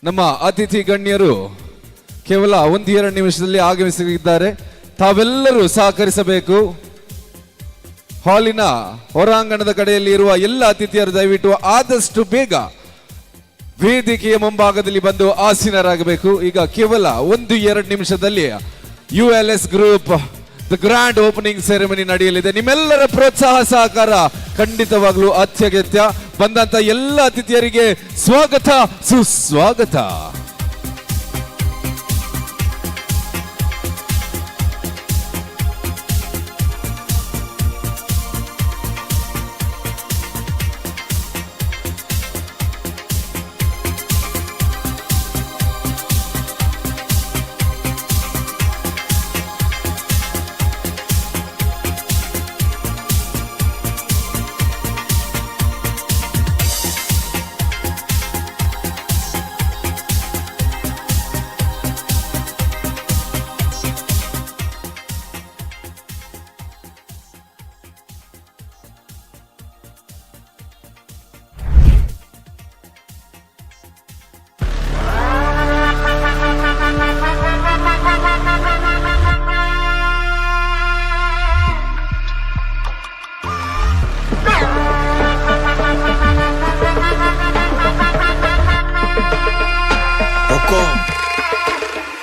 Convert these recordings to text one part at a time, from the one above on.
ನಮ್ಮ ಅತಿಥಿ ಗಣ್ಯರು ಕೇವಲ 1-2 ನಿಮಿಷದಲ್ಲಿ ಆಗಮಿಸಲಿದ್ದಾರೆ. ತಾವೆಲ್ಲರೂ ಸಹಕರಿಸಬೇಕು. ಹಾಲಿನ ಹೊರಾಂಗಣದ ಕಡೆಯಲ್ಲಿ ಇರುವ ಎಲ್ಲ ಅತಿಥಿಯರು ದಯವಿಟ್ಟು ಆದಷ್ಟು ಬೇಗ ವೇದಿಕೆಯ ಮುಂಭಾಗದಲ್ಲಿ ಬಂದು ಆಸೀನರಾಗಬೇಕು. ಈಗ ಕೇವಲ 1-2 ನಿಮಿಷದಲ್ಲಿ ULS group the grand opening ceremony ನಡೆಯಲಿದೆ. ನಿಮ್ಮೆಲ್ಲರ ಪ್ರೋತ್ಸಾಹ ಸಹಕಾರ ಖಂಡಿತವಾಗ್ಲೂ ಅತ್ಯಗತ್ಯ. ಬಂದಂತ ಎಲ್ಲ ಅತಿಥಿಯರಿಗೆ ಸ್ವಾಗತ ಸುಸ್ವಾಗತ.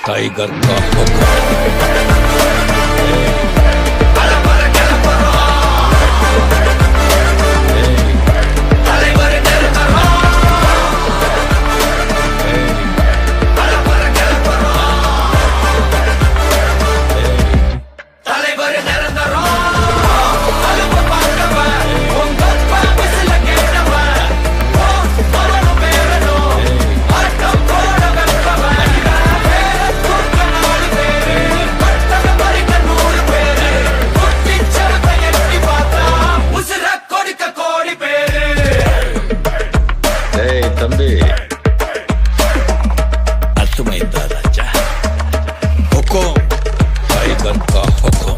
टाइगर का हुक्म तंबी अर्थमैंदा राजा हुक्म टाइगर का हुक्म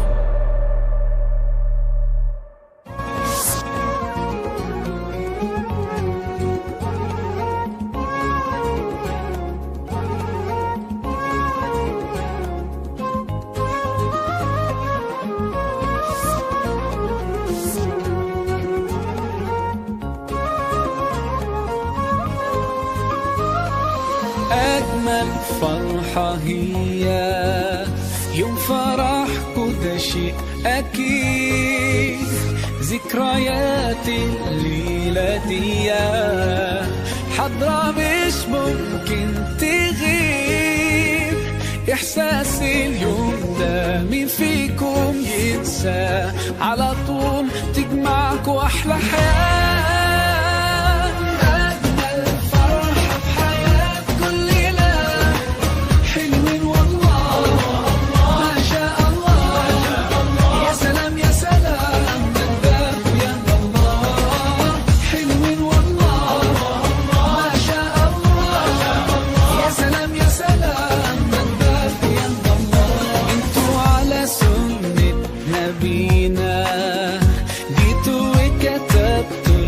أجمل فرحة هي يوم فرح كل شيء أكيد ذكريات الليلة دي حضرة مش ممكن تغيب إحساس اليوم ده مين فيكم ينسى على طول تجمعكوا أحلى حياة جيتوا وكتبتوا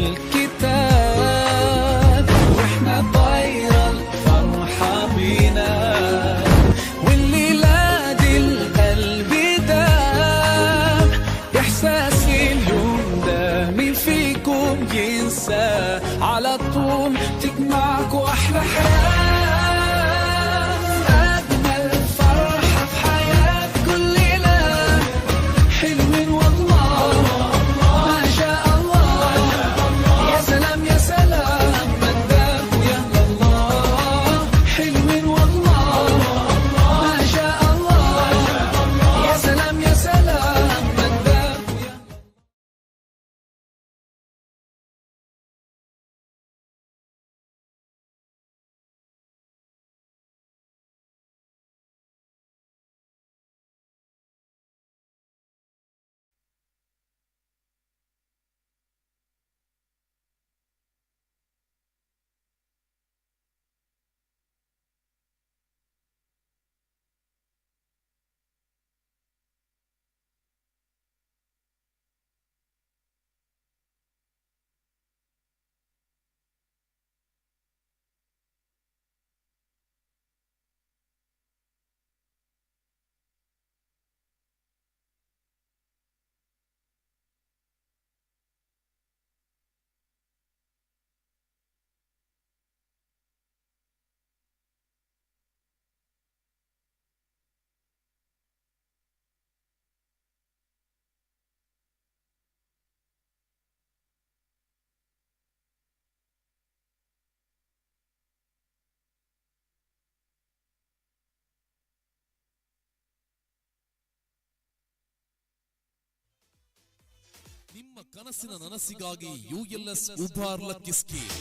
ಕನಸಿನ ನನಸಿಗಾಗಿ ಯುಎಲ್ಎಸ್ ಉಬಾರ್ ಲಕ್ಕಿ ಸ್ಕೀಮ್.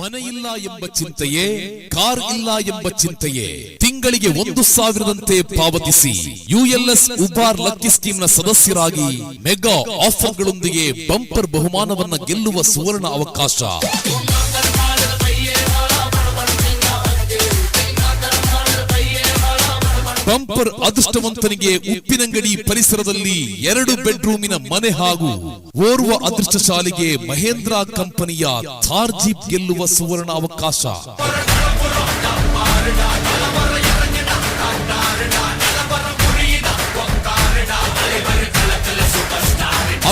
ಮನೆ ಇಲ್ಲ ಎಂಬ ಚಿಂತೆಯೇ, ಕಾರ್ ಇಲ್ಲ ಎಂಬ ಚಿಂತೆಯೇ, ತಿಂಗಳಿಗೆ 1,000ದಂತೆ ಪಾವತಿಸಿ ಯುಎಲ್ಎಸ್ ಉಬಾರ್ ಲಕ್ಕಿ ಸ್ಕೀಮ್ನ ಸದಸ್ಯರಾಗಿ ಮೆಗಾ ಆಫರ್ಗಳೊಂದಿಗೆ ಬಂಪರ್ ಬಹುಮಾನವನ್ನ ಗೆಲ್ಲುವ ಸುವರ್ಣ ಅವಕಾಶ. ಬಂಪರ್ ಅದೃಷ್ಟವಂತನಿಗೆ ಉಪ್ಪಿನಂಗಡಿ ಪರಿಸರದಲ್ಲಿ 2 ಬೆಡ್ರೂಮಿನ ಮನೆ ಹಾಗೂ ಓರ್ವ ಅದೃಷ್ಟಶಾಲಿಗೆ ಮಹೇಂದ್ರ ಕಂಪನಿಯ ಥಾರ್ ಜೀಪ್ ಗೆಲ್ಲುವ ಸುವರ್ಣ ಅವಕಾಶ.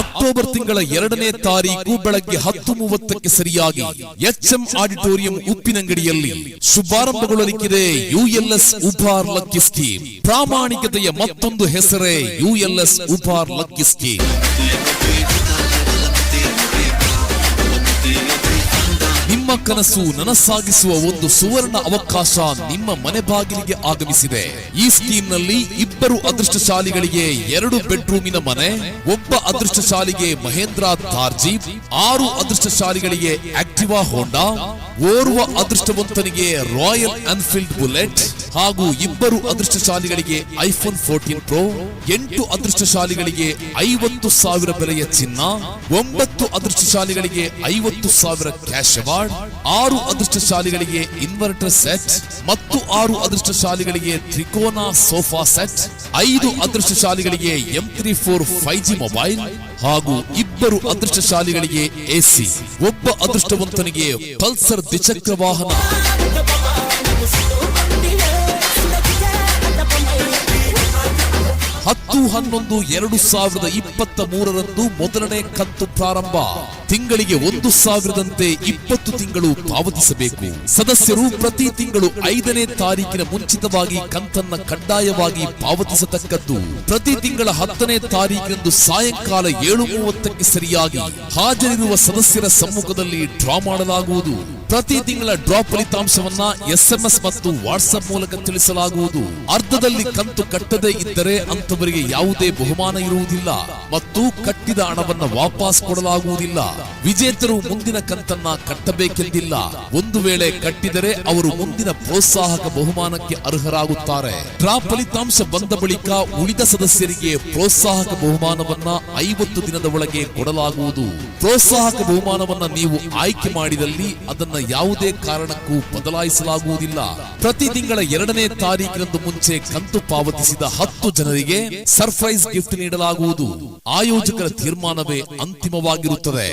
ಅಕ್ಟೋಬರ್ ತಿಂಗಳ 2ನೇ ತಾರೀಕು ಬೆಳಗ್ಗೆ 10:30ಕ್ಕೆ ಸರಿಯಾಗಿ HM ಆಡಿಟೋರಿಯಂ ಉಪ್ಪಿನಂಗಡಿಯಲ್ಲಿ ಶುಭಾರಂಭಗೊಳ್ಳಲಿಕ್ಕಿದೆ ಯುಎಲ್ಎಸ್ ಉಬಾರ್ ಲಕ್ಕಿ ಸ್ಕೀಮ್. ಪ್ರಾಮಾಣಿಕತೆಯ ಮತ್ತೊಂದು ಹೆಸರೇ ಯುಎಲ್ಎಸ್ ಉಬಾರ್ ಲಕ್ಕಿ ಸ್ಕೀಮ್. ನಿಮ್ಮ ಕನಸು ನನಸಾಗಿಸುವ ಒಂದು ಸುವರ್ಣ ಅವಕಾಶ ನಿಮ್ಮ ಮನೆ ಬಾಗಿಲಿಗೆ ಆಗಮಿಸಿದೆ. ಈ ಸ್ಕೀಮ್ನಲ್ಲಿ 2 ಅದೃಷ್ಟಶಾಲಿಗಳಿಗೆ 2 ಬೆಡ್ರೂಮಿನ ಮನೆ, 1 ಅದೃಷ್ಟಶಾಲಿಗೆ ಮಹೇಂದ್ರ ಥಾರ್ ಜೀಪ್, 6 ಅದೃಷ್ಟಶಾಲಿಗಳಿಗೆ ಆಕ್ಟಿವಾ ಹೋಂಡಾ, ಓರ್ವ ಅದೃಷ್ಟವಂತನಿಗೆ ರಾಯಲ್ ಎನ್ಫೀಲ್ಡ್ ಬುಲೆಟ್ ಹಾಗೂ 2 ಅದೃಷ್ಟಶಾಲಿಗಳಿಗೆ ಐಫೋನ್ 14 ಪ್ರೋ, 8 ಅದೃಷ್ಟಶಾಲಿಗಳಿಗೆ 50,000 ಬೆಲೆಯ ಚಿನ್ನ, 9 ಅದೃಷ್ಟಶಾಲಿಗಳಿಗೆ 50,000 ಕ್ಯಾಶ್ ಅವಾರ್ಡ್, 6 ಅದೃಷ್ಟಶಾಲಿಗಳಿಗೆ ಇನ್ವರ್ಟರ್ ಸೆಟ್ ಮತ್ತು 6 ಅದೃಷ್ಟಶಾಲಿಗಳಿಗೆ ತ್ರಿಕೋನ sofa set, 5 ಅದೃಷ್ಟಶಾಲಿಗಳಿಗೆ M34 5G mobile ಹಾಗೂ 2 ಅದೃಷ್ಟಶಾಲಿಗಳಿಗೆ ಎಸಿ, 1 ಅದೃಷ್ಟವಂತನಿಗೆ ಪಲ್ಸರ್ ದ್ವಿಚಕ್ರ ವಾಹನ. 10/11/2023 ಮೊದಲನೇ ಕಂತು ಪ್ರಾರಂಭ. ತಿಂಗಳಿಗೆ 1,000ದಂತೆ 20 ತಿಂಗಳು ಪಾವತಿಸಬೇಕು. ಸದಸ್ಯರು ಪ್ರತಿ ತಿಂಗಳು 5ನೇ ತಾರೀಕಿನ ಮುಂಚಿತವಾಗಿ ಕಂತನ್ನ ಕಡ್ಡಾಯವಾಗಿ ಪಾವತಿಸತಕ್ಕದ್ದು. ಪ್ರತಿ ತಿಂಗಳ 10ನೇ ತಾರೀಕಿನಂದು ಸಾಯಂಕಾಲ 7:30ಕ್ಕೆ ಸರಿಯಾಗಿ ಹಾಜರಿರುವ ಸದಸ್ಯರ ಸಮ್ಮುಖದಲ್ಲಿ ಡ್ರಾ ಮಾಡಲಾಗುವುದು. ಪ್ರತಿ ತಿಂಗಳ ಡ್ರಾ ಫಲಿತಾಂಶವನ್ನ SMS ಮತ್ತು ವಾಟ್ಸ್ಆಪ್ ಮೂಲಕ ತಿಳಿಸಲಾಗುವುದು. ಅರ್ಧದಲ್ಲಿ ಕಂತು ಕಟ್ಟದೇ ಇದ್ದರೆ ಅಂತವರಿಗೆ ಯಾವುದೇ ಬಹುಮಾನ ಇರುವುದಿಲ್ಲ ಮತ್ತು ಕಟ್ಟಿದ ಹಣವನ್ನ ವಾಪಸ್ ಕೊಡಲಾಗುವುದಿಲ್ಲ. ವಿಜೇತರು ಮುಂದಿನ ಕಂತನ್ನ ಕಟ್ಟಬೇಕೆಂದಿಲ್ಲ. ಒಂದು ವೇಳೆ ಕಟ್ಟಿದರೆ ಅವರು ಮುಂದಿನ ಪ್ರೋತ್ಸಾಹಕ ಬಹುಮಾನಕ್ಕೆ ಅರ್ಹರಾಗುತ್ತಾರೆ. ಡ್ರಾ ಫಲಿತಾಂಶ ಬಂದ ಬಳಿಕ ಉಳಿದ ಸದಸ್ಯರಿಗೆ ಪ್ರೋತ್ಸಾಹಕ ಬಹುಮಾನವನ್ನ 50 ದಿನದ ಒಳಗೆ ಕೊಡಲಾಗುವುದು. ಪ್ರೋತ್ಸಾಹಕ ಬಹುಮಾನವನ್ನ ನೀವು ಆಯ್ಕೆ ಮಾಡಿದಲ್ಲಿ ಅದನ್ನ ಯಾವುದೇ ಕಾರಣಕ್ಕೂ ಬದಲಾಯಿಸಲಾಗುವುದಿಲ್ಲ. ಪ್ರತಿ ತಿಂಗಳ 2ನೇ ತಾರೀಕಿನಂದು ಮುಂಚೆ ಕಂತು ಪಾವತಿಸಿದ 10 ಜನರಿಗೆ ಸರ್ಪ್ರೈಸ್ ಗಿಫ್ಟ್ ನೀಡಲಾಗುವುದು. ಆಯೋಜಕರ ತೀರ್ಮಾನವೇ ಅಂತಿಮವಾಗಿರುತ್ತದೆ.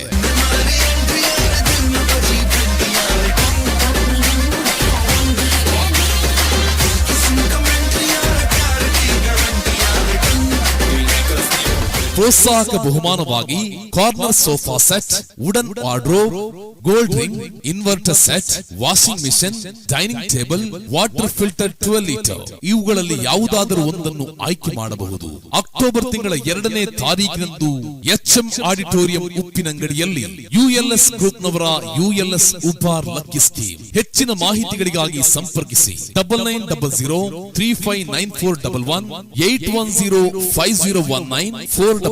ಪ್ರೋತ್ಸಾಹಕ ಬಹುಮಾನವಾಗಿ corner sofa set, wooden wardrobe, gold ring, inverter set, washing machine, dining table, water filter 12 litre ಇವುಗಳಲ್ಲಿ ಯಾವುದಾದರೂ ಒಂದನ್ನು ಆಯ್ಕೆ ಮಾಡಬಹುದು. ಅಕ್ಟೋಬರ್ ತಿಂಗಳ 2ನೇ ತಾರೀಕಿನಂದು HM ಆಡಿಟೋರಿಯಂ ಉಪ್ಪಿನಂಗಡಿಯಲ್ಲಿ ಯುಎಲ್ಎಸ್ ಗ್ರೂಪ್ನವರ ಯುಎಲ್ಎಸ್ ಉಬಾರ್ ಲಕ್ಕಿ ಸ್ಕೀಮ್. ಹೆಚ್ಚಿನ ಮಾಹಿತಿಗಳಿಗಾಗಿ ಸಂಪರ್ಕಿಸಿ 9900359411 8105019 422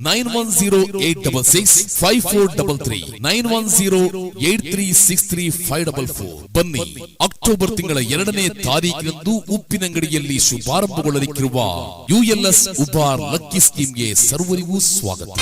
9108665433 ಬನ್ನಿ, ಅಕ್ಟೋಬರ್ ತಿಂಗಳ 2ನೇ ತಾರೀಕಿನಂದು ಉಪ್ಪಿನಂಗಡಿಯಲ್ಲಿ ಶುಭಾರಂಭಗೊಳ್ಳಲಿಕ್ಕಿರುವ ಯುಎಲ್ಎಸ್ ಉಬಾರ್ ಲಕ್ಕಿ ಸ್ಕೀಮ್ಗೆ ಸರ್ವರಿಗೂ ಸ್ವಾಗತ.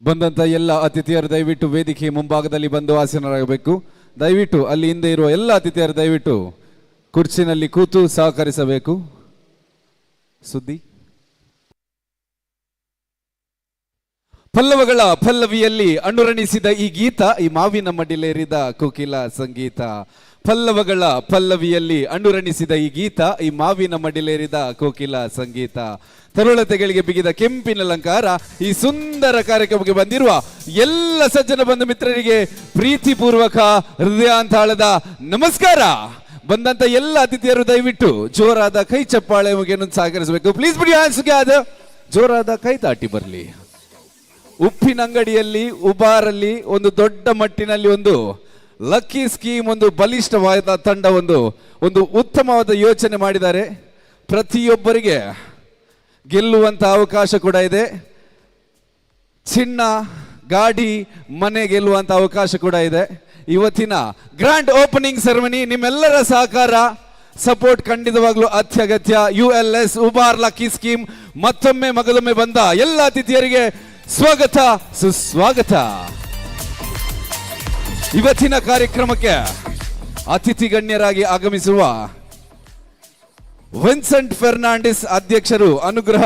ಬಂದಂತ ಎಲ್ಲ ಅತಿಥಿಯರು ದಯವಿಟ್ಟು ವೇದಿಕೆಯ ಮುಂಭಾಗದಲ್ಲಿ ಬಂದು ಆಸೀನರಾಗಬೇಕು. ದಯವಿಟ್ಟು ಅಲ್ಲಿ ಹಿಂದೆ ಇರುವ ಎಲ್ಲ ಅತಿಥಿಯರು ದಯವಿಟ್ಟು ಕುರ್ಚಿನಲ್ಲಿ ಕೂತು ಸಹಕರಿಸಬೇಕು. ಸುದ್ದಿ ಪಲ್ಲವಗಳ ಪಲ್ಲವಿಯಲ್ಲಿ ಅನುರಣಿಸಿದ ಈ ಗೀತ ಈ ಮಾವಿನ ಮಡಿಲೇರಿದ ಕೋಕಿಲ ಸಂಗೀತ. ಪಲ್ಲವಗಳ ಪಲ್ಲವಿಯಲ್ಲಿ ಅನುರಣಿಸಿದ ಈ ಗೀತ ಈ ಮಾವಿನ ಮಡಿಲೇರಿದ ಕೋಕಿಲ ಸಂಗೀತ. ತರುಳತೆಗಳಿಗೆ ಬಿಗಿದ ಕೆಂಪಿನ ಅಲಂಕಾರ. ಈ ಸುಂದರ ಕಾರ್ಯಕ್ರಮಕ್ಕೆ ಬಂದಿರುವ ಎಲ್ಲ ಸಜ್ಜನ ಬಂಧು ಮಿತ್ರರಿಗೆ ಪ್ರೀತಿಪೂರ್ವಕ ಹೃದಯಾಂತಾಳದ ನಮಸ್ಕಾರ. ಬಂದಂತ ಎಲ್ಲ ಅತಿಥಿಯರು ದಯವಿಟ್ಟು ಜೋರಾದ ಕೈ ಚಪ್ಪಾಳೆ ಮುಗಿಯನ್ನು ಸಹಕರಿಸಬೇಕು. ಪ್ಲೀಸ್ ಬಿಡಿ ಹ್ಯಾಂಡ್ಸ್. ಜೋರಾದ ಕೈ ತಾಟಿ ಬರಲಿ. ಉಪ್ಪಿನಂಗಡಿಯಲ್ಲಿ ಉಬಾರಲ್ಲಿ ಒಂದು ದೊಡ್ಡ ಮಟ್ಟಿನಲ್ಲಿ ಒಂದು ಲಕ್ಕಿ ಸ್ಕೀಮ್, ಒಂದು ಬಲಿಷ್ಠವಾದ ತಂಡ, ಒಂದು ಉತ್ತಮವಾದ ಯೋಚನೆ ಮಾಡಿದ್ದಾರೆ. ಪ್ರತಿಯೊಬ್ಬರಿಗೆ ಗೆಲ್ಲುವಂತ ಅವಕಾಶ ಕೂಡ ಇದೆ. ಚಿನ್ನ, ಗಾಡಿ, ಮನೆ ಗೆಲ್ಲುವಂತ ಅವಕಾಶ ಕೂಡ ಇದೆ. ಇವತ್ತಿನ ಗ್ರ್ಯಾಂಡ್ ಓಪನಿಂಗ್ ಸೆರೆಮನಿ ನಿಮ್ಮೆಲ್ಲರ ಸಹಕಾರ, ಸಪೋರ್ಟ್ ಖಂಡಿತವಾಗ್ಲೂ ಅತ್ಯಗತ್ಯ. ULS ಉಬಾರ್ ಲಕ್ಕಿ ಸ್ಕೀಮ್ ಮತ್ತೊಮ್ಮೆ ಮಗದೊಮ್ಮೆ ಬಂದ ಎಲ್ಲ ಅತಿಥಿಯರಿಗೆ ಸ್ವಾಗತ, ಸುಸ್ವಾಗತ. ಇವತ್ತಿನ ಕಾರ್ಯಕ್ರಮಕ್ಕೆ ಅತಿಥಿ ಗಣ್ಯರಾಗಿ ಆಗಮಿಸಿರುವ ವಿನ್ಸೆಂಟ್ ಫೆರ್ನಾಂಡಿಸ್ ಅಧ್ಯಕ್ಷರು, ಅನುಗ್ರಹ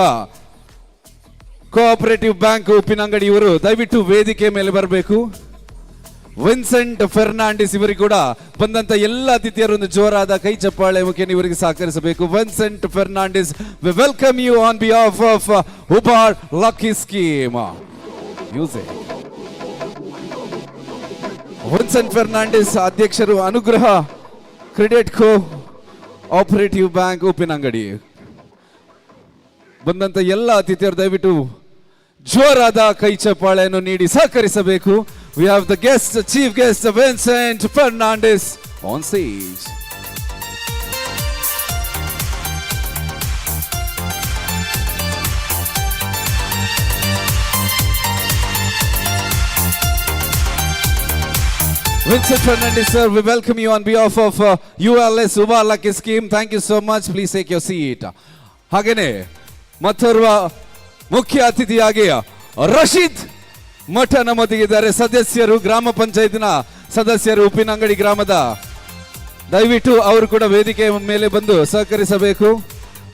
ಕೋಆಪರೇಟಿವ್ ಬ್ಯಾಂಕ್ ಉಪ್ಪಿನಂಗಡಿ ಇವರು ದಯವಿಟ್ಟು ವೇದಿಕೆ ಮೇಲೆ ಬರಬೇಕು. ವಿನ್ಸೆಂಟ್ ಫೆರ್ನಾಂಡಿಸ್ ಇವರಿಗೆ ಕೂಡ ಬಂದಂತ ಎಲ್ಲ ಅತಿಥಿಯರು ಒಂದು ಜೋರಾದ ಕೈ ಚಪ್ಪಾಳೆ ಮುಖೇನ ಇವರಿಗೆ ಸಹಕರಿಸಬೇಕು. Vincent Fernandes, we welcome you on behalf of Ubar lucky scheme. Vincent Fernandes ಅಧ್ಯಕ್ಷರು, Anugraha credit cooperative bank Uppinangadi. ಬಂದಂತ ಎಲ್ಲ ಅತಿಥಿಯರು ದಯವಿಟ್ಟು ಜೋರಾದ ಕೈ ಚಪ್ಪಾಳೆಯನ್ನು ನೀಡಿ ಸಹಕರಿಸಬೇಕು. We have the guest, the chief guest, Vincent Fernandez on stage. Vincent Fernandez, sir, we welcome you on behalf of ULS Ubar Lucky Scheme. Thank you so much. Please take your seat. ಹಾಗೇನೆ ಮತ್ತೋರ್ವ ಮುಖ್ಯ ಅತಿಥಿಯಾಗಿ ರಶೀದ್ ಮಠ ನಮ್ಮೊಂದಿಗಿದ್ದಾರೆ. ಸದಸ್ಯರು, ಗ್ರಾಮ ಪಂಚಾಯತ್ನ ಸದಸ್ಯರು, ಉಪ್ಪಿನಂಗಡಿ ಗ್ರಾಮದ. ದಯವಿಟ್ಟು ಅವರು ಕೂಡ ವೇದಿಕೆ ಮೇಲೆ ಬಂದು ಸಹಕರಿಸಬೇಕು.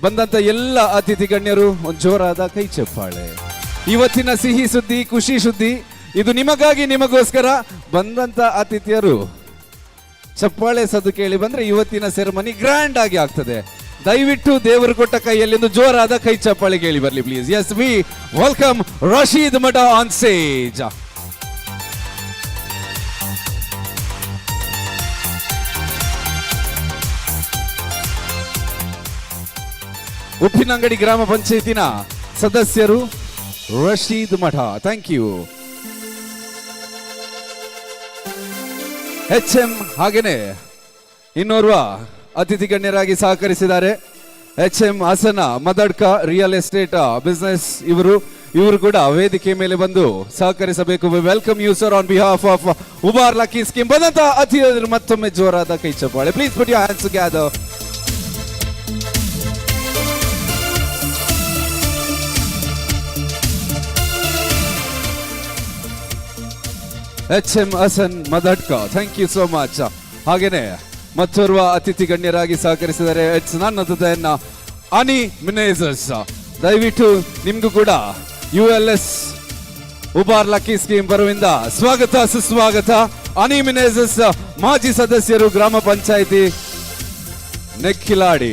ಬಂದಂತ ಎಲ್ಲ ಅತಿಥಿ ಗಣ್ಯರು ಒಂದು ಜೋರಾದ ಕೈ ಚಪ್ಪಾಳೆ. ಇವತ್ತಿನ ಸಿಹಿ ಸುದ್ದಿ, ಖುಷಿ ಸುದ್ದಿ, ಇದು ನಿಮಗಾಗಿ, ನಿಮಗೋಸ್ಕರ. ಬಂದಂತ ಅತಿಥಿಯರು ಚಪ್ಪಾಳೆ ಸದ್ದು ಕೇಳಿ ಬಂದ್ರೆ ಇವತ್ತಿನ ಸೆರೆಮನಿ ಗ್ರ್ಯಾಂಡ್ ಆಗಿ ಆಗ್ತದೆ. ದಯವಿಟ್ಟು ದೇವರು ಕೊಟ್ಟ ಕೈಯಲ್ಲಿ ಒಂದು ಜೋರಾದ ಕೈ ಚಪ್ಪಾಳೆ ಕೇಳಿ ಬರಲಿ please. Yes, we welcome Rasheed Math on stage. Uppinangady ಗ್ರಾಮ ಪಂಚಾಯತಿನ ಸದಸ್ಯರು ರಶೀದ್ ಮಠ. Thank you. HM ಹಾಗೇನೆ ಇನ್ನೋರ್ವ ಅತಿಥಿ ಗಣ್ಯರಾಗಿ ಸಹಕರಿಸಿದ್ದಾರೆ. HM ಹಸನ ಮದಡ್ಕ ರಿಯಲ್ ಎಸ್ಟೇಟ್ ಬಿಸ್ನೆಸ್ ಇವರು ಕೂಡ ವೇದಿಕೆ ಮೇಲೆ ಬಂದು ಸಹಕರಿಸಬೇಕು. Welcome you sir on behalf of Ubar lucky scheme. ಬಂದಂತ ಅತಿಥಿಗಳು ಮತ್ತೊಮ್ಮೆ ಜೋರಾದ ಕೈ ಚಪ್ಪಾಳೆ. Please put your hands together. HM Hasan Madadka, thank you so much. ಹಾಗೇನೆ ಮತ್ತೋರ್ವ ಅತಿಥಿ ಗಣ್ಯರಾಗಿ ಸಹಕರಿಸಿದ್ದಾರೆ. It's none other than Ani managers. ದಯವಿಟ್ಟು ನಿಮ್ಗೂ ಕೂಡ ULS ಉಬಾರ್ ಲಕ್ಕಿ ಸ್ಕೀಮ್ ಬರುವಿಂದ ಸ್ವಾಗತ, ಸುಸ್ವಾಗತ. ಅನಿ ಮಿನೇಜರ್ಸ್ ಮಾಜಿ ಸದಸ್ಯರು, ಗ್ರಾಮ ಪಂಚಾಯಿತಿ ನೆಕ್ಕಿಲಾಡಿ.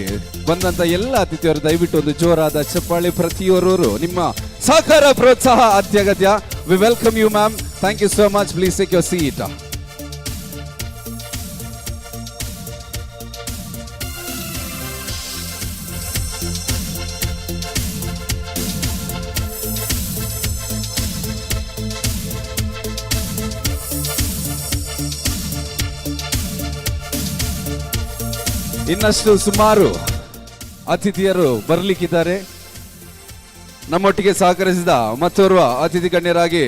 ಬಂದಂತ ಎಲ್ಲ ಅತಿಥಿಯರು ದಯವಿಟ್ಟು ಒಂದು ಜೋರಾದ ಚಪ್ಪಾಳೆ. ಪ್ರತಿಯೊಬ್ಬರು ನಿಮ್ಮ ಸಹಕಾರ, ಪ್ರೋತ್ಸಾಹ ಅತ್ಯಗತ್ಯ. We welcome you ma'am. Thank you so much. Please take your seat. ಇನ್ನಷ್ಟು ಸುಮಾರು ಅತಿಥಿಯರು ಬರಲಿಕ್ಕಿದ್ದಾರೆ. ನಮ್ಮೊಟ್ಟಿಗೆ ಸಹಕರಿಸಿದ ಮತ್ತೋರ್ವ ಅತಿಥಿ ಗಣ್ಯರಾಗಿ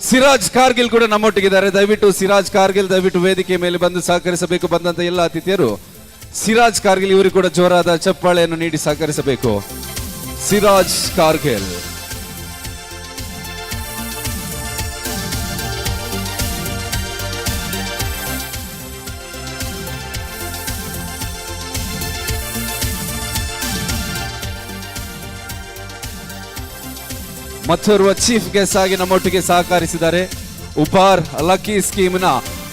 ಸಿರಾಜ್ ಕಾರ್ಗಿಲ್ ಕೂಡ ನಮ್ಮೊಟ್ಟಿಗಿದ್ದಾರೆ. ದಯವಿಟ್ಟು ಸಿರಾಜ್ ಕಾರ್ಗಿಲ್ ದಯವಿಟ್ಟು ವೇದಿಕೆ ಮೇಲೆ ಬಂದು ಸಹಕರಿಸಬೇಕು. ಬಂದಂತ ಎಲ್ಲ ಅತಿಥಿಯರು ಸಿರಾಜ್ ಕಾರ್ಗಿಲ್ ಇವರು ಕೂಡ ಜೋರಾದ ಚಪ್ಪಾಳೆಯನ್ನು ನೀಡಿ ಸಹಕರಿಸಬೇಕು. ಸಿರಾಜ್ ಕಾರ್ಗಿಲ್. ಮತ್ತೋರ್ವ ಚೀಫ್ ಗೆಸ್ಟ್ ಆಗಿ ನಮ್ಮೊಟ್ಟಿಗೆ ಸಹಕರಿಸಿದ್ದಾರೆ. ಉಬಾರ್ ಲಕ್ಕಿ ಸ್ಕೀಮ್ನ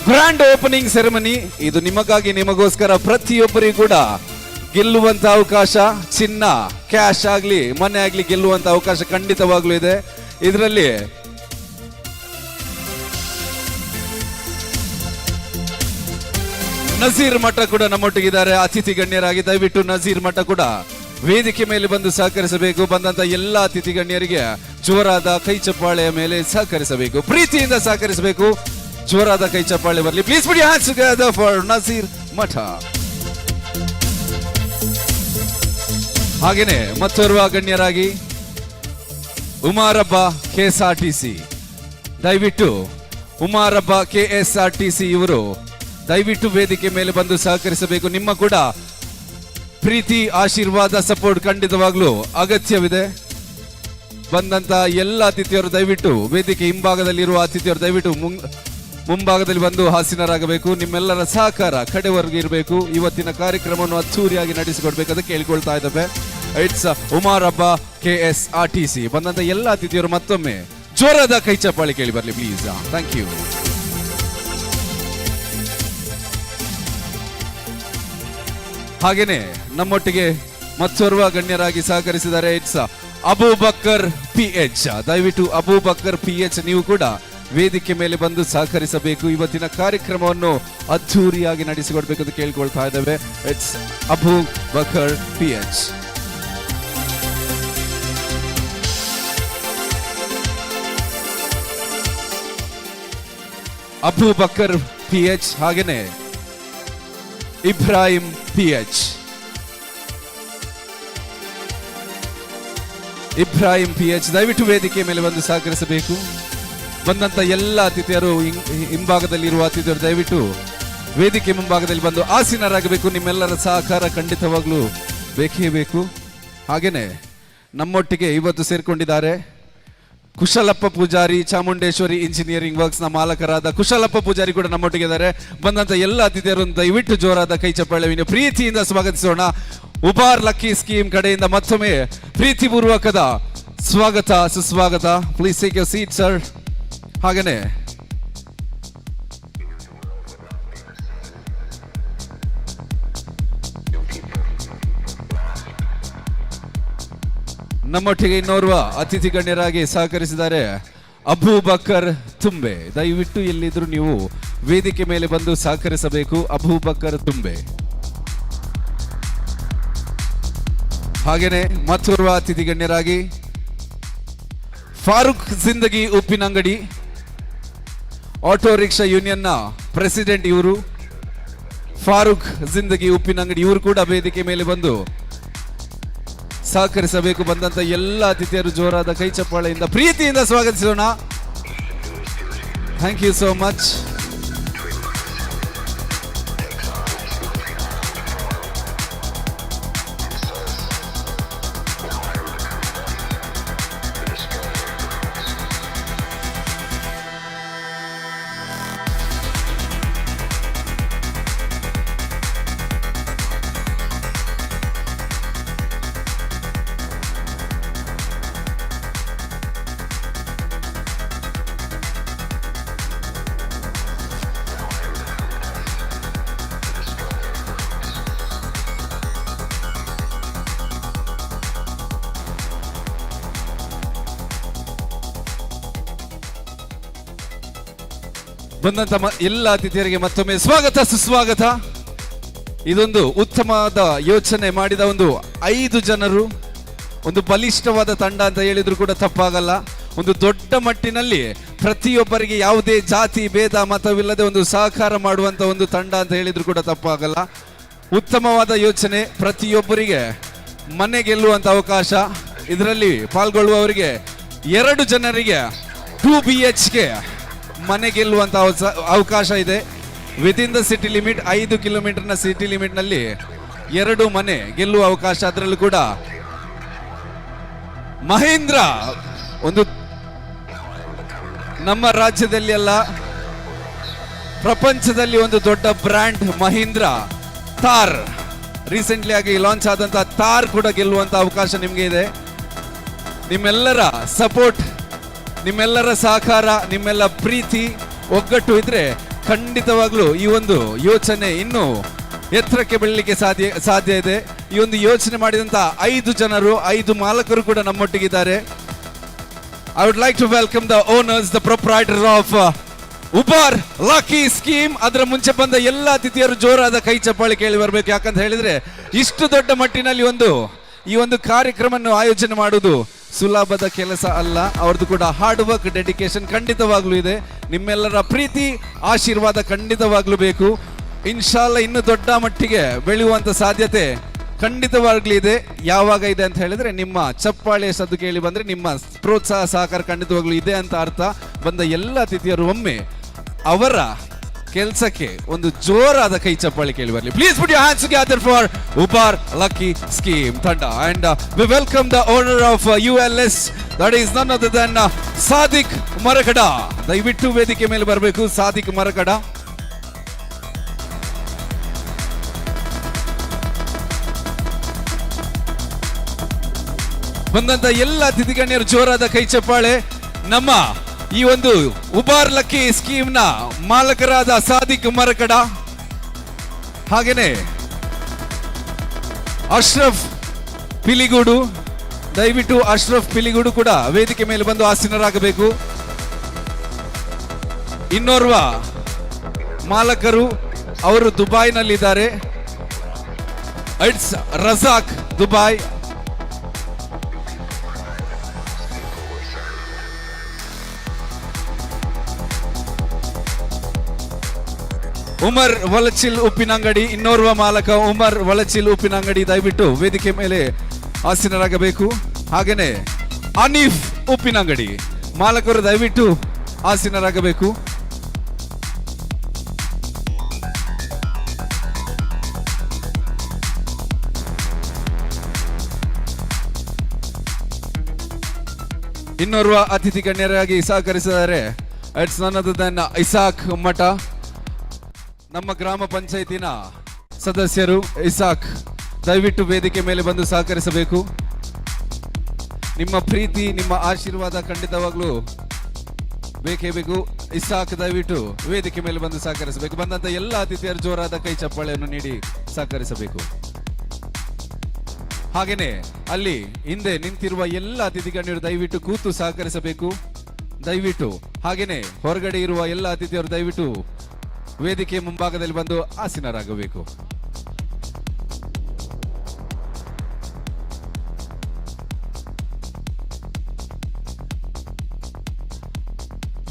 ಗ್ರ್ಯಾಂಡ್ ಓಪನಿಂಗ್ ಸೆರೆಮನಿ ಇದು ನಿಮಗಾಗಿ, ನಿಮಗೋಸ್ಕರ. ಪ್ರತಿಯೊಬ್ಬರಿಗೂ ಕೂಡ ಗೆಲ್ಲುವಂತ ಅವಕಾಶ, ಚಿನ್ನ, ಕ್ಯಾಶ್ ಆಗ್ಲಿ, ಮನೆ ಆಗ್ಲಿ ಗೆಲ್ಲುವಂತ ಅವಕಾಶ ಖಂಡಿತವಾಗ್ಲೂ ಇದೆ. ಇದರಲ್ಲಿ ನಜೀರ್ ಮಠ ಕೂಡ ನಮ್ಮೊಟ್ಟಿಗಿದ್ದಾರೆ ಅತಿಥಿ ಗಣ್ಯರಾಗಿ. ದಯವಿಟ್ಟು ನಜೀರ್ ಮಠ ಕೂಡ ವೇದಿಕೆ ಮೇಲೆ ಬಂದು ಸಹಕರಿಸಬೇಕು. ಬಂದಂತ ಎಲ್ಲಾ ಅತಿಥಿ ಗಣ್ಯರಿಗೆ ಜೋರಾದ ಕೈ ಚಪ್ಪಾಳೆಯ ಮೇಲೆ ಸಹಕರಿಸಬೇಕು, ಪ್ರೀತಿಯಿಂದ ಸಹಕರಿಸಬೇಕು. ಜೋರಾದ ಕೈ ಚಪ್ಪಾಳೆ ಬರಲಿ. Please put your hands together for Nazeer Math. ಹಾಗೇನೆ ಮತ್ತೋರ್ವ ಗಣ್ಯರಾಗಿ ಉಮಾರಬ್ಬ KSRTC. ದಯವಿಟ್ಟು ಉಮಾರಬ್ಬ KSRTC ಇವರು ದಯವಿಟ್ಟು ವೇದಿಕೆ ಮೇಲೆ ಬಂದು ಸಹಕರಿಸಬೇಕು. ನಿಮ್ಮ ಕೂಡ ಪ್ರೀತಿ, ಆಶೀರ್ವಾದ, ಸಪೋರ್ಟ್ ಖಂಡಿತವಾಗ್ಲೂ ಅಗತ್ಯವಿದೆ. ಬಂದಂತ ಎಲ್ಲ ಅತಿಥಿಯರು ದಯವಿಟ್ಟು ವೇದಿಕೆ ಹಿಂಭಾಗದಲ್ಲಿರುವ ಅತಿಥಿಯರು ದಯವಿಟ್ಟು ಮುಂಭಾಗದಲ್ಲಿ ಬಂದು ಹಾಸೀನರಾಗಬೇಕು. ನಿಮ್ಮೆಲ್ಲರ ಸಹಕಾರ ಕಡೆವರೆಗೂ ಇರಬೇಕು. ಇವತ್ತಿನ ಕಾರ್ಯಕ್ರಮವನ್ನು ಅಚ್ಚೂರಿಯಾಗಿ ನಡೆಸಿಕೊಡ್ಬೇಕಂತ ಕೇಳಿಕೊಳ್ತಾ ಇದ್ದೇವೆ. It's Umarabba KSRTC. ಬಂದಂತ ಎಲ್ಲ ಅತಿಥಿಯರು ಮತ್ತೊಮ್ಮೆ ಜೋರಾದ ಕೈ ಚಪ್ಪಾಳೆ ಕೇಳಿ ಬರಲಿ ಪ್ಲೀಸ್. Thank you. ಹಾಗೇನೆ ನಮ್ಮೊಟ್ಟಿಗೆ ಮತ್ತೋರ್ವ ಗಣ್ಯರಾಗಿ ಸಹಕರಿಸಿದ್ದಾರೆ. It's Abubakar PH. ದಯವಿಟ್ಟು ಅಬೂಬಕರ್ PH ನೀವು ಕೂಡ ವೇದಿಕೆ ಮೇಲೆ ಬಂದು ಸಹಕರಿಸಬೇಕು. ಇವತ್ತಿನ ಕಾರ್ಯಕ್ರಮವನ್ನು ಅದ್ಧೂರಿಯಾಗಿ ನಡೆಸಿಕೊಡ್ಬೇಕು ಅಂತ ಕೇಳ್ಕೊಳ್ತಾ ಇದ್ದೇವೆ. It's Abubakar PH. Abubakar PH ಹಾಗೇನೆ ಇಬ್ರಾಹಿಂ PH. ಇಬ್ರಾಹಿಂ PH ದಯವಿಟ್ಟು ವೇದಿಕೆ ಮೇಲೆ ಬಂದು ಸಹಕರಿಸಬೇಕು. ಬಂದಂತ ಎಲ್ಲ ಅತಿಥಿಯರು ಹಿಂಭಾಗದಲ್ಲಿರುವ ಅತಿಥಿಯರು ದಯವಿಟ್ಟು ವೇದಿಕೆ ಮುಂಭಾಗದಲ್ಲಿ ಬಂದು ಆಸೀನರಾಗಬೇಕು. ನಿಮ್ಮೆಲ್ಲರ ಸಹಕಾರ ಖಂಡಿತವಾಗ್ಲೂ ಬೇಕೇ ಬೇಕು. ಹಾಗೇನೆ ನಮ್ಮೊಟ್ಟಿಗೆ ಇವತ್ತು ಸೇರ್ಕೊಂಡಿದ್ದಾರೆ ಕುಶಲಪ್ಪ ಪೂಜಾರಿ, ಚಾಮುಂಡೇಶ್ವರಿ ಇಂಜಿನಿಯರಿಂಗ್ ವರ್ಕ್ಸ್ ನ ಮಾಲಕರಾದ ಕುಶಲಪ್ಪ ಪೂಜಾರಿ ಕೂಡ ನಮ್ಮೊಟ್ಟಿಗಿದ್ದಾರೆ. ಬಂದಂತ ಎಲ್ಲ ಅತಿಥಿಯರನ್ನು ದಯವಿಟ್ಟು ಜೋರಾದ ಕೈ ಚಪ್ಪಾಳೆ ಪ್ರೀತಿಯಿಂದ ಸ್ವಾಗತಿಸೋಣ. ಉಬಾರ್ ಲಕ್ಕಿ ಸ್ಕೀಮ್ ಕಡೆಯಿಂದ ಮತ್ತೊಮ್ಮೆ ಪ್ರೀತಿಪೂರ್ವಕದ ಸ್ವಾಗತ, ಸುಸ್ವಾಗತ. Please take your seat sir. ಹಾಗೇನೆ ನಮ್ಮೊಟ್ಟಿಗೆ ಇನ್ನೋರ್ವ ಅತಿಥಿ ಗಣ್ಯರಾಗಿ ಸಹಕರಿಸಿದ್ದಾರೆ ಅಬೂಬಕರ್ ತುಂಬೆ. ದಯವಿಟ್ಟು ಎಲ್ಲಿದ್ರು ನೀವು ವೇದಿಕೆ ಮೇಲೆ ಬಂದು ಸಹಕರಿಸಬೇಕು. ಅಬೂಬಕರ್ ತುಂಬೆ. ಹಾಗೇನೆ ಮತ್ತೋರ್ವ ಅತಿಥಿ ಗಣ್ಯರಾಗಿ ಫಾರೂಕ್ ಜಿಂದಗಿ ಉಪ್ಪಿನಂಗಡಿ ಆಟೋ ರಿಕ್ಷಾ ಯೂನಿಯನ್ನ ಪ್ರೆಸಿಡೆಂಟ್ ಇವರು. ಫಾರೂಕ್ ಜಿಂದಗಿ ಉಪ್ಪಿನಂಗಡಿ ಇವರು ಕೂಡ ವೇದಿಕೆ ಮೇಲೆ ಬಂದು ಸಹಕರಿಸಬೇಕು. ಬಂದಂತ ಎಲ್ಲ ಅತಿಥಿಯರು ಜೋರಾದ ಕೈ ಚಪ್ಪಾಳೆಯಿಂದ ಪ್ರೀತಿಯಿಂದ ಸ್ವಾಗತಿಸೋಣ. Thank you so much. ಬಂದಂತ ಎಲ್ಲ ಅತಿಥಿಯರಿಗೆ ಮತ್ತೊಮ್ಮೆ ಸ್ವಾಗತ, ಸುಸ್ವಾಗತ. ಇದೊಂದು ಉತ್ತಮವಾದ ಯೋಚನೆ ಮಾಡಿದ ಒಂದು 5 ಜನರು, ಒಂದು ಬಲಿಷ್ಠವಾದ ತಂಡ ಅಂತ ಹೇಳಿದ್ರು ಕೂಡ ತಪ್ಪಾಗಲ್ಲ. ಒಂದು ದೊಡ್ಡ ಮಟ್ಟಿನಲ್ಲಿ ಪ್ರತಿಯೊಬ್ಬರಿಗೆ ಯಾವುದೇ ಜಾತಿ ಭೇದ ಮತವಿಲ್ಲದೆ ಒಂದು ಸಹಕಾರ ಮಾಡುವಂತ ಒಂದು ತಂಡ ಅಂತ ಹೇಳಿದ್ರು ಕೂಡ ತಪ್ಪಾಗಲ್ಲ. ಉತ್ತಮವಾದ ಯೋಚನೆ, ಪ್ರತಿಯೊಬ್ಬರಿಗೆ ಮನೆ ಗೆಲ್ಲುವಂತ ಅವಕಾಶ. ಇದರಲ್ಲಿ ಪಾಲ್ಗೊಳ್ಳುವವರಿಗೆ 2 ಜನರಿಗೆ 2 BHK ಮನೆ ಗೆಲ್ಲುವಂತ ಅವಕಾಶ ಇದೆ. ವಿದಿನ್ ದ ಸಿಟಿ ಲಿಮಿಟ್ 5 ಕಿಲೋಮೀಟರ್ನ ಸಿಟಿ ಲಿಮಿಟ್ ನಲ್ಲಿ 2 ಮನೆ ಗೆಲ್ಲುವ ಅವಕಾಶ. ಅದರಲ್ಲೂ ಕೂಡ ಮಹೇಂದ್ರ, ಒಂದು ನಮ್ಮ ರಾಜ್ಯದಲ್ಲಿ ಅಲ್ಲ ಪ್ರಪಂಚದಲ್ಲಿ ಒಂದು ದೊಡ್ಡ ಬ್ರ್ಯಾಂಡ್ ಮಹೀಂದ್ರ ಥಾರ್, ರೀಸೆಂಟ್ಲಿ ಆಗಿ ಲಾಂಚ್ ಆದಂತ ಥಾರ್ ಕೂಡ ಗೆಲ್ಲುವಂತ ಅವಕಾಶ ನಿಮ್ಗೆ ಇದೆ. ನಿಮ್ಮೆಲ್ಲರ ಸಪೋರ್ಟ್, ನಿಮ್ಮೆಲ್ಲರ ಸಹಕಾರ, ನಿಮ್ಮೆಲ್ಲ ಪ್ರೀತಿ, ಒಗ್ಗಟ್ಟು ಇದ್ರೆ ಖಂಡಿತವಾಗ್ಲೂ ಈ ಒಂದು ಯೋಚನೆ ಇನ್ನೂ ಎತ್ತರಕ್ಕೆ ಬೆಳಲಿಕ್ಕೆ ಸಾಧ್ಯ ಇದೆ. ಈ ಒಂದು ಯೋಚನೆ ಮಾಡಿದಂತ 5 ಜನರು, 5 ಮಾಲಕರು ಕೂಡ ನಮ್ಮೊಟ್ಟಿಗಿದ್ದಾರೆ. I would like to welcome the owners, the proprietor of Ubar lucky scheme. ಅದರ ಮುಂಚೆ ಬಂದ ಎಲ್ಲ ಅತಿಥಿಯರು ಜೋರಾದ ಕೈ ಚಪ್ಪಾಳಿ ಕೇಳಿ ಬರಬೇಕು. ಯಾಕಂತ ಹೇಳಿದ್ರೆ ಇಷ್ಟು ದೊಡ್ಡ ಮಟ್ಟಿನಲ್ಲಿ ಈ ಒಂದು ಕಾರ್ಯಕ್ರಮವನ್ನು ಆಯೋಜನೆ ಮಾಡುವುದು ಸುಲಭದ ಕೆಲಸ ಅಲ್ಲ. ಅವ್ರದ್ದು ಕೂಡ ಹಾರ್ಡ್ ವರ್ಕ್, ಡೆಡಿಕೇಶನ್ ಖಂಡಿತವಾಗ್ಲೂ ಇದೆ. ನಿಮ್ಮೆಲ್ಲರ ಪ್ರೀತಿ ಆಶೀರ್ವಾದ ಖಂಡಿತವಾಗ್ಲೂ ಬೇಕು. ಇನ್ಶಾಲ್ಲ ಇನ್ನು ದೊಡ್ಡ ಮಟ್ಟಿಗೆ ಬೆಳೆಯುವಂತ ಸಾಧ್ಯತೆ ಖಂಡಿತವಾಗ್ಲೂ ಇದೆ. ಯಾವಾಗ ಇದೆ ಅಂತ ಹೇಳಿದ್ರೆ ನಿಮ್ಮ ಚಪ್ಪಾಳೆ ಸದ್ದು ಕೇಳಿ ಬಂದ್ರೆ ನಿಮ್ಮ ಪ್ರೋತ್ಸಾಹ ಸಹಕಾರ ಖಂಡಿತವಾಗ್ಲೂ ಇದೆ ಅಂತ ಅರ್ಥ. ಬಂದ ಎಲ್ಲ ಅತಿಥಿಯರು ಒಮ್ಮೆ ಅವರ ಕೆಲಸಕ್ಕೆ ಒಂದು ಜೋರಾದ ಕೈ ಚಪ್ಪಾಳೆ ಕೇಳಿ ಬರಲಿ. Please put your hands together for Ubar lucky scheme ತಂಡ. And we welcome the owner of ULS, that is none other than Sadiq Marakada. ದಯವಿಟ್ಟು ವೇದಿಕೆ ಮೇಲೆ ಬರಬೇಕು ಸಾದಿಕ್ ಮರಕಡ. ಬಂದಂತ ಎಲ್ಲ ಅತಿಥಿ ಗಣ್ಯರು ಜೋರಾದ ಕೈ ಚಪ್ಪಾಳೆ. ನಮ್ಮ ಈ ಒಂದು ಉಬಾರ್ ಲಕ್ಕಿ ಸ್ಕೀಮ್ ನ ಮಾಲಕರಾದ ಸಾದಿಕ್ ಮರಕಡ, ಹಾಗೇನೆ ಅಶ್ರಫ್ ಪಿಲಿಗೂಡು. ದಯವಿಟ್ಟು ಅಶ್ರಫ್ ಪಿಲಿಗೂಡು ಕೂಡ ವೇದಿಕೆ ಮೇಲೆ ಬಂದು ಆಸೀನರಾಗಬೇಕು. ಇನ್ನೋರ್ವ ಮಾಲಕರು ಅವರು ದುಬೈನಲ್ಲಿದ್ದಾರೆ. ಇಟ್ಸ್ ರಜಾಕ್ ದುಬೈ. ಉಮರ್ ವಲಚಿಲ್ ಉಪ್ಪಿನಂಗಡಿ ಇನ್ನೋರ್ವ ಮಾಲಕ ಉಮರ್ ವಲಚಿಲ್ ಉಪ್ಪಿನಂಗಡಿ ದಯವಿಟ್ಟು ವೇದಿಕೆ ಮೇಲೆ ಆಸೀನರಾಗಬೇಕು. ಹಾಗೇನೆ ಅನೀಫ್ ಉಪ್ಪಿನಂಗಡಿ ಮಾಲಕರು ದಯವಿಟ್ಟು ಆಸೀನರಾಗಬೇಕು. ಇನ್ನೋರ್ವ ಅತಿಥಿ ಗಣ್ಯರಾಗಿ ಸಹಕರಿಸಿದ್ದಾರೆ. It's none other than Isaq Mata, ನಮ್ಮ ಗ್ರಾಮ ಪಂಚಾಯತಿನ ಸದಸ್ಯರು. ಇಸಾಕ್ ದಯವಿಟ್ಟು ವೇದಿಕೆ ಮೇಲೆ ಬಂದು ಸಹಕರಿಸಬೇಕು. ನಿಮ್ಮ ಪ್ರೀತಿ ನಿಮ್ಮ ಆಶೀರ್ವಾದ ಖಂಡಿತವಾಗ್ಲೂ ಬೇಕೇ ಬೇಕು. ಇಸಾಕ್ ದಯವಿಟ್ಟು ವೇದಿಕೆ ಮೇಲೆ ಬಂದು ಸಹಕರಿಸಬೇಕು. ಬಂದಂತ ಎಲ್ಲ ಅತಿಥಿಯರು ಜೋರಾದ ಕೈ ಚಪ್ಪಾಳೆಯನ್ನು ನೀಡಿ ಸಹಕರಿಸಬೇಕು. ಹಾಗೇನೆ ಅಲ್ಲಿ ಹಿಂದೆ ನಿಂತಿರುವ ಎಲ್ಲ ಅತಿಥಿ ಗಣ್ಯರು ದಯವಿಟ್ಟು ಕೂತು ಸಹಕರಿಸಬೇಕು. ದಯವಿಟ್ಟು ಹಾಗೇನೆ ಹೊರಗಡೆ ಇರುವ ಎಲ್ಲ ಅತಿಥಿಯರು ದಯವಿಟ್ಟು ವೇದಿಕೆ ಮುಂಭಾಗದಲ್ಲಿ ಬಂದು ಆಸೀನರಾಗಬೇಕು.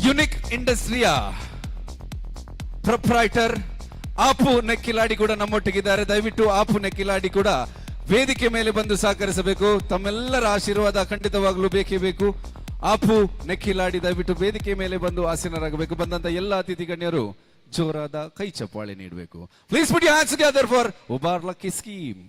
ಯುನಿಕ್ ಇಂಡಸ್ಟ್ರಿಯ ಪ್ರೊಪ್ರೈಟರ್ ಆಪು ನೆಕ್ಕಿಲಾಡಿ ಕೂಡ ನಮ್ಮೊಟ್ಟಿಗಿದ್ದಾರೆ. ದಯವಿಟ್ಟು ಆಪು ನೆಕ್ಕಿಲಾಡಿ ಕೂಡ ವೇದಿಕೆ ಮೇಲೆ ಬಂದು ಸಹಕರಿಸಬೇಕು. ತಮ್ಮೆಲ್ಲರ ಆಶೀರ್ವಾದ ಖಂಡಿತವಾಗ್ಲೂ ಬೇಕೇ ಬೇಕು. ಆಪು ನೆಕ್ಕಿಲಾಡಿ ದಯವಿಟ್ಟು ವೇದಿಕೆ ಮೇಲೆ ಬಂದು ಆಸೀನರಾಗಬೇಕು. ಬಂದಂತ ಎಲ್ಲ ಅತಿಥಿ ಗಣ್ಯರು ಜೋರಾದ ಕೈ ಚಪ್ಪಾಳೆ ನೀಡಬೇಕು. Please put your hands together for Ubar lucky scheme.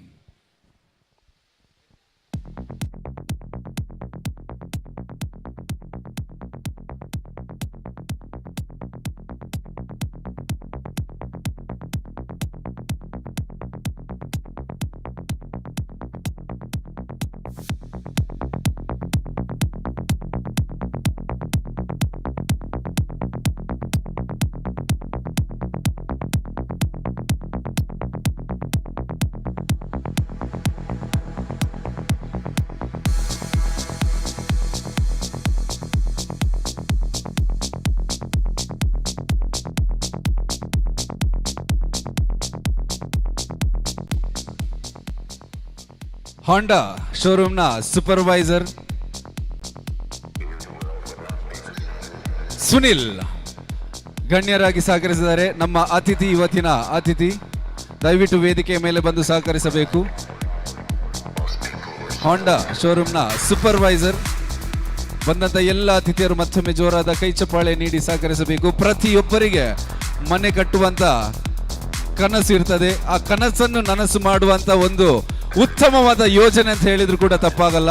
Honda ಶೋರೂಮ್ನ ಸೂಪರ್ವೈಸರ್ ಸುನಿಲ್ ಗಣ್ಯರಾಗಿ ಸಹಕರಿಸಿದ್ದಾರೆ. ನಮ್ಮ ಅತಿಥಿ ಇವತ್ತಿನ ಅತಿಥಿ ದಯವಿಟ್ಟು ವೇದಿಕೆಯ ಮೇಲೆ ಬಂದು ಸಹಕರಿಸಬೇಕು. ಹಾಂಡಾ ಶೋರೂಮ್ನ ಸೂಪರ್ವೈಸರ್. ಬಂದಂತ ಎಲ್ಲ ಅತಿಥಿಯರು ಮತ್ತೊಮ್ಮೆ ಜೋರಾದ ಕೈ ಚಪ್ಪಾಳೆ ನೀಡಿ ಸಹಕರಿಸಬೇಕು. ಪ್ರತಿಯೊಬ್ಬರಿಗೆ ಮನೆ ಕಟ್ಟುವಂತ ಕನಸು ಇರ್ತದೆ. ಆ ಕನಸನ್ನು ನನಸು ಮಾಡುವಂತ ಒಂದು ಉತ್ತಮವಾದ ಯೋಜನೆ ಅಂತ ಹೇಳಿದ್ರು ಕೂಡ ತಪ್ಪಾಗಲ್ಲ.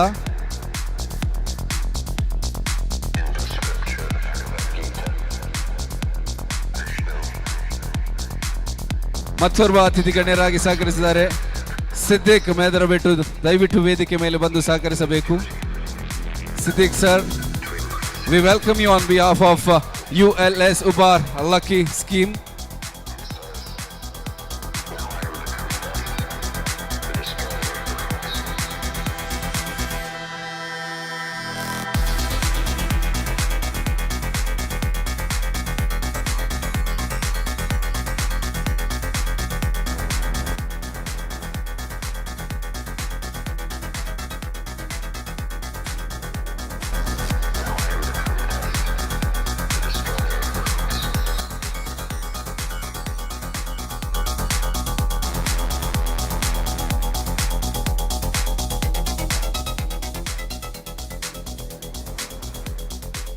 ಮತ್ತೋರ್ವ ಅತಿಥಿ ಗಣ್ಯರಾಗಿ ಸಹಕರಿಸಿದ್ದಾರೆ ಸಿದ್ದಿಕ್ ಮೇದರಬೆಟ್ಟು. ದಯವಿಟ್ಟು ವೇದಿಕೆ ಮೇಲೆ ಬಂದು ಸಹಕರಿಸಬೇಕು. Siddiq sir, we welcome you on behalf of ULS Ubar lucky scheme.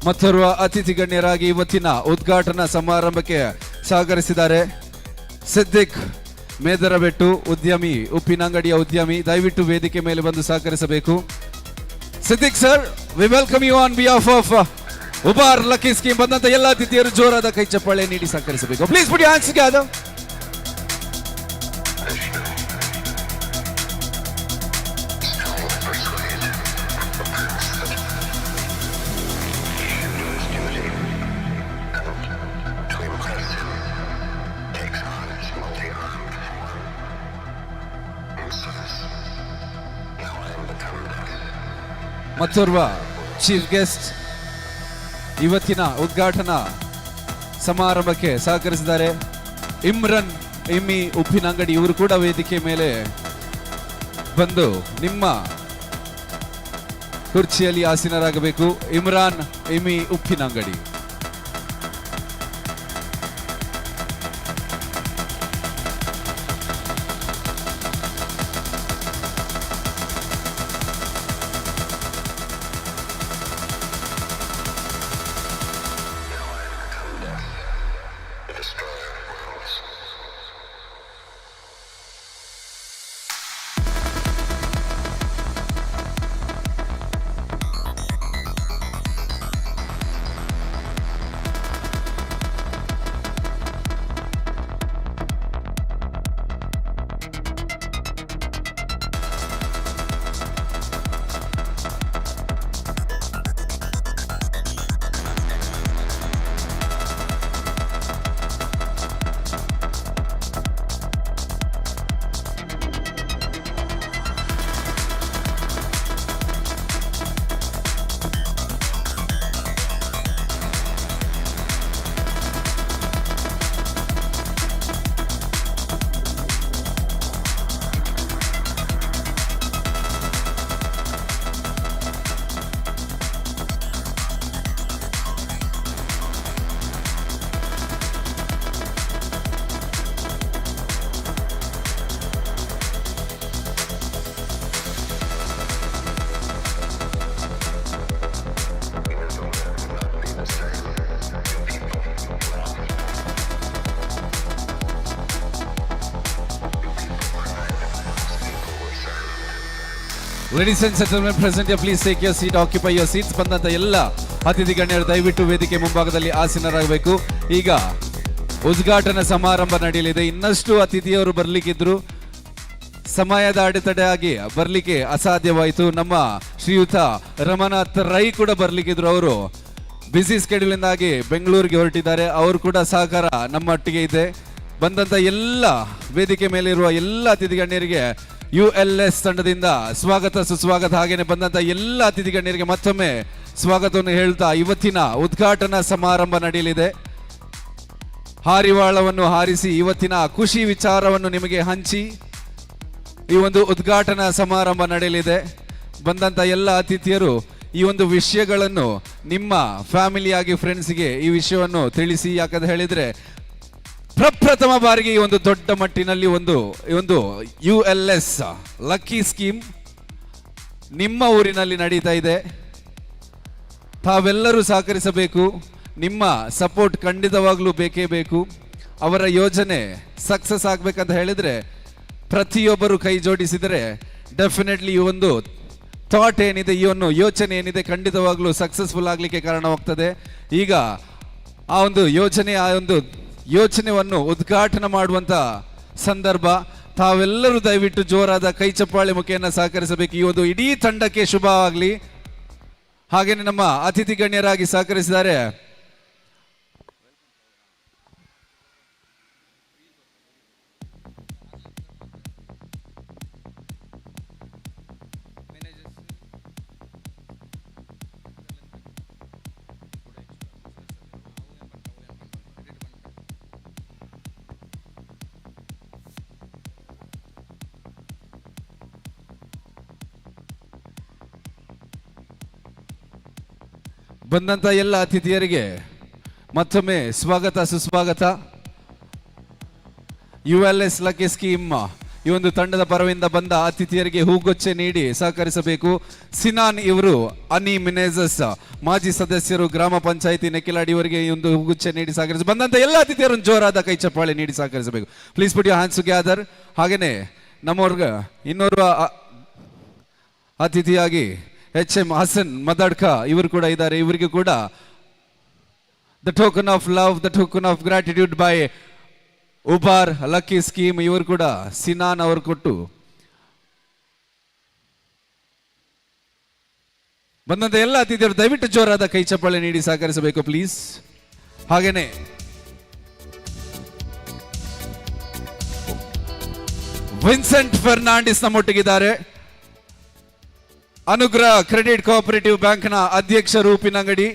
ಮತ್ತೋರ್ವ ಅತಿಥಿ ಗಣ್ಯರಾಗಿ ಇವತ್ತಿನ ಉದ್ಘಾಟನಾ ಸಮಾರಂಭಕ್ಕೆ ಸಹಕರಿಸಿದ್ದಾರೆ ಸಿದ್ದಿಕ್ ಮೇದರಬೆಟ್ಟು ಉದ್ಯಮಿ, ಉಪ್ಪಿನಂಗಡಿಯ ಉದ್ಯಮಿ. ದಯವಿಟ್ಟು ವೇದಿಕೆ ಮೇಲೆ ಬಂದು ಸಹಕರಿಸಬೇಕು. Siddiq sir, we welcome you on behalf of Ubar lucky scheme. ಬಂದಂತ ಎಲ್ಲ ಅತಿಥಿಯರು ಜೋರಾದ ಕೈ ಚಪ್ಪಾಳೆ ನೀಡಿ ಸಹಕರಿಸಬೇಕು. Please put your hands together. ಮತ್ತೋರ್ವ ಚೀಫ್ ಗೆಸ್ಟ್ ಇವತ್ತಿನ ಉದ್ಘಾಟನಾ ಸಮಾರಂಭಕ್ಕೆ ಸಹಕರಿಸಿದ್ದಾರೆ ಇಮ್ರನ್ ಎಮ್ಮಿ ಉಪ್ಪಿನಂಗಡಿ. ಇವರು ಕೂಡ ವೇದಿಕೆ ಮೇಲೆ ಬಂದು ನಿಮ್ಮ ಕುರ್ಚಿಯಲ್ಲಿ ಆಸೀನರಾಗಬೇಕು. ಇಮ್ರಾನ್ ಎಮ್ಮಿ Uppinangady. Ladies and gentlemen present, please take your seat, occupy your seats. ಬಂದಂತ ಎಲ್ಲ ಅತಿಥಿ ಗಣ್ಯರು ದಯವಿಟ್ಟು ವೇದಿಕೆ ಮುಂಭಾಗದಲ್ಲಿ ಆಸೀನರಾಗಬೇಕು. ಈಗ ಉದ್ಘಾಟನಾ ಸಮಾರಂಭ ನಡೆಯಲಿದೆ. ಇನ್ನಷ್ಟು ಅತಿಥಿಯವರು ಬರ್ಲಿಕ್ಕಿದ್ರು, ಸಮಯದ ಅಡೆತಡೆಯಾಗಿ ಬರ್ಲಿಕ್ಕೆ ಅಸಾಧ್ಯವಾಯಿತು. ನಮ್ಮ ಶ್ರೀಯುತ ರಮನಾಥ್ ರೈ ಕೂಡ ಬರ್ಲಿಕ್ಕಿದ್ರು. ಅವರು ಬಿಸಿ ಸ್ಕೆಡ್ಯೂಲ್ ಇಂದಾಗಿ ಬೆಂಗಳೂರಿಗೆ ಹೊರಟಿದ್ದಾರೆ. ಅವರು ಕೂಡ ಸಹಕಾರ ನಮ್ಮೊಟ್ಟಿಗೆ ಇದೆ. ಬಂದಂತ ಎಲ್ಲ ವೇದಿಕೆ ಮೇಲಿರುವ ಎಲ್ಲ ಅತಿಥಿ ಗಣ್ಯರಿಗೆ ULS ತಂಡದಿಂದ ಸ್ವಾಗತ ಸುಸ್ವಾಗತ. ಹಾಗೇನೆ ಬಂದಂತ ಎಲ್ಲ ಅತಿಥಿ ಗಣ್ಯರಿಗೆ ಮತ್ತೊಮ್ಮೆ ಸ್ವಾಗತವನ್ನು ಹೇಳ್ತಾ ಇವತ್ತಿನ ಉದ್ಘಾಟನಾ ಸಮಾರಂಭ ನಡೆಯಲಿದೆ. ಹಾರಿವಾಳವನ್ನು ಹಾರಿಸಿ ಇವತ್ತಿನ ಖುಷಿ ವಿಚಾರವನ್ನು ನಿಮಗೆ ಹಂಚಿ ಈ ಒಂದು ಉದ್ಘಾಟನಾ ಸಮಾರಂಭ ನಡೆಯಲಿದೆ. ಬಂದಂತ ಎಲ್ಲ ಅತಿಥಿಯರು ಈ ಒಂದು ವಿಷಯಗಳನ್ನು ನಿಮ್ಮ ಫ್ಯಾಮಿಲಿಯಾಗಿ ಫ್ರೆಂಡ್ಸ್ಗೆ ಈ ವಿಷಯವನ್ನು ತಿಳಿಸಿ. ಯಾಕಂತ ಹೇಳಿದ್ರೆ ಪ್ರಪ್ರಥಮ ಬಾರಿಗೆ ಈ ಒಂದು ದೊಡ್ಡ ಮಟ್ಟಿನಲ್ಲಿ ಒಂದು ULS ಲಕ್ಕಿ ಸ್ಕೀಮ್ ನಿಮ್ಮ ಊರಿನಲ್ಲಿ ನಡೀತಾ ಇದೆ. ತಾವೆಲ್ಲರೂ ಸಹಕರಿಸಬೇಕು. ನಿಮ್ಮ ಸಪೋರ್ಟ್ ಖಂಡಿತವಾಗ್ಲೂ ಬೇಕೇ ಬೇಕು. ಅವರ ಯೋಜನೆ ಸಕ್ಸಸ್ ಆಗ್ಬೇಕಂತ ಹೇಳಿದ್ರೆ ಪ್ರತಿಯೊಬ್ಬರು ಕೈ ಜೋಡಿಸಿದರೆ ಡೆಫಿನೆಟ್ಲಿ ಈ ಒಂದು ಥಾಟ್ ಏನಿದೆ, ಈ ಒಂದು ಯೋಚನೆ ಏನಿದೆ ಖಂಡಿತವಾಗ್ಲೂ ಸಕ್ಸಸ್ಫುಲ್ ಆಗಲಿಕ್ಕೆ ಕಾರಣವಾಗ್ತದೆ. ಈಗ ಆ ಒಂದು ಯೋಚನೆಯನ್ನು ಉದ್ಘಾಟನೆ ಮಾಡುವಂತ ಸಂದರ್ಭ. ತಾವೆಲ್ಲರೂ ದಯವಿಟ್ಟು ಜೋರಾದ ಕೈ ಚಪ್ಪಾಳೆ ಮುಖೇನ ಸಹಕರಿಸಬೇಕು. ಈ ಒಂದು ಇಡೀ ತಂಡಕ್ಕೆ ಶುಭವಾಗಲಿ. ಹಾಗೇನೆ ನಮ್ಮ ಅತಿಥಿ ಗಣ್ಯರಾಗಿ ಸಹಕರಿಸಿದ್ದಾರೆ ಬಂದಂತ ಎಲ್ಲ ಅತಿಥಿಯರಿಗೆ ಮತ್ತೊಮ್ಮೆ ಸ್ವಾಗತ ಸುಸ್ವಾಗತ. ULS ಲಕ್ಕಿ ಸ್ಕೀಮ್ ಈ ಒಂದು ತಂಡದ ಪರವಿಂದ ಬಂದ ಅತಿಥಿಯರಿಗೆ ಹೂಗೊಚ್ಚೆ ನೀಡಿ ಸಹಕರಿಸಬೇಕು. ಸಿನಾನ್ ಇವರು ಅನಿ ಮಿನೇಜಸ್ ಮಾಜಿ ಸದಸ್ಯರು, ಗ್ರಾಮ ಪಂಚಾಯಿತಿ ನೆಕ್ಕಿಲಾಡಿ ಇವರಿಗೆ ಈ ಒಂದು ಹೂಗುಚ್ಚೆ ನೀಡಿ ಸಹಕರಿಸ ಬಂದಂತ ಎಲ್ಲ ಅತಿಥಿಯರನ್ನು ಜೋರಾದ ಕೈ ಚಪ್ಪಾಳೆ ನೀಡಿ ಸಹಕರಿಸಬೇಕು. Please put your hands together. ಹಾಗೇನೆ ನಮ್ಮವ್ರಿಗೆ ಇನ್ನೋರ್ವ ಅತಿಥಿಯಾಗಿ HM ಹಸನ್ ಮದಡ್ಕ ಇವರು ಕೂಡ ಇದ್ದಾರೆ. ಇವರಿಗೆ ಕೂಡ the token of love, the token of gratitude by Ubar lucky scheme ಇವರು ಕೂಡ ಸಿನಾನ್ ಅವರು ಕೊಟ್ಟು ಬಂದಂತ ಎಲ್ಲ ಅತಿಥಿಯರು ದಯವಿಟ್ಟು ಜೋರಾದ ಕೈ ಚಪ್ಪಾಳೆ ನೀಡಿ ಸಹಕರಿಸಬೇಕು ಪ್ಲೀಸ್. ಹಾಗೇನೆ ವಿನ್ಸೆಂಟ್ ಫರ್ನಾಂಡಿಸ್ ನಮ್ಮೊಟ್ಟಿಗಿದ್ದಾರೆ. ಅನುಗ್ರಹ ಕ್ರೆಡಿಟ್ ಕೋಆಪರೇಟಿವ್ ಬ್ಯಾಂಕ್ನ ಅಧ್ಯಕ್ಷರು ಉಪ್ಪಿನಂಗಡಿ.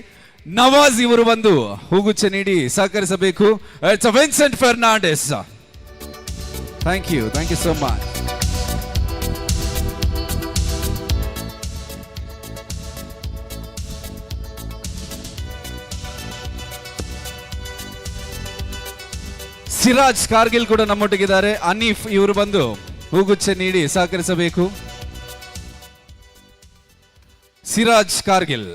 ನವಾಜ್ ಇವರು ಬಂದು ಹೂಗುಚ್ಚೆ ನೀಡಿ ಸಹಕರಿಸಬೇಕು. It's Vincent Fernandes. Thank you so much. Siraj Kargil ಕೂಡ ನಮ್ಮೊಟ್ಟಿಗಿದ್ದಾರೆ. ಅನೀಫ್ ಇವರು ಬಂದು ಹೂಗುಚ್ಚೆ ನೀಡಿ ಸಹಕರಿಸಬೇಕು. ಸಿರಾಜ್ ಕಾರ್ಗಿಲ್.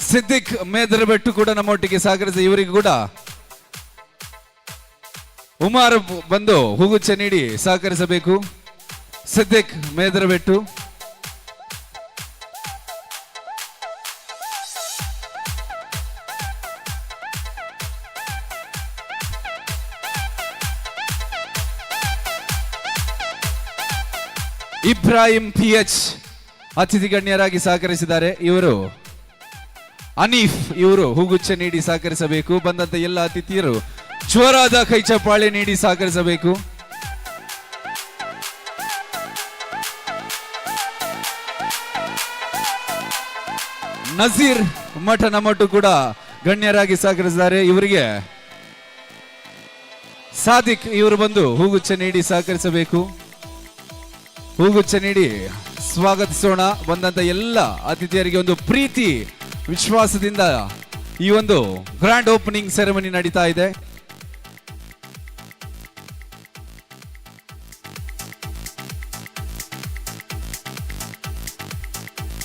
ಸಿದ್ದಿಕ್ ಮೇದರಬೆಟ್ಟು ಕೂಡ ನಮ್ಮೊಟ್ಟಿಗೆ ಸಹಕರಿಸಿ ಇವರಿಗೆ ಕೂಡ ಉಮಾರ್ ಬಂದು ಹೂಗುಚ್ಚೆ ನೀಡಿ ಸಹಕರಿಸಬೇಕು. ಸಿದ್ದಿಕ್ ಮೇದರಬೆಟ್ಟು. ಇಬ್ರಾಹಿಂ PH ಅತಿಥಿ ಗಣ್ಯರಾಗಿ ಸಹಕರಿಸಿದ್ದಾರೆ. ಇವರು ಅನೀಫ್ ಇವರು ಹೂಗುಚ್ಚೆ ನೀಡಿ ಸಹಕರಿಸಬೇಕು. ಬಂದಂತ ಎಲ್ಲ ಅತಿಥಿಯರು ಜೋರಾದ ಕೈ ಚಪ್ಪಾಳೆ ನೀಡಿ ಸಹಕರಿಸಬೇಕು. ನಜೀರ್ ಮಠ ನಮ್ಮಟ್ಟು ಕೂಡ ಗಣ್ಯರಾಗಿ ಸಹಕರಿಸಿದ್ದಾರೆ. ಇವರಿಗೆ ಸಾದಿಕ್ ಇವರು ಬಂದು ಹೂಗುಚ್ಚೆ ನೀಡಿ ಸಹಕರಿಸಬೇಕು. ಹೂಗುಚ್ಚೆ ನೀಡಿ ಸ್ವಾಗತಿಸೋಣ. ಬಂದಂತ ಎಲ್ಲ ಅತಿಥಿಯರಿಗೆ ಒಂದು ಪ್ರೀತಿ ವಿಶ್ವಾಸದಿಂದ ಈ ಒಂದು ಗ್ರ್ಯಾಂಡ್ ಓಪನಿಂಗ್ ಸೆರೆಮನಿ ನಡೀತಾ ಇದೆ.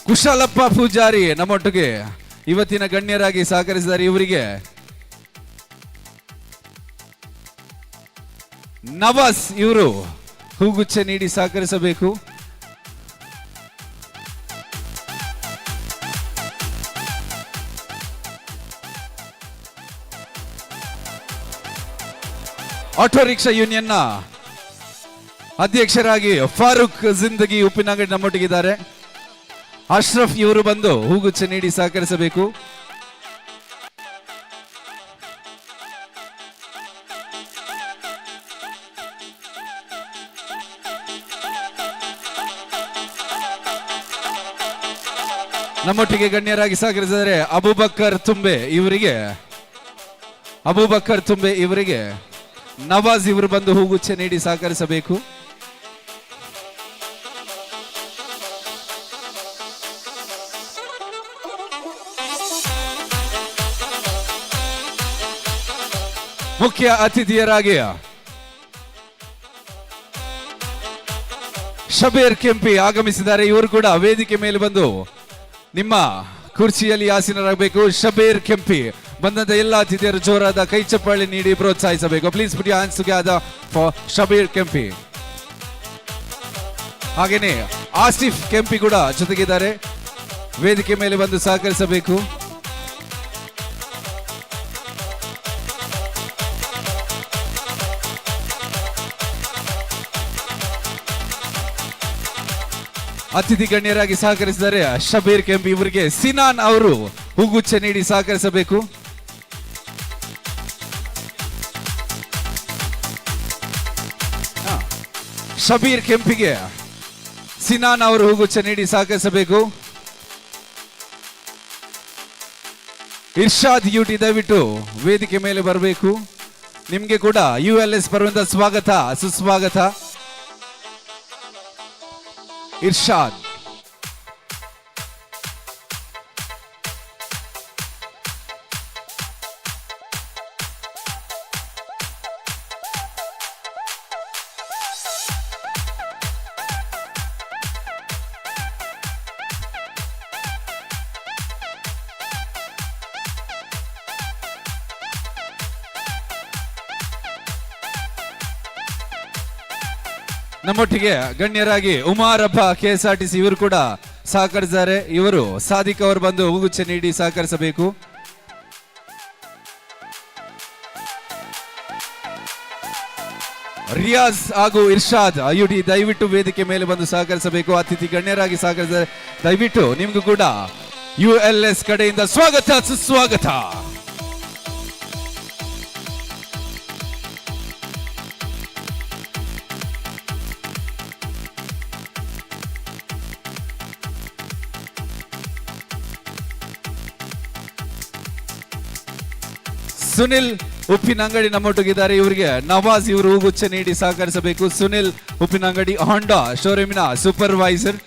ಕುಶಾಲಪ್ಪ ಪೂಜಾರಿ ನಮ್ಮೊಟ್ಟಿಗೆ ಇವತ್ತಿನ ಗಣ್ಯರಾಗಿ ಸಹಕರಿಸಿದ್ದಾರೆ. ಇವರಿಗೆ ನವಾಜ್ ಇವರು ಹೂಗುಚ್ಚೆ ನೀಡಿ ಸಹಕರಿಸಬೇಕು. ಆಟೋ ರಿಕ್ಷಾ ಯೂನಿಯನ್ನ ಅಧ್ಯಕ್ಷರಾಗಿ ಫಾರೂಕ್ ಜಿಂದಗಿ ಉಪ್ಪಿನಂಗಡಿ ನಮ್ಮೊಟ್ಟಿಗಿದ್ದಾರೆ. ಅಶ್ರಫ್ ಇವರು ಬಂದು ಹೂಗುಚ್ಚೆ ನೀಡಿ ಸಹಕರಿಸಬೇಕು. ನಮ್ಮೊಟ್ಟಿಗೆ ಗಣ್ಯರಾಗಿ ಸಹಕರಿಸಿದರೆ ಅಬೂಬಕ್ಕರ್ ತುಂಬೆ ಇವರಿಗೆ ನವಾಜ್ ಇವರು ಬಂದು ಹೂಗುಚ್ಚೆ ನೀಡಿ ಸಹಕರಿಸಬೇಕು. ಮುಖ್ಯ ಅತಿಥಿಯರಾಗಿ ಶಬೀರ್ ಕೆಂಪಿ ಆಗಮಿಸಿದ್ದಾರೆ. ಇವರು ಕೂಡ ವೇದಿಕೆ ಮೇಲೆ ಬಂದು ನಿಮ್ಮ ಕುರ್ಚಿಯಲ್ಲಿ ಆಸೀನರಾಗಬೇಕು. ಶಬೀರ್ ಕೆಂಪಿ ಬಂದಂತ ಎಲ್ಲ ಅತಿಥಿಯರು ಜೋರಾದ ಕೈ ಚಪ್ಪಾಳೆ ನೀಡಿ ಪ್ರೋತ್ಸಾಹಿಸಬೇಕು. Please put your hands together for Shabeer Kempi. ಹಾಗೇನೆ ಆಸಿಫ್ ಕೆಂಪಿ ಕೂಡ ಜೊತೆಗಿದ್ದಾರೆ. ವೇದಿಕೆ ಮೇಲೆ ಬಂದು ಸಹಕರಿಸಬೇಕು. ಅತಿಥಿ ಗಣ್ಯರಾಗಿ ಸಹಕರಿಸಿದ್ದಾರೆ ಶಬೀರ್ ಕೆಂಪಿ. ಇವರಿಗೆ ಸಿನಾನ್ ಅವರು ಹೂಗುಚ್ಚೆ ನೀಡಿ ಸಹಕರಿಸಬೇಕು. ಶಬೀರ್ ಕೆಂಪಿಗೆ ಸಿನಾನ್ ಅವರು ಹೂಗುಚ್ಚೆ ನೀಡಿ ಸಹಕರಿಸಬೇಕು. ಇರ್ಷಾದ್ ಯುಟಿ ದಯವಿಟ್ಟು ವೇದಿಕೆ ಮೇಲೆ ಬರಬೇಕು. ನಿಮ್ಗೆ ಕೂಡ ULS ಬರುವಂತ ಸ್ವಾಗತ ಸುಸ್ವಾಗತ. ನಮ್ಮೊಟ್ಟಿಗೆ ಗಣ್ಯರಾಗಿ ಉಮಾರಪ್ಪ KSRTC ಇವರು ಕೂಡ ಸಹಕರಿಸಿದ್ದಾರೆ. ಇವರು ಸಾದಿಕ್ ಅವರು ಬಂದು ಹೂಗುಚ್ಛ ನೀಡಿ ಸಹಕರಿಸಬೇಕು. ರಿಯಾಜ್ ಹಾಗೂ ಇರ್ಷಾದ್ IUD ದಯವಿಟ್ಟು ವೇದಿಕೆ ಮೇಲೆ ಬಂದು ಸಹಕರಿಸಬೇಕು. ಅತಿಥಿ ಗಣ್ಯರಾಗಿ ಸಹಕರಿಸಿದ್ದಾರೆ. ದಯವಿಟ್ಟು ನಿಮ್ಗೂ ಕೂಡ ULS ಕಡೆಯಿಂದ ಸ್ವಾಗತ ಸುಸ್ವಾಗತ. ಸುನಿಲ್ ಉಪ್ಪಿನಂಗಡಿ ನಮ್ಮೊಟ್ಟಿಗಿದ್ದಾರೆ. ಇವರಿಗೆ ನವಾಜ್ ಇವರು ಹೂಗುಚ್ಛ ನೀಡಿ ಸಹಕರಿಸಬೇಕು. ಸುನಿಲ್ ಉಪ್ಪಿನಂಗಡಿ ಹೋಂಡಾ ಶೋರೂಮಿನ supervisor,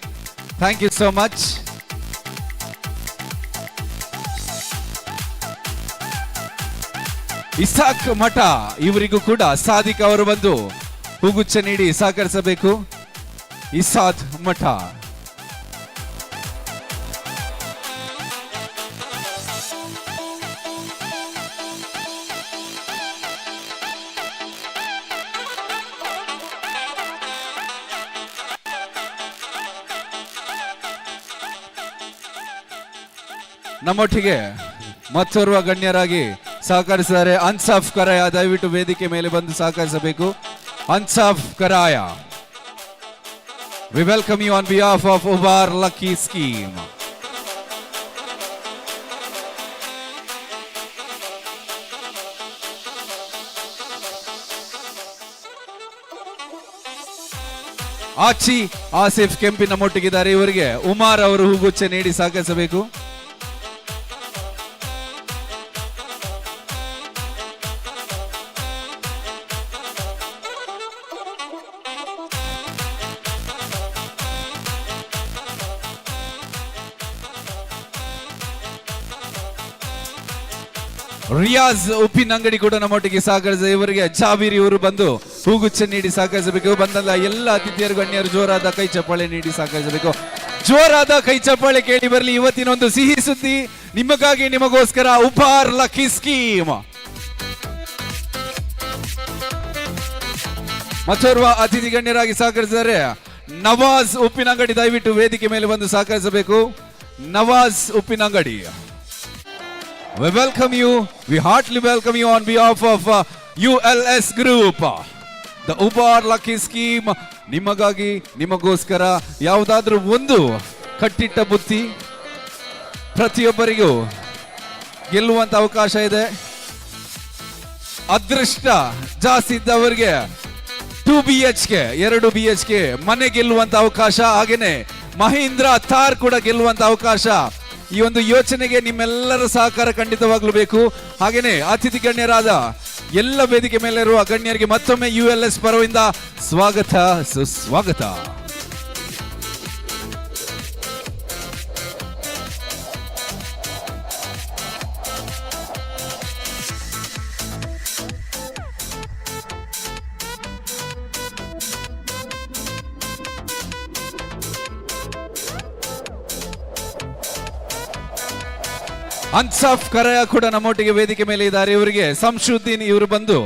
thank you so much. Isaq Mata ಇವರಿಗೂ ಕೂಡ ಸಾದಿಕ್ ಅವರು ಬಂದು ಹೂಗುಚ್ಛ ನೀಡಿ ಸಹಕರಿಸಬೇಕು. ಇಸಾದ್ ಮಠ. ನಮ್ಮೊಟ್ಟಿಗೆ ಮತ್ತೋರ್ವ ಗಣ್ಯರಾಗಿ ಸಹಕರಿಸಿದ್ದಾರೆ. ಅನ್ಸಾಫ್ ಕರಾಯ ದಯವಿಟ್ಟು ವೇದಿಕೆ ಮೇಲೆ ಬಂದು ಸಹಕರಿಸಬೇಕು. Ansaf Karaya, we welcome you on behalf of Ubar lucky scheme. ಆಚಿ ಆಸಿಫ್ ಕೆಂಪಿ ನಮ್ಮೊಟ್ಟಿಗಿದ್ದಾರೆ. ಇವರಿಗೆ ಉಮಾರ್ ಅವರು ಹೂಗುಚ್ಛ ನೀಡಿ ಸಹಕರಿಸಬೇಕು. ರಿಯಾಜ್ ಉಪ್ಪಿನಂಗಡಿ ಕೂಡ ನಮ್ಮೊಟ್ಟಿಗೆ ಸಹಕರಿಸಿದ. ಇವರಿಗೆ ಜಾಬೀರ್ ಇವರು ಬಂದು ಹೂಗುಚ್ಛ ನೀಡಿ ಸಹಕರಿಸಬೇಕು. ಬಂದಲ್ಲ ಎಲ್ಲ ಅತಿಥಿಯರು ಗಣ್ಯರು ಜೋರಾದ ಕೈ ಚಪ್ಪಾಳೆ ನೀಡಿ ಸಹಕರಿಸಬೇಕು. ಜೋರಾದ ಕೈ ಚಪ್ಪಾಳೆ ಕೇಳಿ ಬರಲಿ. ಇವತ್ತಿನ ಒಂದು ಸಿಹಿ ಸುದ್ದಿ ನಿಮಗಾಗಿ, ನಿಮಗೋಸ್ಕರ ಉಪಾರ್ ಲಕ್ಕಿ ಸ್ಕೀಮ್. ಮತ್ತೋರ್ವ ಅತಿಥಿ ಗಣ್ಯರಾಗಿ ಸಹಕರಿಸಿದ್ದಾರೆ ನವಾಜ್ ಉಪ್ಪಿನಂಗಡಿ. ದಯವಿಟ್ಟು ವೇದಿಕೆ ಮೇಲೆ ಬಂದು ಸಹಕರಿಸಬೇಕು. Nawaz Uppinangady, we welcome you, we heartily welcome you on behalf of ULS Group. The Ubar Lucky Scheme ನಿಮಗಾಗಿ, ನಿಮಗೋಸ್ಕರ. ಯಾವುದಾದ್ರೂ ಒಂದು ಕಟ್ಟಿಟ್ಟ ಬುತ್ತಿ ಪ್ರತಿಯೊಬ್ಬರಿಗೂ ಗೆಲ್ಲುವಂತ ಅವಕಾಶ ಇದೆ. ಅದೃಷ್ಟ ಜಾಸ್ತಿ ಇದ್ದವರಿಗೆ 2 BHK 2 BHK ಮನೆ ಗೆಲ್ಲುವಂತ ಅವಕಾಶ, ಹಾಗೇನೆ ಮಹೀಂದ್ರ ಥಾರ್ ಕೂಡ ಗೆಲ್ಲುವಂತ ಅವಕಾಶ. ಈ ಒಂದು ಯೋಚನೆಗೆ ನಿಮ್ಮೆಲ್ಲರ ಸಹಕಾರ ಖಂಡಿತವಾಗ್ಲೂ ಬೇಕು. ಹಾಗೇನೆ ಅತಿಥಿ ಗಣ್ಯರಾದ ಎಲ್ಲ ವೇದಿಕೆ ಮೇಲಿರುವ ಗಣ್ಯರಿಗೆ ಮತ್ತೊಮ್ಮೆ ULS ಪರವಿಂದ ಸ್ವಾಗತ ಸುಸ್ವಾಗತ. ಅನ್ಸಾಫ್ ಕರಾಯ ಕೂಡ ನಮ್ಮೊಟ್ಟಿಗೆ ವೇದಿಕೆ ಮೇಲೆ ಇದ್ದಾರೆ. ಇವರಿಗೆ ಸಂಶುದ್ದೀನ್ ಇವರು ಬಂದು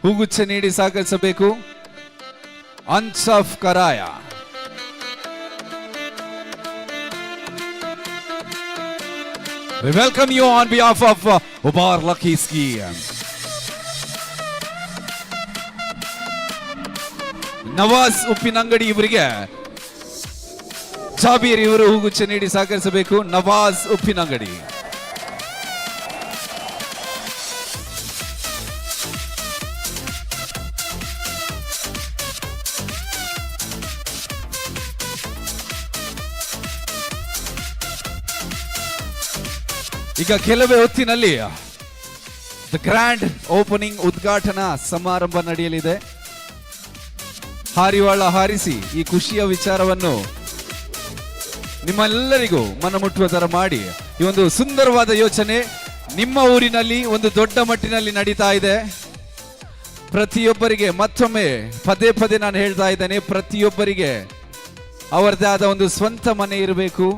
ಹೂಗುಚ್ಛ ನೀಡಿ ಸಹಕರಿಸಬೇಕು. Ansaf Karaya, we welcome you on behalf of Ubar Lucky Scheme. Nawaz Uppinangady ಇವರಿಗೆ ಜಾಬೀರ್ ಇವರು ಹೂಗುಚ್ಛ ನೀಡಿ ಸಹಕರಿಸಬೇಕು. ನವಾಜ್ ಉಪ್ಪಿನಂಗಡಿ. ಈಗ ಕೆಲವೇ ಹೊತ್ತಿನಲ್ಲಿ ದ ಗ್ರ್ಯಾಂಡ್ ಓಪನಿಂಗ್ ಉದ್ಘಾಟನಾ ಸಮಾರಂಭ ನಡೆಯಲಿದೆ. ಹಾರಿವಾಳ ಹಾರಿಸಿ ಈ ಖುಷಿಯ ವಿಚಾರವನ್ನು ನಿಮ್ಮೆಲ್ಲರಿಗೂ ಮನಮುಟ್ಟುವ ತರ ಮಾಡಿ, ಈ ಒಂದು ಸುಂದರವಾದ ಯೋಚನೆ ನಿಮ್ಮ ಊರಿನಲ್ಲಿ ಒಂದು ದೊಡ್ಡ ಮಟ್ಟಿನಲ್ಲಿ ನಡೀತಾ ಇದೆ. ಪ್ರತಿಯೊಬ್ಬರಿಗೆ ಮತ್ತೊಮ್ಮೆ ಪದೇ ಪದೇ ನಾನು ಹೇಳ್ತಾ ಇದ್ದೇನೆ, ಪ್ರತಿಯೊಬ್ಬರಿಗೆ ಅವರದೇ ಆದ ಒಂದು ಸ್ವಂತ ಮನೆ ಇರಬೇಕು,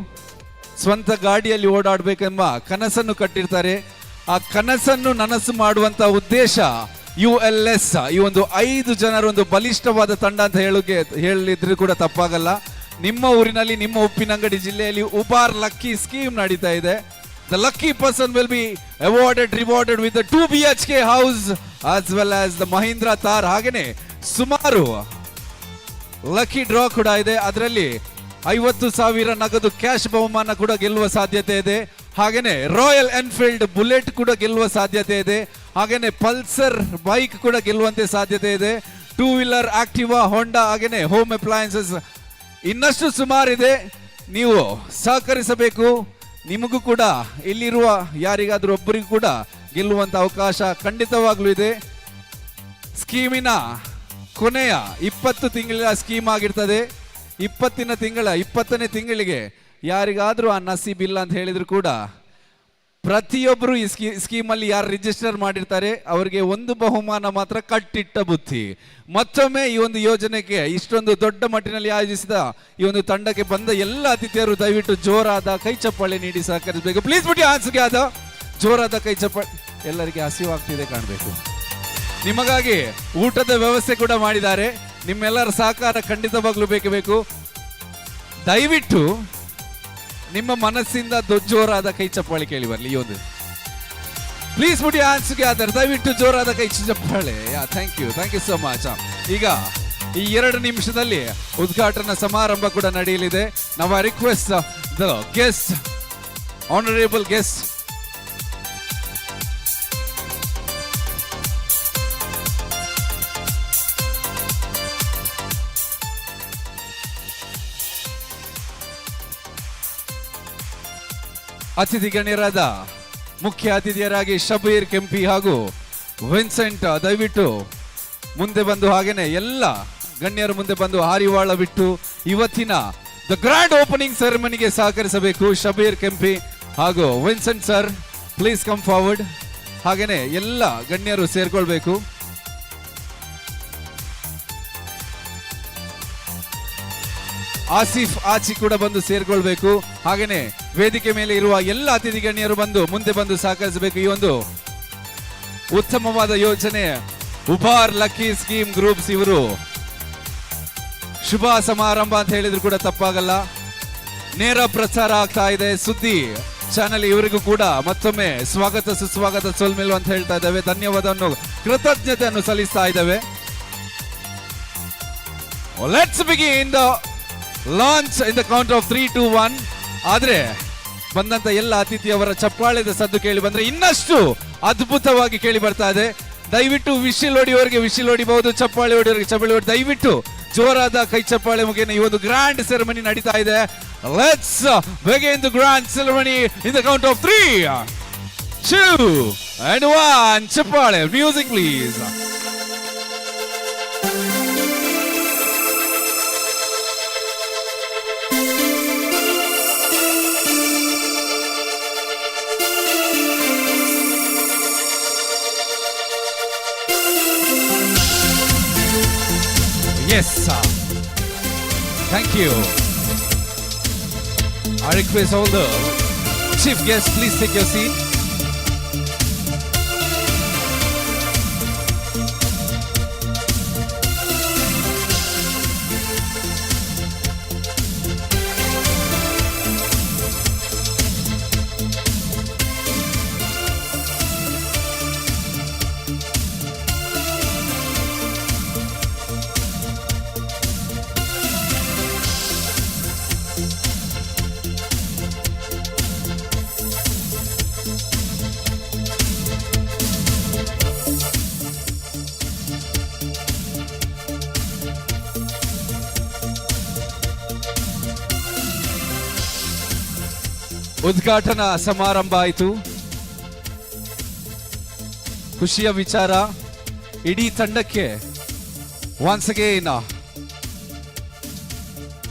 ಸ್ವಂತ ಗಾಡಿಯಲ್ಲಿ ಓಡಾಡಬೇಕೆಂಬ ಕನಸನ್ನು ಕಟ್ಟಿರ್ತಾರೆ. ಆ ಕನಸನ್ನು ನನಸು ಮಾಡುವಂತ ಉದ್ದೇಶ ULS ಈ ಒಂದು 5 ಜನರ ಒಂದು ಬಲಿಷ್ಠವಾದ ತಂಡ ಅಂತ ಹೇಳಿದ್ರು ಕೂಡ ತಪ್ಪಾಗಲ್ಲ. ನಿಮ್ಮ ಊರಿನಲ್ಲಿ, ನಿಮ್ಮ ಉಪ್ಪಿನಂಗಡಿ ಜಿಲ್ಲೆಯಲ್ಲಿ ಉಬಾರ್ ಲಕ್ಕಿ ಸ್ಕೀಮ್ ನಡೀತಾ ಇದೆ. The lucky person will be rewarded with the 2 BHK house as well as the Mahindra Thar. ಹಾಗೇನೆ ಸುಮಾರು ಲಕ್ಕಿ ಡ್ರಾ ಕೂಡ ಇದೆ. ಅದರಲ್ಲಿ 50,000 ನಗದು ಕ್ಯಾಶ್ ಬಹುಮಾನ ಕೂಡ ಗೆಲ್ಲುವ ಸಾಧ್ಯತೆ ಇದೆ. ಹಾಗೇನೆ ರಾಯಲ್ ಎನ್ಫೀಲ್ಡ್ ಬುಲೆಟ್ ಕೂಡ ಗೆಲ್ಲುವ ಸಾಧ್ಯತೆ ಇದೆ. ಹಾಗೇನೆ ಪಲ್ಸರ್ ಬೈಕ್ ಕೂಡ ಗೆಲ್ಲುವಂತೆ ಸಾಧ್ಯತೆ ಇದೆ. 2 ವೀಲರ್ ಆಕ್ಟಿವಾ, ಹೋಂಡಾ, ಹಾಗೇನೆ ಹೋಮ್ ಅಪ್ಲಯನ್ಸಸ್ ಇನ್ನಷ್ಟು ಸುಮಾರಿದೆ. ನೀವು ಸಹಕರಿಸಬೇಕು. ನಿಮಗೂ ಕೂಡ ಇಲ್ಲಿರುವ ಯಾರಿಗಾದ್ರೂ ಒಬ್ಬರಿಗೂ ಕೂಡ ಗೆಲ್ಲುವಂತ ಅವಕಾಶ ಖಂಡಿತವಾಗ್ಲೂ ಇದೆ. ಸ್ಕೀಮಿನ ಕೊನೆಯ 20 ತಿಂಗಳ ಸ್ಕೀಮ್ ಆಗಿರ್ತದೆ. 20ನೇ ತಿಂಗಳಿಗೆ ಯಾರಿಗಾದ್ರೂ ಆ ನಸೀಬ್ ಇಲ್ಲ ಅಂತ ಹೇಳಿದ್ರು ಕೂಡ ಪ್ರತಿಯೊಬ್ಬರು ಈ ಸ್ಕೀಮಲ್ಲಿ ಯಾರು ರಿಜಿಸ್ಟರ್ ಮಾಡಿರ್ತಾರೆ ಅವರಿಗೆ ಒಂದು ಬಹುಮಾನ ಮಾತ್ರ ಕಟ್ಟಿಟ್ಟ ಬುತ್ತಿ. ಮತ್ತೊಮ್ಮೆ ಈ ಒಂದು ಯೋಜನೆಗೆ ಇಷ್ಟೊಂದು ದೊಡ್ಡ ಮಟ್ಟಿನಲ್ಲಿ ಆಯೋಜಿಸಿದ ಈ ಒಂದು ತಂಡಕ್ಕೆ ಬಂದ ಎಲ್ಲ ಅತಿಥಿಯರು ದಯವಿಟ್ಟು ಜೋರಾದ ಕೈ ಚಪ್ಪಾಳೆ ನೀಡಿ ಸಹಕರಿಸಬೇಕು. ಪ್ಲೀಸ್ ಬಿಡಿ ಆನ್ಸ್ಗೆ ಆದ ಜೋರಾದ ಕೈ ಚಪ್ಪಾಳೆ. ಎಲ್ಲರಿಗೆ ಹಸಿವಾಗ್ತಿದೆ ಕಾಣಬೇಕು. ನಿಮಗಾಗಿ ಊಟದ ವ್ಯವಸ್ಥೆ ಕೂಡ ಮಾಡಿದ್ದಾರೆ. ನಿಮ್ಮೆಲ್ಲರ ಸಹಕಾರ ಖಂಡಿತವಾಗ್ಲೂ ಬೇಕು. ದಯವಿಟ್ಟು ನಿಮ್ಮ ಮನಸ್ಸಿಂದ ಜೋರಾದ ಕೈ ಚಪ್ಪಾಳೆ ಕೇಳಿ ಬರಲಿ. ಈ ಒಂದು ಪ್ಲೀಸ್ ಬಿಡಿ ಆನ್ಸ್ಗೆ ಆಧಾರ ದಯವಿಟ್ಟು ಜೋರಾದ ಕೈ ಚಪ್ಪಾಳೆ. Thank you so much. ಈಗ ಈ 2 ನಿಮಿಷದಲ್ಲಿ ಉದ್ಘಾಟನಾ ಸಮಾರಂಭ ಕೂಡ ನಡೆಯಲಿದೆ. ನಾವು request the guest, honourable guest, ಅತಿಥಿ ಗಣ್ಯರಾದ ಮುಖ್ಯ ಅತಿಥಿಯರಾಗಿ ಶಬೀರ್ ಕೆಂಪಿ ಹಾಗೂ ವಿನ್ಸೆಂಟ್ ದಯವಿಟ್ಟು ಮುಂದೆ ಬಂದು, ಹಾಗೇನೆ ಎಲ್ಲ ಗಣ್ಯರು ಮುಂದೆ ಬಂದು ಹಾರಿವಾಳ ಬಿಟ್ಟು ಇವತ್ತಿನ ದ ಗ್ರ್ಯಾಂಡ್ ಓಪನಿಂಗ್ ಸೆರೆಮನಿಗೆ ಸಹಕರಿಸಬೇಕು. ಶಬೀರ್ ಕೆಂಪಿ ಹಾಗೂ Vincent sir please come forward. ಹಾಗೇನೆ ಎಲ್ಲ ಗಣ್ಯರು ಸೇರ್ಕೊಳ್ಬೇಕು. ಆಸಿಫ್ ಆಚಿ ಕೂಡ ಬಂದು ಸೇರ್ಕೊಳ್ಬೇಕು. ಹಾಗೇನೆ ವೇದಿಕೆ ಮೇಲೆ ಇರುವ ಎಲ್ಲ ಅತಿಥಿ ಗಣ್ಯರು ಮುಂದೆ ಬಂದು ಸಹಕರಿಸಬೇಕು. ಈ ಒಂದು ಉತ್ತಮವಾದ ಯೋಜನೆ ಉಬಾರ್ ಲಕ್ಕಿ ಸ್ಕೀಮ್ ಗ್ರೂಪ್ಸ್ ಇವರು ಶುಭ ಸಮಾರಂಭ ಅಂತ ಹೇಳಿದ್ರು ಕೂಡ ತಪ್ಪಾಗಲ್ಲ. ನೇರ ಪ್ರಚಾರ ಆಗ್ತಾ ಇದೆ ಸುದ್ದಿ ಚಾನೆಲ್. ಇವರಿಗೂ ಕೂಡ ಮತ್ತೊಮ್ಮೆ ಸ್ವಾಗತ ಸುಸ್ವಾಗತ ಸೋಲ್ಮೇಲು ಅಂತ ಹೇಳ್ತಾ ಇದ್ದೇವೆ. ಧನ್ಯವಾದವನ್ನು ಕೃತಜ್ಞತೆಯನ್ನು ಸಲ್ಲಿಸ್ತಾ ಇದ್ದೇವೆ. Let's begin the launch in the count of 3, 2, 1. ಆದ್ರೆ ಬಂದಂತ ಎಲ್ಲ ಅತಿಥಿಯವರ ಚಪ್ಪಾಳೆದ ಸದ್ದು ಕೇಳಿ ಬಂದ್ರೆ ಇನ್ನಷ್ಟು ಅದ್ಭುತವಾಗಿ ಕೇಳಿ ಬರ್ತಾ ಇದೆ. ದಯವಿಟ್ಟು ವಿಶಿಲ್ ಹೊಡಿಯವರಿಗೆ ವಿಶಿಲ್ ಹೊಡಿಬಹುದು, ಚಪ್ಪಾಳೆ ಹೊಡಿಯವರಿಗೆ ಚಪ್ಪಾಳೆ ಹೊಡಿ. ದಯವಿಟ್ಟು ಜೋರಾದ ಕೈ ಚಪ್ಪಾಳೆ ಮುಖೇನ ಈ ಒಂದು ಗ್ರ್ಯಾಂಡ್ ಸೆರೆಮನಿ ನಡೀತಾ ಇದೆ. Let's begin the grand ceremony in the count of 3, 2 and 1. ಚಪ್ಪಾಳೆ, music please. Yes, sir. Thank you. I request all the chief guests, please take your seat. ಉದ್ಘಾಟನಾ ಸಮಾರಂಭ ಆಯಿತು. ಖುಷಿಯ ವಿಚಾರ, ಇಡೀ ತಂಡಕ್ಕೆ once again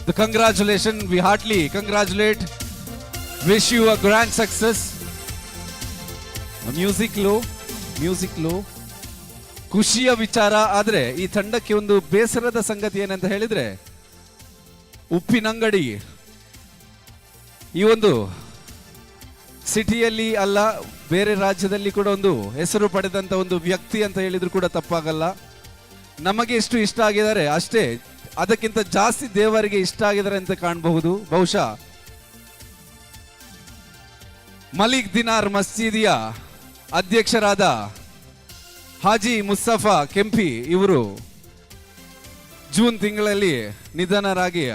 the congratulations, we heartily congratulate, wish you a grand success. Music low. ಖುಷಿಯ ವಿಚಾರ. ಆದ್ರೆ ಈ ತಂಡಕ್ಕೆ ಒಂದು ಬೇಸರದ ಸಂಗತಿ ಏನಂತ ಹೇಳಿದ್ರೆ, ಉಪ್ಪಿನಂಗಡಿ ಈ ಒಂದು ಸಿಟಿಯಲ್ಲಿ ಅಲ್ಲ, ಬೇರೆ ರಾಜ್ಯದಲ್ಲಿ ಕೂಡ ಒಂದು ಹೆಸರು ಪಡೆದಂತ ಒಂದು ವ್ಯಕ್ತಿ ಅಂತ ಹೇಳಿದ್ರು ಕೂಡ ತಪ್ಪಾಗಲ್ಲ. ನಮಗೆ ಎಷ್ಟು ಇಷ್ಟ ಆಗಿದ್ದಾರೆ ಅಷ್ಟೇ, ಅದಕ್ಕಿಂತ ಜಾಸ್ತಿ ದೇವರಿಗೆ ಇಷ್ಟ ಆಗಿದ್ದಾರೆ ಅಂತ ಕಾಣಬಹುದು. ಬಹುಶಃ ಮಲಿಕ್ ದಿನಾರ್ ಮಸೀದಿಯ ಅಧ್ಯಕ್ಷರಾದ ಹಾಜಿ ಮುಸ್ತಫಾ ಕೆಂಪಿ ಇವರು ಜೂನ್ ತಿಂಗಳಲ್ಲಿ ನಿಧನರಾಗಿ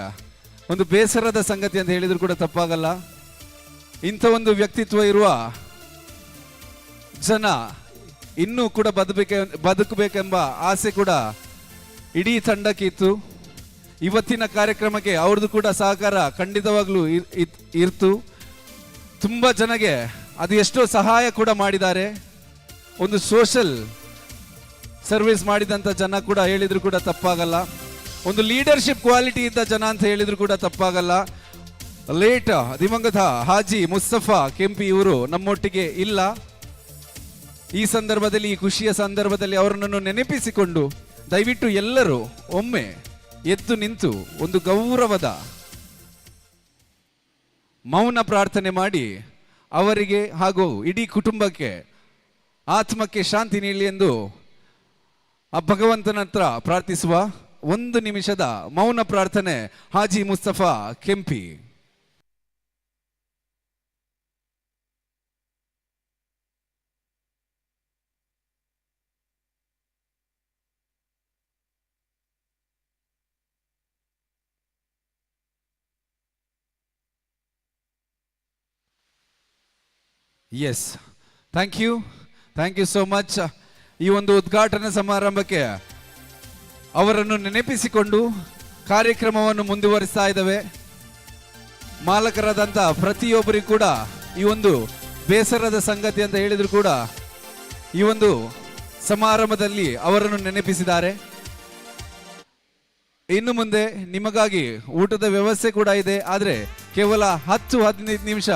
ಒಂದು ಬೇಸರದ ಸಂಗತಿ ಅಂತ ಹೇಳಿದ್ರು ಕೂಡ ತಪ್ಪಾಗಲ್ಲ. ಇಂಥ ಒಂದು ವ್ಯಕ್ತಿತ್ವ ಇರುವ ಜನ ಇನ್ನೂ ಕೂಡ ಬದುಕಬೇಕೆಂಬ ಆಸೆ ಕೂಡ ಇಡೀ ತಂಡಕ್ಕಿತ್ತು. ಇವತ್ತಿನ ಕಾರ್ಯಕ್ರಮಕ್ಕೆ ಅವ್ರದ್ದು ಕೂಡ ಸಹಕಾರ ಖಂಡಿತವಾಗ್ಲೂ ಇರ್ತು. ತುಂಬ ಜನಗೆ ಅದು ಎಷ್ಟೋ ಸಹಾಯ ಕೂಡ ಮಾಡಿದ್ದಾರೆ. ಒಂದು ಸೋಷಲ್ ಸರ್ವಿಸ್ ಮಾಡಿದಂಥ ಜನ ಕೂಡ ಹೇಳಿದ್ರು ಕೂಡ ತಪ್ಪಾಗಲ್ಲ. ಒಂದು ಲೀಡರ್ಶಿಪ್ ಕ್ವಾಲಿಟಿ ಇದ್ದ ಜನ ಅಂತ ಹೇಳಿದ್ರು ಕೂಡ ತಪ್ಪಾಗಲ್ಲ. ಲೇಟ್ ದಿವಂಗತ ಹಾಜಿ ಮುಸ್ತಫಾ ಕೆಂಪಿ ಇವರು ನಮ್ಮೊಟ್ಟಿಗೆ ಇಲ್ಲ. ಈ ಸಂದರ್ಭದಲ್ಲಿ, ಈ ಖುಷಿಯ ಸಂದರ್ಭದಲ್ಲಿ ಅವರನ್ನು ನೆನಪಿಸಿಕೊಂಡು ದಯವಿಟ್ಟು ಎಲ್ಲರೂ ಒಮ್ಮೆ ಎದ್ದು ನಿಂತು ಒಂದು ಗೌರವದ ಮೌನ ಪ್ರಾರ್ಥನೆ ಮಾಡಿ ಅವರಿಗೆ ಹಾಗೂ ಇಡೀ ಕುಟುಂಬಕ್ಕೆ ಆತ್ಮಕ್ಕೆ ಶಾಂತಿ ನೀಡಲಿ ಎಂದು ಆ ಭಗವಂತನ ಹತ್ರ ಪ್ರಾರ್ಥಿಸುವ. 1 ನಿಮಿಷದ ಮೌನ ಪ್ರಾರ್ಥನೆ Haji Mustafa Kempi. Yes, thank you so much. ಈ ಒಂದು ಉದ್ಘಾಟನಾ ಸಮಾರಂಭಕ್ಕೆ ಅವರನ್ನು ನೆನಪಿಸಿಕೊಂಡು ಕಾರ್ಯಕ್ರಮವನ್ನು ಮುಂದುವರಿಸ್ತಾ ಇದ್ದೇವೆ. ಮಾಲಕರಾದಂಥ ಪ್ರತಿಯೊಬ್ಬರಿಗೂ ಕೂಡ ಈ ಒಂದು ಬೇಸರದ ಸಂಗತಿ ಅಂತ ಹೇಳಿದ್ರು ಕೂಡ ಈ ಒಂದು ಸಮಾರಂಭದಲ್ಲಿ ಅವರನ್ನು ನೆನಪಿಸಿದ್ದಾರೆ. ಇನ್ನು ಮುಂದೆ ನಿಮಗಾಗಿ ಊಟದ ವ್ಯವಸ್ಥೆ ಕೂಡ ಇದೆ. ಆದರೆ ಕೇವಲ 10-15 ನಿಮಿಷ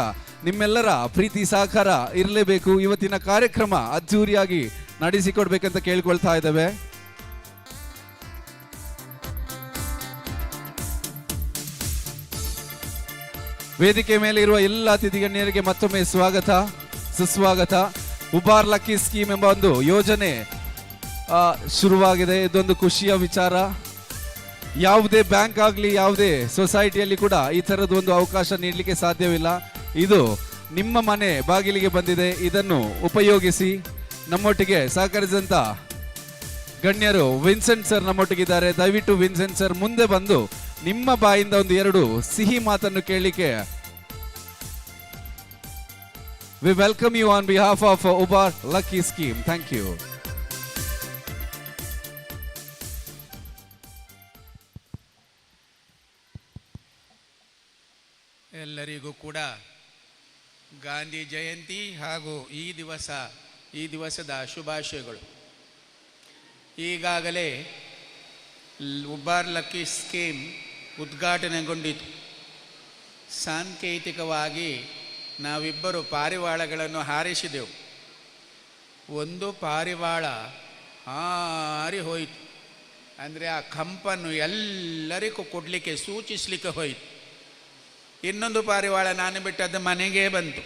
ನಿಮ್ಮೆಲ್ಲರ ಪ್ರೀತಿ ಸಹಕಾರ ಇರಲೇಬೇಕು. ಇವತ್ತಿನ ಕಾರ್ಯಕ್ರಮ ಅದ್ದೂರಿಯಾಗಿ ನಡೆಸಿಕೊಡ್ಬೇಕಂತ ಕೇಳ್ಕೊಳ್ತಾ ಇದ್ದೇವೆ. ವೇದಿಕೆ ಮೇಲೆ ಇರುವ ಎಲ್ಲ ಅತಿಥಿ ಗಣ್ಯರಿಗೆ ಮತ್ತೊಮ್ಮೆ ಸ್ವಾಗತ, ಸುಸ್ವಾಗತ. ಉಬಾರ್ ಲಕ್ಕಿ ಸ್ಕೀಮ್ ಎಂಬ ಒಂದು ಯೋಜನೆ ಶುರುವಾಗಿದೆ. ಇದೊಂದು ಖುಷಿಯ ವಿಚಾರ. ಯಾವುದೇ ಬ್ಯಾಂಕ್ ಆಗಲಿ, ಯಾವುದೇ ಸೊಸೈಟಿಯಲ್ಲಿ ಕೂಡ ಈ ಥರದ್ದು ಒಂದು ಅವಕಾಶ ನೀಡಲಿಕ್ಕೆ ಸಾಧ್ಯವಿಲ್ಲ. ಇದು ನಿಮ್ಮ ಮನೆ ಬಾಗಿಲಿಗೆ ಬಂದಿದೆ. ಇದನ್ನು ಉಪಯೋಗಿಸಿ. ನಮ್ಮೊಟ್ಟಿಗೆ ಸಹಕರಿಸಿದಂಥ ಗಣ್ಯರು ವಿನ್ಸೆಂಟ್ ಸರ್ ನಮ್ಮೊಟ್ಟಿಗಿದ್ದಾರೆ. ದಯವಿಟ್ಟು ವಿನ್ಸೆಂಟ್ ಸರ್ ಮುಂದೆ ಬಂದು ನಿಮ್ಮ ಬಾಯಿಂದ ಒಂದು 2 ಸಿಹಿ ಮಾತನ್ನು ಕೇಳಲಿಕ್ಕೆ we welcome you on behalf of Ubar lucky scheme. Thank you. ಎಲ್ಲರಿಗೂ ಕೂಡ ಗಾಂಧಿ ಜಯಂತಿ ಹಾಗೂ ಈ ದಿವಸದ ಶುಭಾಶಯಗಳು. ಈಗಾಗಲೇ ಉಬಾರ್ ಲಕ್ಕಿ ಸ್ಕೀಮ್ ಉದ್ಘಾಟನೆಗೊಂಡಿತು. ಸಾಂಕೇತಿಕವಾಗಿ ನಾವಿಬ್ಬರು ಪಾರಿವಾಳಗಳನ್ನು ಹಾರಿಸಿದೆವು. ಒಂದು ಪಾರಿವಾಳ ಹಾರಿ ಹೋಯಿತು. ಅಂದರೆ ಆ ಕಂಪನ್ನು ಎಲ್ಲರಿಗೂ ಕೊಡಲಿಕ್ಕೆ ಸೂಚಿಸಲಿಕ್ಕೆ ಹೋಯಿತು. ಇನ್ನೊಂದು ಪಾರಿವಾಳ ನಾನು ಬಿಟ್ಟದ್ದು ಮನೆಗೆ ಬಂತು,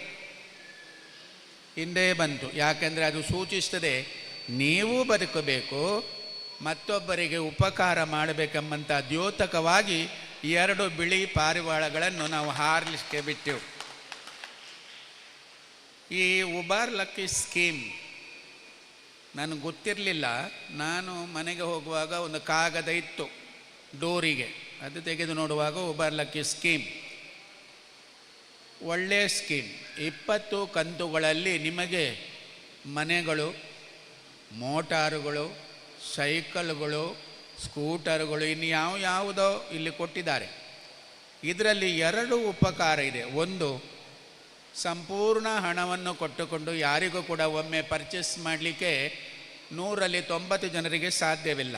ಹಿಂದೆ ಬಂತು. ಯಾಕೆಂದರೆ ಅದು ಸೂಚಿಸ್ತದೆ ನೀವು ಬದುಕಬೇಕು, ಮತ್ತೊಬ್ಬರಿಗೆ ಉಪಕಾರ ಮಾಡಬೇಕೆಂಬಂಥ ದ್ಯೋತಕವಾಗಿ 2 ಬಿಳಿ ಪಾರಿವಾಳಗಳನ್ನು ನಾವು ಹಾರಲಿಕ್ಕೆ ಬಿಟ್ಟೆವು. ಈ ಉಬಾರ್ ಲಕ್ಕಿ ಸ್ಕೀಮ್ ನನಗೆ ಗೊತ್ತಿರಲಿಲ್ಲ. ನಾನು ಮನೆಗೆ ಹೋಗುವಾಗ ಒಂದು ಕಾಗದ ಇತ್ತು ಡೋರಿಗೆ, ಅದು ತೆಗೆದು ನೋಡುವಾಗ ಉಬಾರ್ ಲಕ್ಕಿ ಸ್ಕೀಮ್ ಒಳ್ಳೆಯ ಸ್ಕೀಮ್. 20 ಕಂತುಗಳಲ್ಲಿ ನಿಮಗೆ ಮನೆಗಳು, ಮೋಟಾರುಗಳು, ಸೈಕಲ್ಗಳು, ಸ್ಕೂಟರ್ಗಳು, ಇನ್ನು ಯಾವುದೋ ಇಲ್ಲಿ ಕೊಟ್ಟಿದ್ದಾರೆ. ಇದರಲ್ಲಿ 2 ಉಪಕಾರ ಇದೆ. ಒಂದು, ಸಂಪೂರ್ಣ ಹಣವನ್ನು ಕೊಟ್ಟುಕೊಂಡು ಯಾರಿಗೂ ಕೂಡ ಒಮ್ಮೆ ಪರ್ಚೇಸ್ ಮಾಡಲಿಕ್ಕೆ 100ರಲ್ಲಿ 90 ಜನರಿಗೆ ಸಾಧ್ಯವಿಲ್ಲ.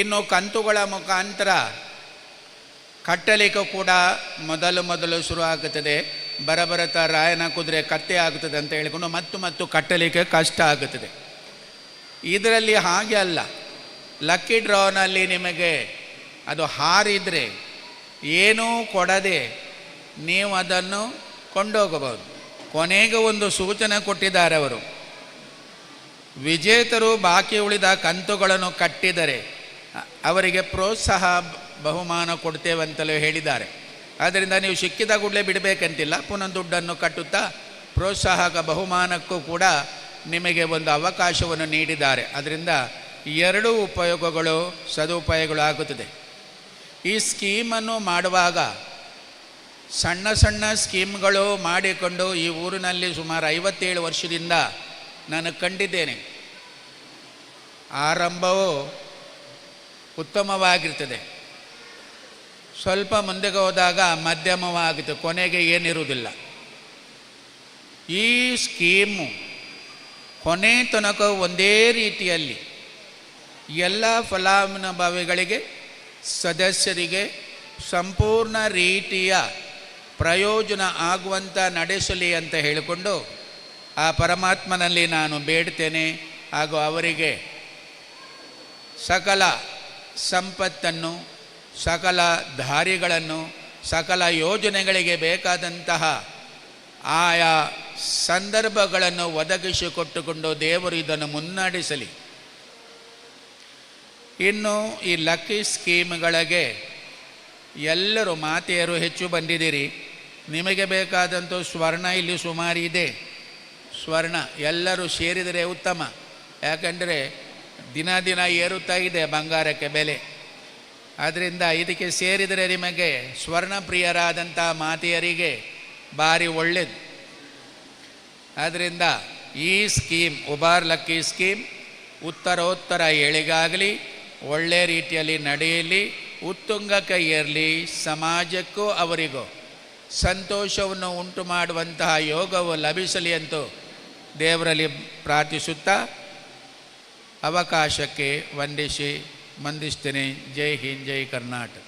ಇನ್ನು ಕಂತುಗಳ ಮುಖಾಂತರ ಕಟ್ಟಲಿಕ್ಕೆ ಕೂಡ ಮೊದಲು ಶುರು ಆಗುತ್ತದೆ. ಬರಬರತ ರಾಯನ ಕುದುರೆ ಕತ್ತೆ ಆಗುತ್ತದೆ ಅಂತ ಹೇಳಿಕೊಂಡು ಮತ್ತು ಕಟ್ಟಲಿಕ್ಕೆ ಕಷ್ಟ ಆಗುತ್ತದೆ. ಇದರಲ್ಲಿ ಹಾಗೆ ಅಲ್ಲ. ಲಕ್ಕಿ ಡ್ರಾನಲ್ಲಿ ನಿಮಗೆ ಅದು ಹಾರಿದರೆ ಏನೂ ಕೊಡದೆ ನೀವು ಅದನ್ನು ಕೊಂಡೋಗಬಹುದು. ಕೊನೆಗೆ ಒಂದು ಸೂಚನೆ ಕೊಟ್ಟಿದ್ದಾರೆ ಅವರು, ವಿಜೇತರು ಬಾಕಿ ಉಳಿದ ಕಂತುಗಳನ್ನು ಕಟ್ಟಿದರೆ ಅವರಿಗೆ ಪ್ರೋತ್ಸಾಹ ಬಹುಮಾನ ಕೊಡ್ತೇವಂತಲೂ ಹೇಳಿದ್ದಾರೆ. ಆದ್ದರಿಂದ ನೀವು ಸಿಕ್ಕಿದ ಕೂಡಲೇ ಬಿಡಬೇಕಂತಿಲ್ಲ, ಪುನಃ ದುಡ್ಡನ್ನು ಕಟ್ಟುತ್ತಾ ಪ್ರೋತ್ಸಾಹಕ ಬಹುಮಾನಕ್ಕೂ ಕೂಡ ನಿಮಗೆ ಒಂದು ಅವಕಾಶವನ್ನು ನೀಡಿದ್ದಾರೆ. ಅದರಿಂದ ಎರಡೂ ಉಪಯೋಗಗಳು ಸದುಪಯೋಗಗಳು ಆಗುತ್ತದೆ. ಈ ಸ್ಕೀಮನ್ನು ಮಾಡುವಾಗ ಸಣ್ಣ ಸಣ್ಣ ಸ್ಕೀಮ್ಗಳು ಮಾಡಿಕೊಂಡು ಈ ಊರಿನಲ್ಲಿ ಸುಮಾರು 57 ವರ್ಷದಿಂದ ನಾನು ಕಂಡಿದ್ದೇನೆ. ಆರಂಭವು ಉತ್ತಮವಾಗಿರ್ತದೆ, ಸ್ವಲ್ಪ ಮುಂದೆಗೆ ಹೋದಾಗ ಮಧ್ಯಮವಾಗುತ್ತೆ, ಕೊನೆಗೆ ಏನಿರುವುದಿಲ್ಲ. ಈ ಸ್ಕೀಮು ಕೊನೆ ತನಕ ಒಂದೇ ರೀತಿಯಲ್ಲಿ ಎಲ್ಲ ಫಲಾನುಭವಿಗಳಿಗೆ ಸದಸ್ಯರಿಗೆ ಸಂಪೂರ್ಣ ರೀತಿಯ ಪ್ರಯೋಜನ ಆಗುವಂಥ ನಡೆಸಲಿ ಅಂತ ಹೇಳಿಕೊಂಡು ಆ ಪರಮಾತ್ಮನಲ್ಲಿ ನಾನು ಬೇಡ್ತೇನೆ. ಹಾಗೂ ಅವರಿಗೆ ಸಕಲ ಸಂಪತ್ತನ್ನು, ಸಕಲ ದಾರಿಗಳನ್ನು, ಸಕಲ ಯೋಜನೆಗಳಿಗೆ ಬೇಕಾದಂತಹ ಆಯಾ ಸಂದರ್ಭಗಳನ್ನು ಒದಗಿಸಿಕೊಟ್ಟುಕೊಂಡು ದೇವರು ಇದನ್ನು ಮುನ್ನಡೆಸಲಿ. ಇನ್ನು ಈ ಲಕ್ಕಿ ಸ್ಕೀಮ್ಗಳಿಗೆ ಎಲ್ಲರೂ ಮಾತೆಯರು ಹೆಚ್ಚು ಬಂದಿದ್ದೀರಿ. ನಿಮಗೆ ಬೇಕಾದಂಥ ಸ್ವರ್ಣ ಇಲ್ಲಿ ಸುಮಾರು ಇದೆ. ಸ್ವರ್ಣ ಎಲ್ಲರೂ ಸೇರಿದರೆ ಉತ್ತಮ, ಯಾಕಂದರೆ ದಿನ ದಿನ ಏರುತ್ತಾ ಇದೆ ಬಂಗಾರಕ್ಕೆ ಬೆಲೆ. ಆದ್ದರಿಂದ ಇದಕ್ಕೆ ಸೇರಿದರೆ ನಿಮಗೆ ಸ್ವರ್ಣಪ್ರಿಯರಾದಂಥ ಮಾತೆಯರಿಗೆ ಭಾರಿ ಒಳ್ಳೆಯದು. ಆದ್ದರಿಂದ ಈ ಸ್ಕೀಮ್ ಉಬಾರ್ ಲಕ್ಕಿ ಸ್ಕೀಮ್ ಉತ್ತರೋತ್ತರ ಏಳಿಗಾಗಲಿ, ಒಳ್ಳೆಯ ರೀತಿಯಲ್ಲಿ ನಡೆಯಲಿ, ಉತ್ತುಂಗಕ್ಕೆ ಏರಲಿ, ಸಮಾಜಕ್ಕೂ ಅವರಿಗೂ ಸಂತೋಷವನ್ನು ಉಂಟು ಮಾಡುವಂತಹ ಯೋಗವು ಲಭಿಸಲಿ ಅಂತೂ ದೇವರಲ್ಲಿ ಪ್ರಾರ್ಥಿಸುತ್ತಾ ಅವಕಾಶಕ್ಕೆ ವಂದಿಸ್ತೇನೆ. ಜೈ ಹಿಂದ್, ಜೈ Karnataka.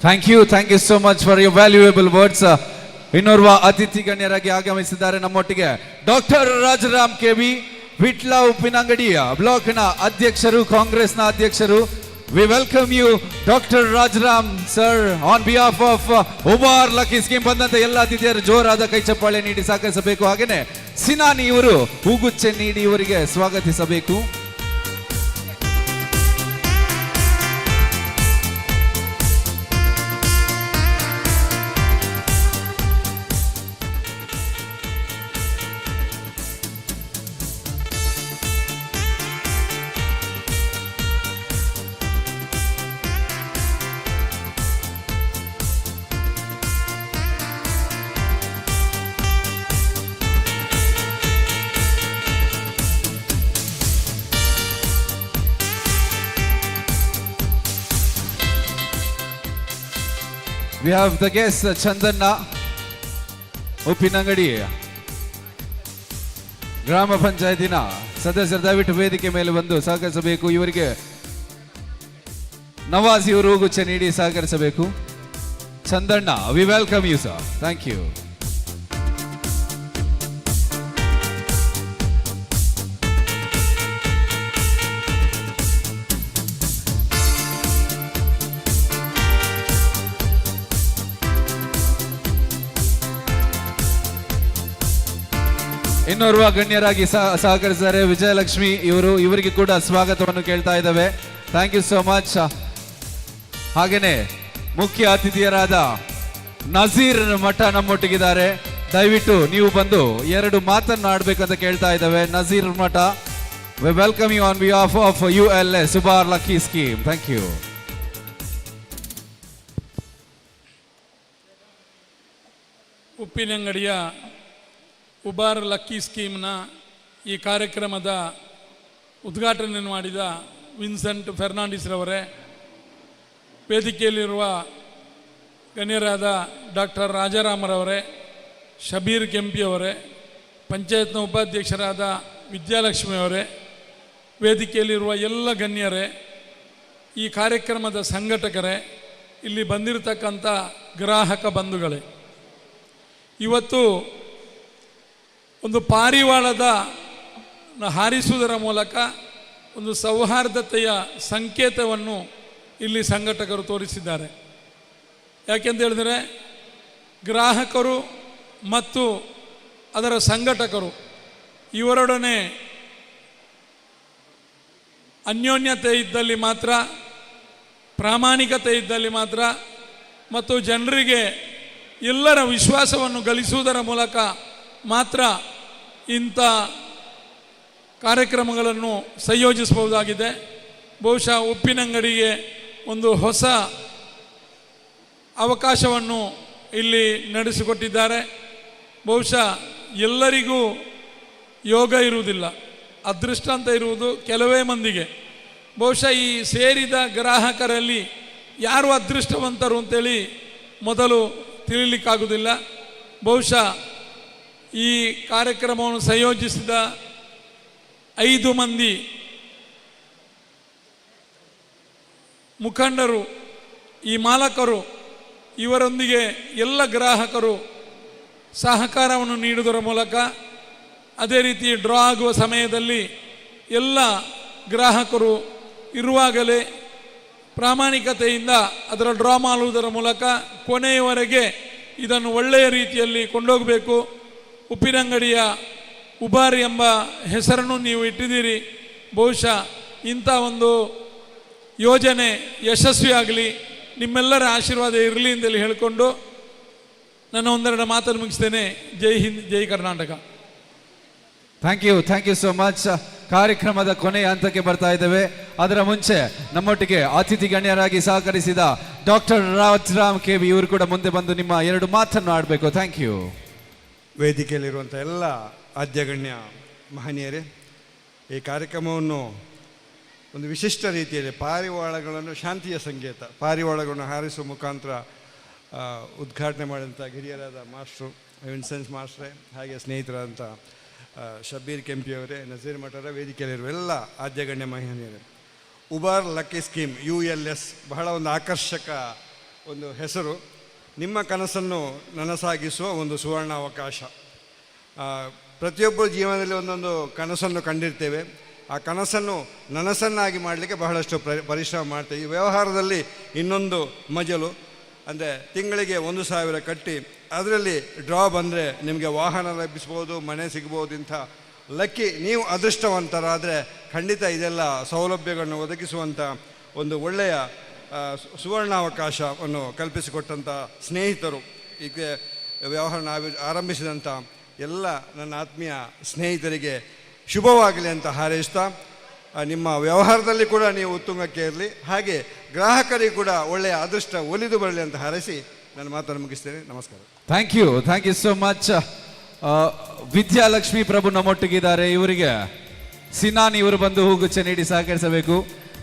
Thank you so much for your valuable words. ಇನ್ನೋರ್ವ ಅತಿಥಿ ಗಣ್ಯರಾಗಿ ಆಗಮಿಸಿದ್ದಾರೆ ನಮ್ಮೊಟ್ಟಿಗೆ ಡಾಕ್ಟರ್ ರಾಜರಾಮ್ ಕೆವಿ, ವಿಟ್ಲ ಉಪ್ಪಿನಂಗಡಿಯ ಬ್ಲಾಕ್ನ ಅಧ್ಯಕ್ಷರು, ಕಾಂಗ್ರೆಸ್ನ ಅಧ್ಯಕ್ಷರು. We welcome you doctor Rajaram sir on behalf of Ubar lucky scheme. ಬಂದಂತ ಎಲ್ಲ ಅತಿಥಿಯರು ಜೋರಾದ ಕೈ ಚಪ್ಪಾಳೆ ನೀಡಿ ಸಾಕೈಸಬೇಕು. ಹಾಗೇನೆ ಸಿನಾನಿ ಇವರು ಹೂಗುಚ್ಚೆ ನೀಡಿ ಇವರಿಗೆ ಸ್ವಾಗತಿಸಬೇಕು. We have the guest Chandanna Uppinangady ಗ್ರಾಮ ಪಂಚಾಯತಿನ ಸದಸ್ಯರು ದಯವಿಟ್ಟು ವೇದಿಕೆ ಮೇಲೆ ಬಂದು ಸಹಕರಿಸಬೇಕು. ಇವರಿಗೆ ನವಾಜ್ ಇವರು ಹೂಗುಚ್ಚೆ ನೀಡಿ ಸಹಕರಿಸಬೇಕು. Chandanna, we welcome you sir. Thank you. ಇನ್ನೋರ್ವ ಗಣ್ಯರಾಗಿ ಸಹಕರಿಸಿದ್ದಾರೆ ವಿಜಯಲಕ್ಷ್ಮಿ ಇವರು, ಇವರಿಗೆ ಕೂಡ ಸ್ವಾಗತವನ್ನು ಕೇಳ್ತಾ ಇದ್ದೇವೆ. Thank you so much. ಹಾಗೇನೆ ಮುಖ್ಯ ಅತಿಥಿಯರಾದ ನಜೀರ್ ಮಠ ನಮ್ಮೊಟ್ಟಿಗಿದ್ದಾರೆ. ದಯವಿಟ್ಟು ನೀವು ಬಂದು 2 ಮಾತನ್ನಾಡಬೇಕಂತ ಕೇಳ್ತಾ ಇದ್ದೇವೆ. Nazeer Mata, we welcome you on behalf of ULS Ubar lucky scheme. Thank you. ಉಪ್ಪಿನಂಗಡಿಯ ಉಬಾರ್ ಲಕ್ಕಿ ಸ್ಕೀಮ್ನ ಈ ಕಾರ್ಯಕ್ರಮದ ಉದ್ಘಾಟನೆಯನ್ನು ಮಾಡಿದ ವಿನ್ಸೆಂಟ್ ಫೆರ್ನಾಂಡಿಸ್ ರವರೇ, ವೇದಿಕೆಯಲ್ಲಿರುವ ಗಣ್ಯರಾದ ಡಾಕ್ಟರ್ ರಾಜಾರಾಮರವರೇ, ಶಬೀರ್ ಕೆಂಪಿಯವರೇ, ಪಂಚಾಯತ್ನ ಉಪಾಧ್ಯಕ್ಷರಾದ ವಿದ್ಯಾಲಕ್ಷ್ಮಿಯವರೇ, ವೇದಿಕೆಯಲ್ಲಿರುವ ಎಲ್ಲ ಗಣ್ಯರೇ, ಈ ಕಾರ್ಯಕ್ರಮದ ಸಂಘಟಕರೇ, ಇಲ್ಲಿ ಬಂದಿರತಕ್ಕಂಥ ಗ್ರಾಹಕ ಬಂಧುಗಳೇ, ಇವತ್ತು ಒಂದು ಪಾರಿವಾಳದ ಹಾರಿಸುವುದರ ಮೂಲಕ ಒಂದು ಸೌಹಾರ್ದತೆಯ ಸಂಕೇತವನ್ನು ಇಲ್ಲಿ ಸಂಘಟಕರು ತೋರಿಸಿದ್ದಾರೆ. ಯಾಕೆಂತ ಹೇಳಿದರೆ ಗ್ರಾಹಕರು ಮತ್ತು ಅದರ ಸಂಘಟಕರು ಇವರೊಡನೆ ಅನ್ಯೋನ್ಯತೆ ಇದ್ದಲ್ಲಿ ಮಾತ್ರ, ಪ್ರಾಮಾಣಿಕತೆ ಇದ್ದಲ್ಲಿ ಮಾತ್ರ ಮತ್ತು ಜನರಿಗೆ ಎಲ್ಲರ ವಿಶ್ವಾಸವನ್ನು ಗಳಿಸುವುದರ ಮೂಲಕ ಮಾತ್ರ ಇಂಥ ಕಾರ್ಯಕ್ರಮಗಳನ್ನು ಸಂಯೋಜಿಸಬಹುದಾಗಿದೆ. ಬಹುಶಃ ಉಪ್ಪಿನಂಗಡಿಗೆ ಒಂದು ಹೊಸ ಅವಕಾಶವನ್ನು ಇಲ್ಲಿ ನಡೆಸಿಕೊಟ್ಟಿದ್ದಾರೆ. ಬಹುಶಃ ಎಲ್ಲರಿಗೂ ಯೋಗ ಇರುವುದಿಲ್ಲ, ಅದೃಷ್ಟ ಅಂತ ಇರುವುದು ಕೆಲವೇ ಮಂದಿಗೆ. ಬಹುಶಃ ಈ ಸೇರಿದ ಗ್ರಾಹಕರಲ್ಲಿ ಯಾರು ಅದೃಷ್ಟವಂತರು ಅಂತೇಳಿ ಮೊದಲು ತಿಳಿಲಿಕ್ಕಾಗುವುದಿಲ್ಲ. ಬಹುಶಃ ಈ ಕಾರ್ಯಕ್ರಮವನ್ನು ಸಂಯೋಜಿಸಿದ 5 ಮಂದಿ ಮುಖಂಡರು, ಈ ಮಾಲಕರು, ಇವರೊಂದಿಗೆ ಎಲ್ಲ ಗ್ರಾಹಕರು ಸಹಕಾರವನ್ನು ನೀಡುವುದರ ಮೂಲಕ, ಅದೇ ರೀತಿ ಡ್ರಾ ಆಗುವ ಸಮಯದಲ್ಲಿ ಎಲ್ಲ ಗ್ರಾಹಕರು ಇರುವಾಗಲೇ ಪ್ರಾಮಾಣಿಕತೆಯಿಂದ ಅದರ ಡ್ರಾ ಮಾಡುವುದರ ಮೂಲಕ ಕೊನೆಯವರೆಗೆ ಇದನ್ನು ಒಳ್ಳೆಯ ರೀತಿಯಲ್ಲಿ ಕೊಂಡೋಗಬೇಕು. ಉಪ್ಪಿನಂಗಡಿಯ ಉಬಾರ್ ಎಂಬ ಹೆಸರನ್ನು ನೀವು ಇಟ್ಟಿದ್ದೀರಿ. ಬಹುಶಃ ಇಂಥ ಒಂದು ಯೋಜನೆ ಯಶಸ್ವಿಯಾಗಲಿ, ನಿಮ್ಮೆಲ್ಲರ ಆಶೀರ್ವಾದ ಇರಲಿ ಅಂತೇಳಿ ಹೇಳಿಕೊಂಡು ನನ್ನ ಒಂದೆರಡು ಮಾತನ್ನು ಮುಗಿಸ್ತೇನೆ. ಜೈ ಹಿಂದ್, ಜೈ Karnataka. Thank you so much. ಕಾರ್ಯಕ್ರಮದ ಕೊನೆಯ ಹಂತಕ್ಕೆ ಬರ್ತಾ ಇದ್ದೇವೆ. ಅದರ ಮುಂಚೆ ನಮ್ಮೊಟ್ಟಿಗೆ ಅತಿಥಿ ಗಣ್ಯರಾಗಿ ಸಹಕರಿಸಿದ ಡಾಕ್ಟರ್ ರಾಜರಾಮ್ KV ಇವರು ಕೂಡ ಮುಂದೆ ಬಂದು ನಿಮ್ಮ 2 ಮಾತನ್ನು ಆಡಬೇಕು. Thank you. ವೇದಿಕೆಯಲ್ಲಿರುವಂಥ ಎಲ್ಲ ಆದ್ಯಗಣ್ಯ ಮಹನೀಯರೇ, ಈ ಕಾರ್ಯಕ್ರಮವನ್ನು ಒಂದು ವಿಶಿಷ್ಟ ರೀತಿಯಲ್ಲಿ ಪಾರಿವಾಳಗಳನ್ನು, ಶಾಂತಿಯ ಸಂಕೇತ ಪಾರಿವಾಳಗಳನ್ನು ಹಾರಿಸುವ ಮುಖಾಂತರ ಉದ್ಘಾಟನೆ ಮಾಡಿದಂಥ ಹಿರಿಯರಾದ ಮಾಸ್ಟ್ರು ವಿನ್ಸೆನ್ಸ್ ಮಾಸ್ಟ್ರೇ, ಹಾಗೆ ಸ್ನೇಹಿತರಾದಂಥ ಶಬೀರ್ ಕೆಂಪಿಯವರೇ, ನಜೀರ್ ಮಠರ, ವೇದಿಕೆಯಲ್ಲಿರುವ ಎಲ್ಲ ಆದ್ಯಗಣ್ಯ ಮಹನೀಯರೇ, ಉಬಾರ್ ಲಕ್ಕಿ ಸ್ಕೀಮ್ ULS ಬಹಳ ಒಂದು ಆಕರ್ಷಕ ಒಂದು ಹೆಸರು. ನಿಮ್ಮ ಕನಸನ್ನು ನನಸಾಗಿಸುವ ಒಂದು ಸುವರ್ಣ ಅವಕಾಶ. ಪ್ರತಿಯೊಬ್ಬರ ಜೀವನದಲ್ಲಿ ಒಂದೊಂದು ಕನಸನ್ನು ಕಂಡಿರ್ತೇವೆ. ಆ ಕನಸನ್ನು ನನಸನ್ನಾಗಿ ಮಾಡಲಿಕ್ಕೆ ಬಹಳಷ್ಟು ಪರಿಶ್ರಮ ಮಾಡ್ತೇವೆ. ಈ ವ್ಯವಹಾರದಲ್ಲಿ ಇನ್ನೊಂದು ಮಜಲು ಅಂದರೆ ತಿಂಗಳಿಗೆ 1,000 ಕಟ್ಟಿ ಅದರಲ್ಲಿ ಡ್ರಾ ಬಂದರೆ ನಿಮಗೆ ವಾಹನ ಲಭಿಸ್ಬೋದು, ಮನೆ ಸಿಗ್ಬೋದು. ಇಂಥ ಲಕ್ಕಿ ನೀವು ಅದೃಷ್ಟವಂತರಾದರೆ ಖಂಡಿತ ಇದೆಲ್ಲ ಸೌಲಭ್ಯಗಳನ್ನು ಒದಗಿಸುವಂಥ ಒಂದು ಒಳ್ಳೆಯ ಸುವರ್ಣಾವಕಾಶವನ್ನು ಕಲ್ಪಿಸಿಕೊಟ್ಟಂಥ ಸ್ನೇಹಿತರು, ಈಗ ವ್ಯವಹಾರ ಆರಂಭಿಸಿದಂಥ ಎಲ್ಲ ನನ್ನ ಆತ್ಮೀಯ ಸ್ನೇಹಿತರಿಗೆ ಶುಭವಾಗಲಿ ಅಂತ ಹಾರೈಸ್ತಾ, ನಿಮ್ಮ ವ್ಯವಹಾರದಲ್ಲಿ ಕೂಡ ನೀವು ಉತ್ತುಂಗಕ್ಕೆ ಇರಲಿ, ಹಾಗೆ ಗ್ರಾಹಕರಿಗೆ ಕೂಡ ಒಳ್ಳೆಯ ಅದೃಷ್ಟ ಒಲಿದು ಬರಲಿ ಅಂತ ಹಾರೈಸಿ ನನ್ನ ಮಾತನ್ನು ಮುಗಿಸ್ತೇನೆ. ನಮಸ್ಕಾರ. Thank you so much. Vidyalakshmi Prabhu ನಮ್ಮೊಟ್ಟಿಗಿದ್ದಾರೆ. ಇವರಿಗೆ ಸಿನಾನ್ ಇವರು ಬಂದು ಹೂಗುಚ್ಛ ನೀಡಿ ಸಹಕರಿಸಬೇಕು.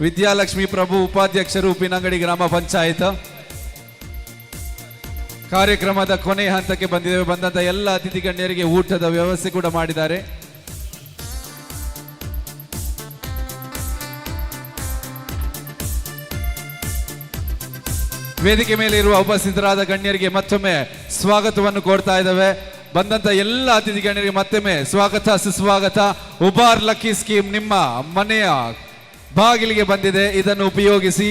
ವಿದ್ಯಾಲಕ್ಷ್ಮಿ ಪ್ರಭು, ಉಪಾಧ್ಯಕ್ಷರು, ಉಪ್ಪಿನಂಗಡಿ ಗ್ರಾಮ ಪಂಚಾಯತ್. ಕಾರ್ಯಕ್ರಮದ ಕೊನೆಯ ಹಂತಕ್ಕೆ ಬಂದಿದ್ದೇವೆ. ಬಂದಂತ ಎಲ್ಲ ಅತಿಥಿ ಗಣ್ಯರಿಗೆ ಊಟದ ವ್ಯವಸ್ಥೆ ಕೂಡ ಮಾಡಿದ್ದಾರೆ. ವೇದಿಕೆ ಮೇಲೆ ಇರುವ ಉಪಸ್ಥಿತರಾದ ಗಣ್ಯರಿಗೆ ಮತ್ತೊಮ್ಮೆ ಸ್ವಾಗತವನ್ನು ಕೋರ್ತಾ ಇದ್ದೇವೆ. ಬಂದಂತ ಎಲ್ಲ ಅತಿಥಿ ಗಣ್ಯರಿಗೆ ಮತ್ತೊಮ್ಮೆ ಸ್ವಾಗತ, ಸುಸ್ವಾಗತ. ಉಬಾರ್ ಲಕ್ಕಿ ಸ್ಕೀಮ್ ನಿಮ್ಮ ಮನೆಯ ಬಾಗಿಲಿಗೆ ಬಂದಿದೆ. ಇದನ್ನು ಉಪಯೋಗಿಸಿ.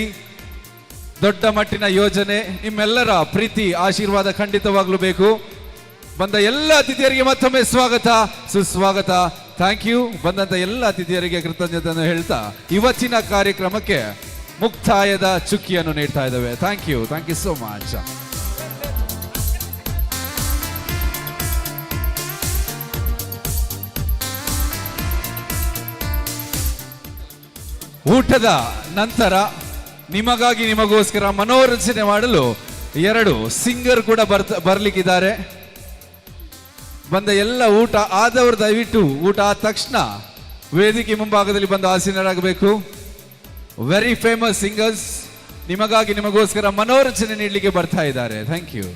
ದೊಡ್ಡ ಮಟ್ಟಿನ ಯೋಜನೆ. ನಿಮ್ಮೆಲ್ಲರ ಪ್ರೀತಿ ಆಶೀರ್ವಾದ ಖಂಡಿತವಾಗ್ಲೂ ಬೇಕು. ಬಂದ ಎಲ್ಲ ಅತಿಥಿಯರಿಗೆ ಮತ್ತೊಮ್ಮೆ ಸ್ವಾಗತ, ಸುಸ್ವಾಗತ. Thank you. ಬಂದಂತ ಎಲ್ಲ ಅತಿಥಿಯರಿಗೆ ಕೃತಜ್ಞತೆಯನ್ನು ಹೇಳ್ತಾ ಇವತ್ತಿನ ಕಾರ್ಯಕ್ರಮಕ್ಕೆ ಮುಕ್ತಾಯದ ಚುಕ್ಕಿಯನ್ನು ನೀಡ್ತಾ ಇದ್ದೇವೆ. Thank you so much. ಊಟದ ನಂತರ ನಿಮಗಾಗಿ ನಿಮಗೋಸ್ಕರ ಮನೋರಂಜನೆ ಮಾಡಲು 2 ಸಿಂಗರ್ ಕೂಡ ಬರ್ಲಿಕ್ಕಿದ್ದಾರೆ. ಬಂದ ಎಲ್ಲ ಊಟ ಆದವರು ದಯವಿಟ್ಟು ಊಟ ಆದ ತಕ್ಷಣ ವೇದಿಕೆ ಮುಂಭಾಗದಲ್ಲಿ ಬಂದು ಆಸೀನರಾಗಬೇಕು. ವೆರಿ ಫೇಮಸ್ ಸಿಂಗರ್ಸ್ ನಿಮಗಾಗಿ ನಿಮಗೋಸ್ಕರ ಮನೋರಂಜನೆ ನೀಡಲಿಕ್ಕೆ ಬರ್ತಾ ಇದ್ದಾರೆ. Thank you.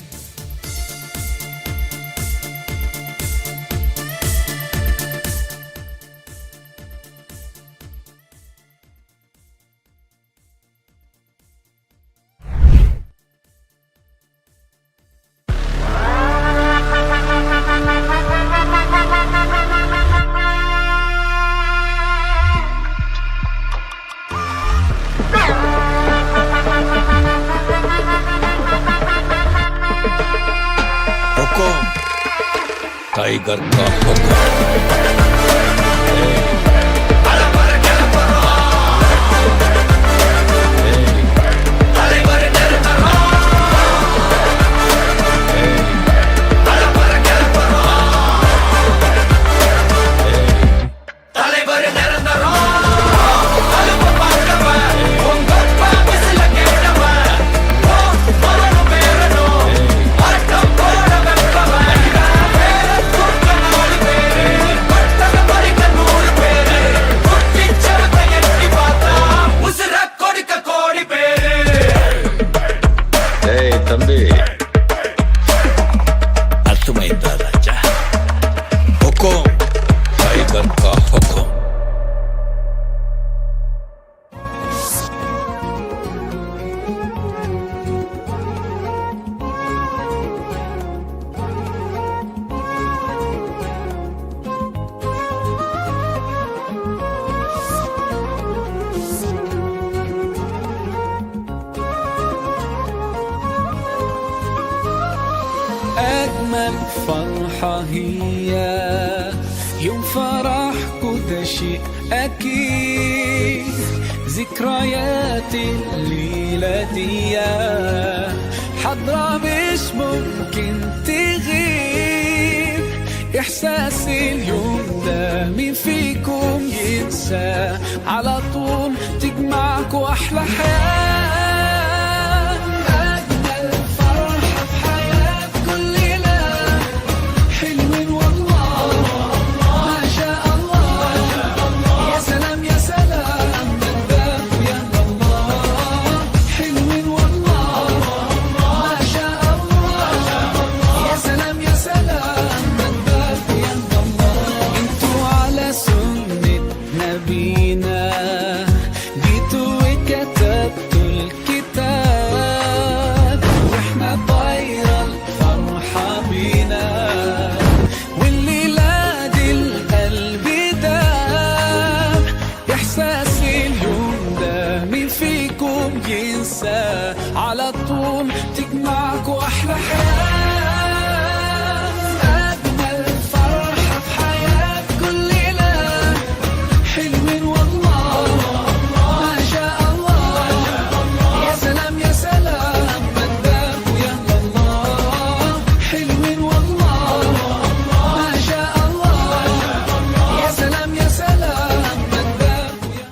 टाइगर का हुक्म तंबी अर्थमैंदा राजा हुक्म टाइगर का हुक्म أجمل فرحة هي يوم فرح كده شيء أكيد ذكريات الليلة دي حضرة مش ممكن تغيب إحساس اليوم ده مين فيكم ينسى على طول تجمعكوا أحلى حياة على طول تجمعكوا أحلى حياة أجمل فرحة في حياة كل ليلة حلوين والله ما شاء الله يا سلام يا سلام مدام ويا الله حلوين والله ما شاء الله يا سلام يا سلام مدام ويا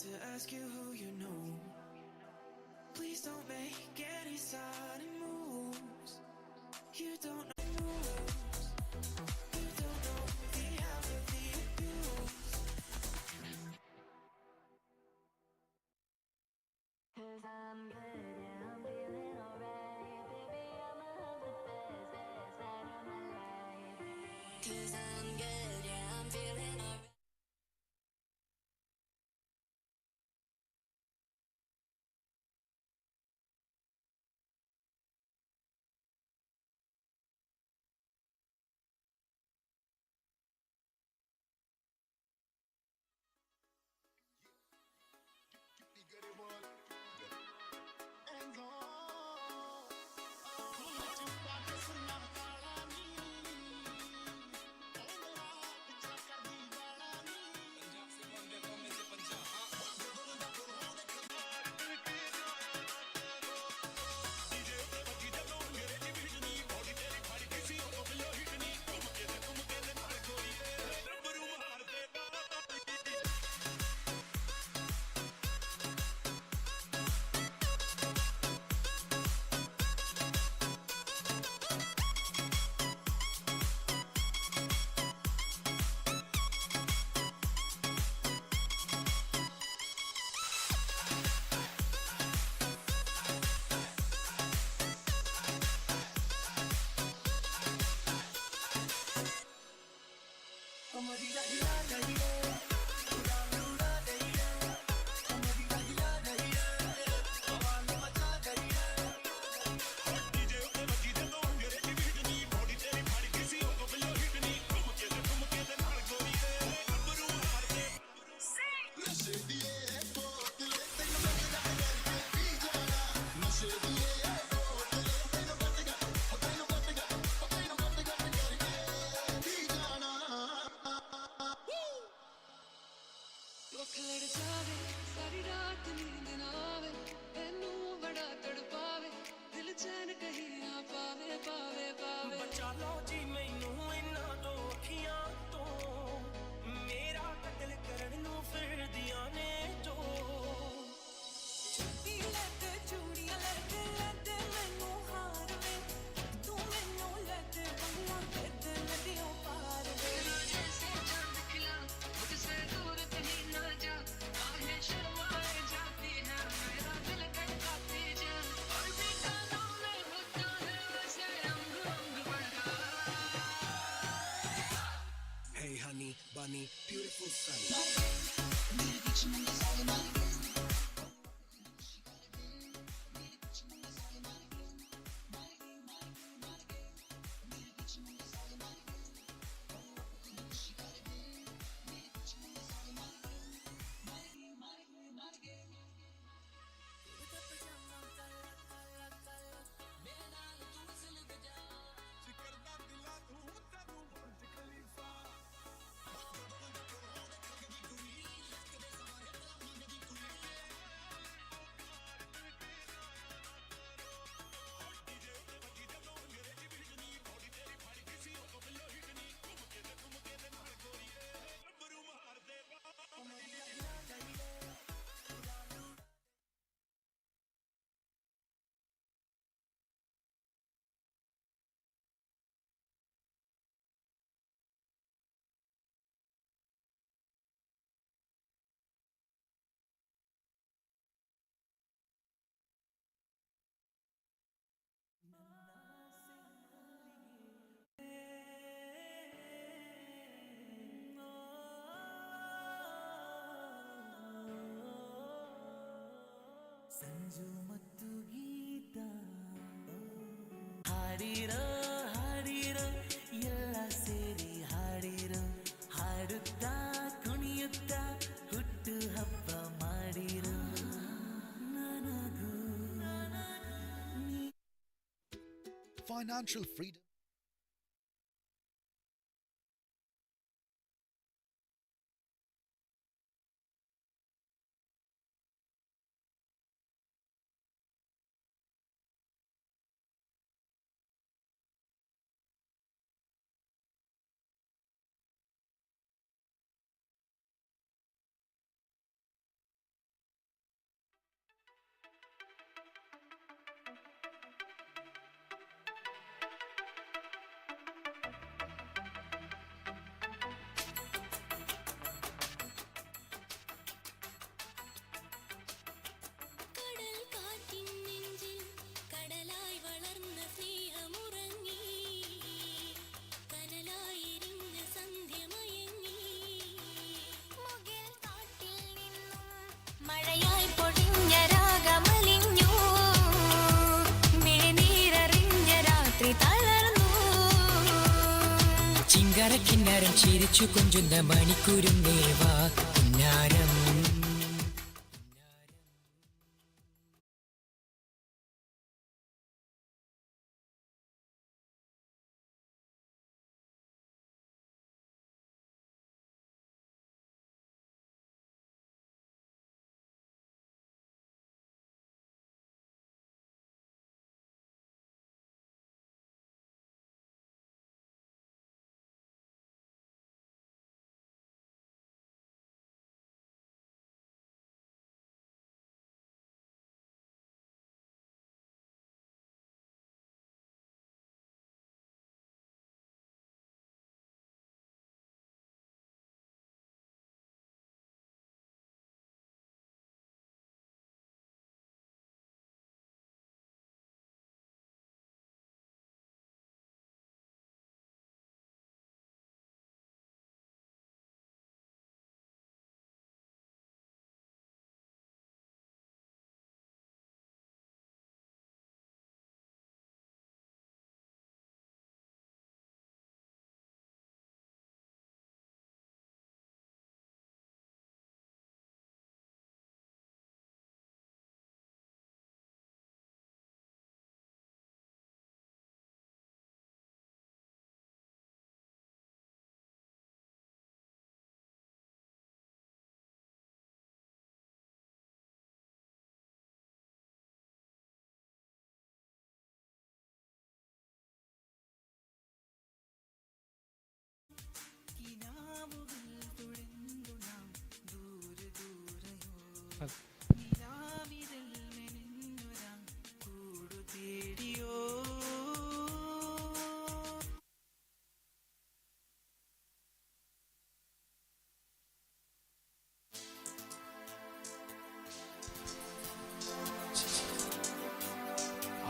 to ask you who you know. Please don't make any sudden moves. You don't know moves. You don't know the half of the abuse. 'Cause I'm good, yeah, I'm feeling alright. Baby, I'ma have the best, best night of my life. 'Cause I'm good, yeah, I'm feeling alright. ਦੁੱਖ ਲੜ ਜਾਵੇ ਸਾਰੀ ਰਾਤ ਨੀਂਦ ਨਾ ਆਵੇ ਮੈਨੂੰ ਬੜਾ ਤੜਪਾਵੇ ਦਿਲ ਚੈਨ ਕਹੀ ਨਾ ਪਾਵੇ ਪਾਵੇ ਪਾਵੇ ਬਚਾ ਲਓ ਜੀ ਮੈਨੂੰ ਇਹਨਾਂ ਤੋਂ ਅੱਖੀਆਂ ਤੋਂ ਮੇਰਾ ਕਤਲ ਕਰਨ ਨੂੰ ਫਿਰਦੀਆਂ ਨੇ ਜੋ ਚੁੱਪੀ ਲੱਗ ਚੂੜੀਆਂ ਲੱਗ ਲੱਗ ਮੈਨੂੰ ਹਾਰ ਵੇ ਤੂੰ ਮੈਨੂੰ ਲੱਗ ਬੰਨਾ ਫਿਰਦ ਨਦੀਆਂ ਪਾਰ ਵੇ ਜੈਸੇ ਚੰਦ ਖਿਲਾ ਮੁਝਸੇ दूर कहीं ना जा काहे शर्माए जाती है मेरा दिल धड़काती जा और भी कानों में होता है वैसे रंग रंग बढ़ा Hey honey bunny beautiful sunny Sanju ಮತ್ತು ಗೀತ ಹಾಡಿರೋ ಹಾಡಿರೋ ಎಲ್ಲ ಸೇರಿ ಹಾಡಿರೋ ಹಾಡುತ್ತಾ ಕುಣಿಯುತ್ತಾ ಹುಟ್ಟು ಹಬ್ಬ ಮಾಡಿರೋ ನನಗೂ Financial freedom. ശൃംഗാര കിന്നാരം ചിരിച്ചു കൊഞ്ചുന്ന മണിക്കൂരും ദേവാ കിന്നാരം.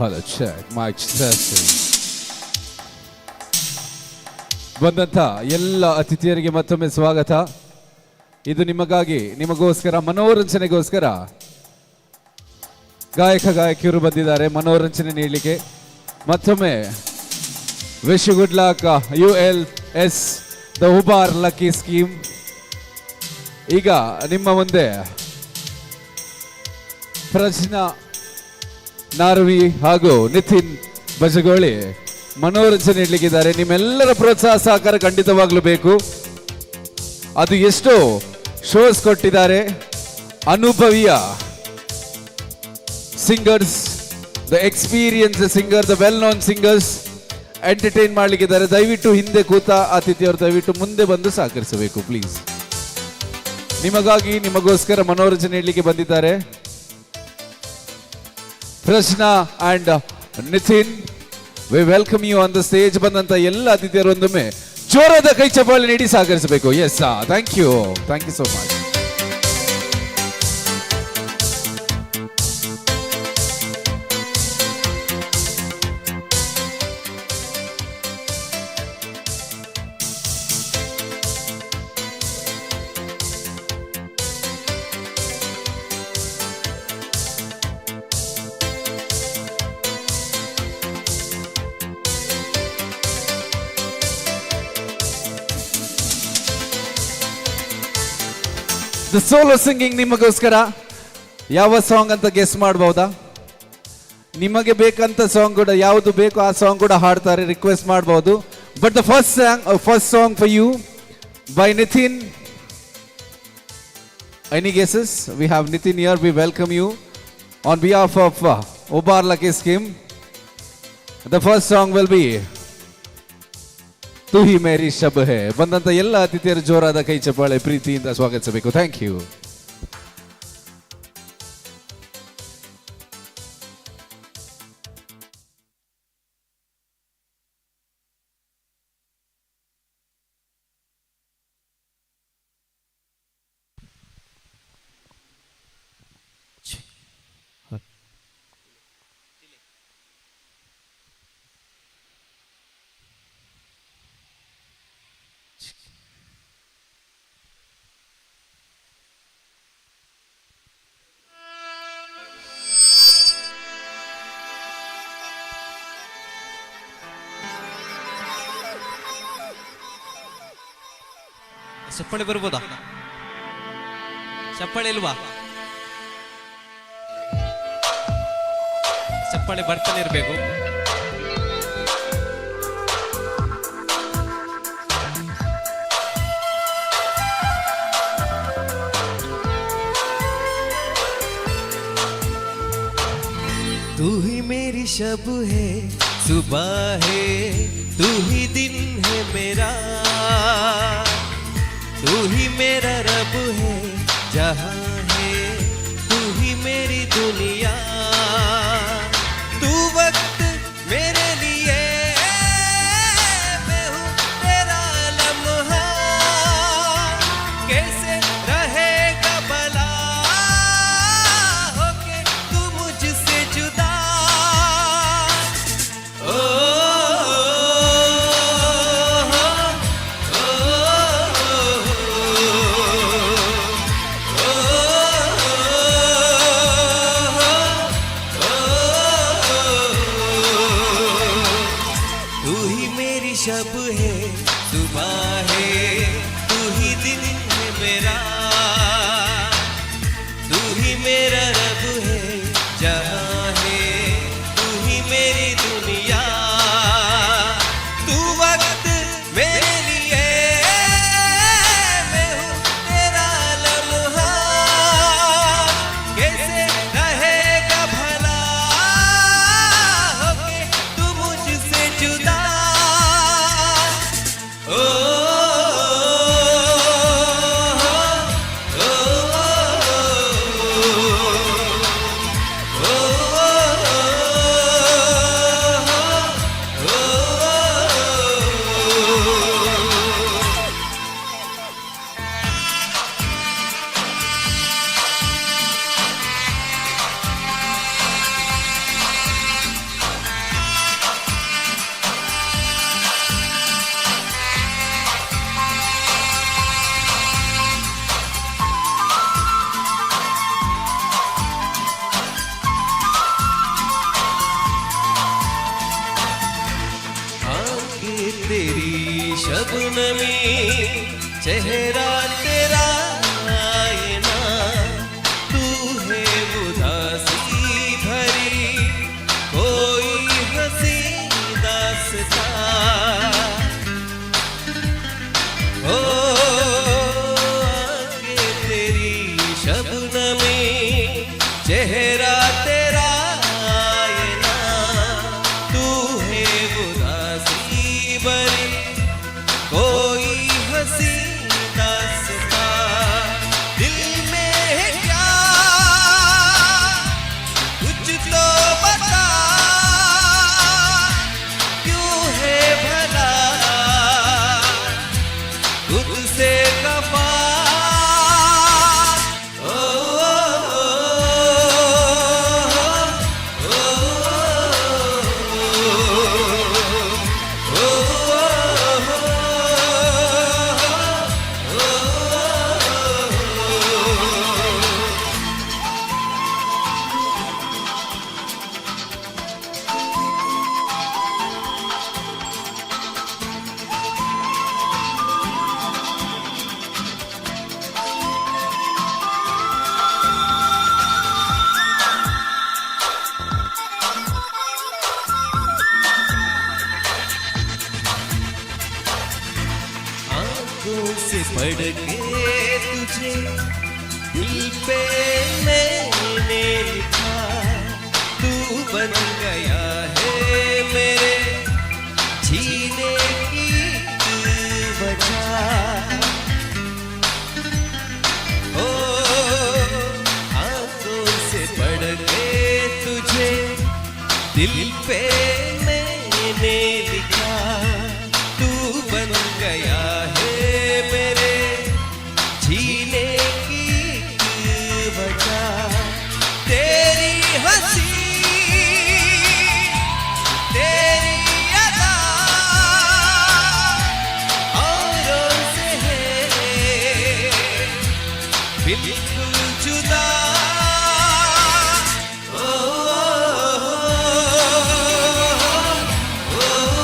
Hello, check, mic testing. ಬಂದಂತ ಎಲ್ಲ ಅತಿಥಿಯರಿಗೆ ಮತ್ತೊಮ್ಮೆ ಸ್ವಾಗತ. ಇದು ನಿಮಗಾಗಿ, ನಿಮಗೋಸ್ಕರ, ಮನೋರಂಜನೆಗೋಸ್ಕರ ಗಾಯಕಿಯರು ಬಂದಿದ್ದಾರೆ ಮನೋರಂಜನೆ ನೀಡಲಿಕ್ಕೆ. ಮತ್ತೊಮ್ಮೆ wish you good luck ULS the Ubar lucky scheme. ಈಗ ನಿಮ್ಮ ಮುಂದೆ ಪ್ರಜ್ನಾ ನಾರ್ವಿ ಹಾಗೂ ನಿತಿನ್ ಬಜಗೋಳಿ ಮನೋರಂಜನೆ ನೀಡಲಿಕ್ಕಿದ್ದಾರೆ. ನಿಮ್ಮೆಲ್ಲರ ಪ್ರೋತ್ಸಾಹ ಸಹಕಾರ ಖಂಡಿತವಾಗ್ಲೂ ಬೇಕು. ಅದು ಎಷ್ಟೋ ಶೋಸ್ ಕೊಟ್ಟಿದ್ದಾರೆ, ಅನುಭವಿಯ singers, the experience singer, the well known singers entertain ಮಾಡಲಿಕ್ಕಿದ್ದಾರೆ. ದಯವಿಟ್ಟು ಹಿಂದೆ ಕೂತ ಅತಿಥಿಯವರು ದಯವಿಟ್ಟು ಮುಂದೆ ಬಂದು ಸಹಕರಿಸಬೇಕು ಪ್ಲೀಸ್. ನಿಮಗಾಗಿ, ನಿಮಗೋಸ್ಕರ ಮನೋರಂಜನೆ ನೀಡಲಿಕ್ಕೆ ಬಂದಿದ್ದಾರೆ Prajna and Nitin. We welcome you on the stage. ಬಂದಂತ ಎಲ್ಲ ಅತಿಥಿಯರೊಂದೊಮ್ಮೆ ಜೋರಾದ ಕೈ ಚಪ್ಪಾಳೆ ನೀಡಿ ಸಹಕರಿಸಬೇಕು. Yes, thank you so much. The solo singing ನಿಮಗೋಸ್ಕರ. ಯಾವ ಸಾಂಗ್ ಅಂತ ಗೆಸ್ ಮಾಡಬಹುದಾ? ನಿಮಗೆ ಬೇಕಂತ ಸಾಂಗ್ ಕೂಡ ಯಾವುದು ಬೇಕು ಆ ಸಾಂಗ್ ಕೂಡ ಹಾಡ್ತಾರೆ, ರಿಕ್ವೆಸ್ಟ್ ಮಾಡಬಹುದು. But the first song for you by Nitin. Any guesses? We have Nitin here. We welcome you on behalf of Ubar lucky scheme. The first song will be Tu Hi ಮೇರಿ ಶಬ್ ಹೇ. ಬಂದಂತ ಎಲ್ಲ ಅತಿಥಿಯರು ಜೋರಾದ ಕೈ ಚಪ್ಪಾಳೆ ಪ್ರೀತಿಯಿಂದ ಸ್ವಾಗತಿಸಬೇಕು. Thank you. ಚಪ್ಪಾಳೆ ಬರ್ಬೋದಾ? ಚಪ್ಪಾಳೆ ಇಲ್ವಾ? ಚಪ್ಪಾಳೆ ಬರ್ತಾನೆ ಇರಬೇಕು. तू ही मेरी शब है, सुबह है, तू ही दिन है मेरा, तू ही मेरा रब है, जहां है तू ही मेरी दुनिया, तू वक्त मेरे लिए, मैं हूँ तेरा लम्हा, कैसे रहेगा भला होके तू मुझसे जुदा। तू ही मेरी शब है, सुबह है, तू ही दिन है मेरा, तू ही मेरा रब है, जहां है तू ही मेरी दुनिया, तू वक्त मेरे लिए, मैं हूँ तेरा लम्हा, कैसे रहेगा भला होके तू मुझसे जुदा। ओ आंखें तेरी शबनमी, चेहरा तेरा आईना, तू है उदासी भरी कोई हंसी दास्ता, ओ आंखें तेरी शबनमी, चेहरा तेरा आईना, तू है उदासी भरी कोई हंसी दास्ता, दिल में है क्या कुछ तो बता, क्यों है भला खुद से खफा। आंखों से पढ़ के तुझे दिल पे मैंने लिखा, तू बन गया है मेरे जीने की वजह, ओ आंखों से पढ़ के तुझे दिल पे मैंने लिखा, तू बन गया है मेरे जीने की वजह, तेरी हंसी तेरी अदा औरों से है बिल्कुल जुदा। ओ, ओ, ओ, ओ, ओ,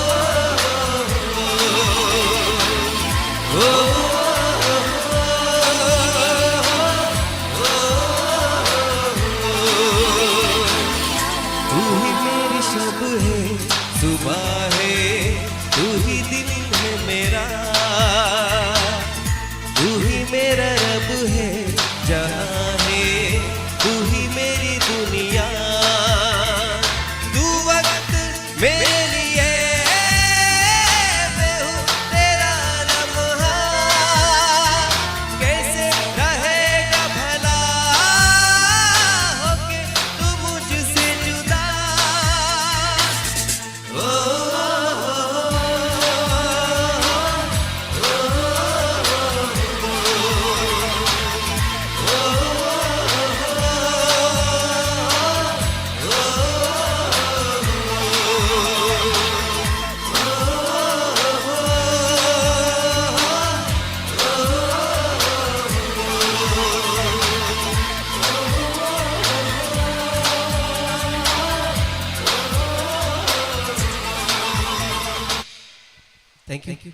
thank you.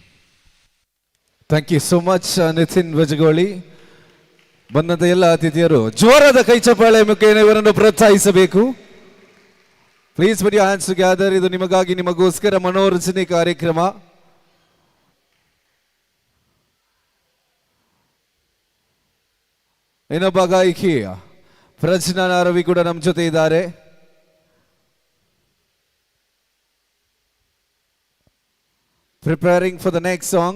Thank you so much Nitin Bajagoli. ಬಂದಂತ ಎಲ್ಲ ಅತಿಥಿಯರು ಜೋರಾದ ಕೈ ಚಪ್ಪಾಳೆ ಮುಖೇನ ಇವರನ್ನು ಪ್ರೋತ್ಸಾಹಿಸಬೇಕು. Please put your hands together. ಇದು ನಿಮಗಾಗಿ ನಿಮಗೋಸ್ಕರ ಮನೋರಂಜನೆ ಕಾರ್ಯಕ್ರಮ. ಇನ್ನೊಬ್ಬ ಗಾಯಕಿ ಪ್ರಜ್ನಾ ನಾರವಿ ಕೂಡ ನಮ್ಮ ಜೊತೆ ಇದ್ದಾರೆ. Preparing for the next song.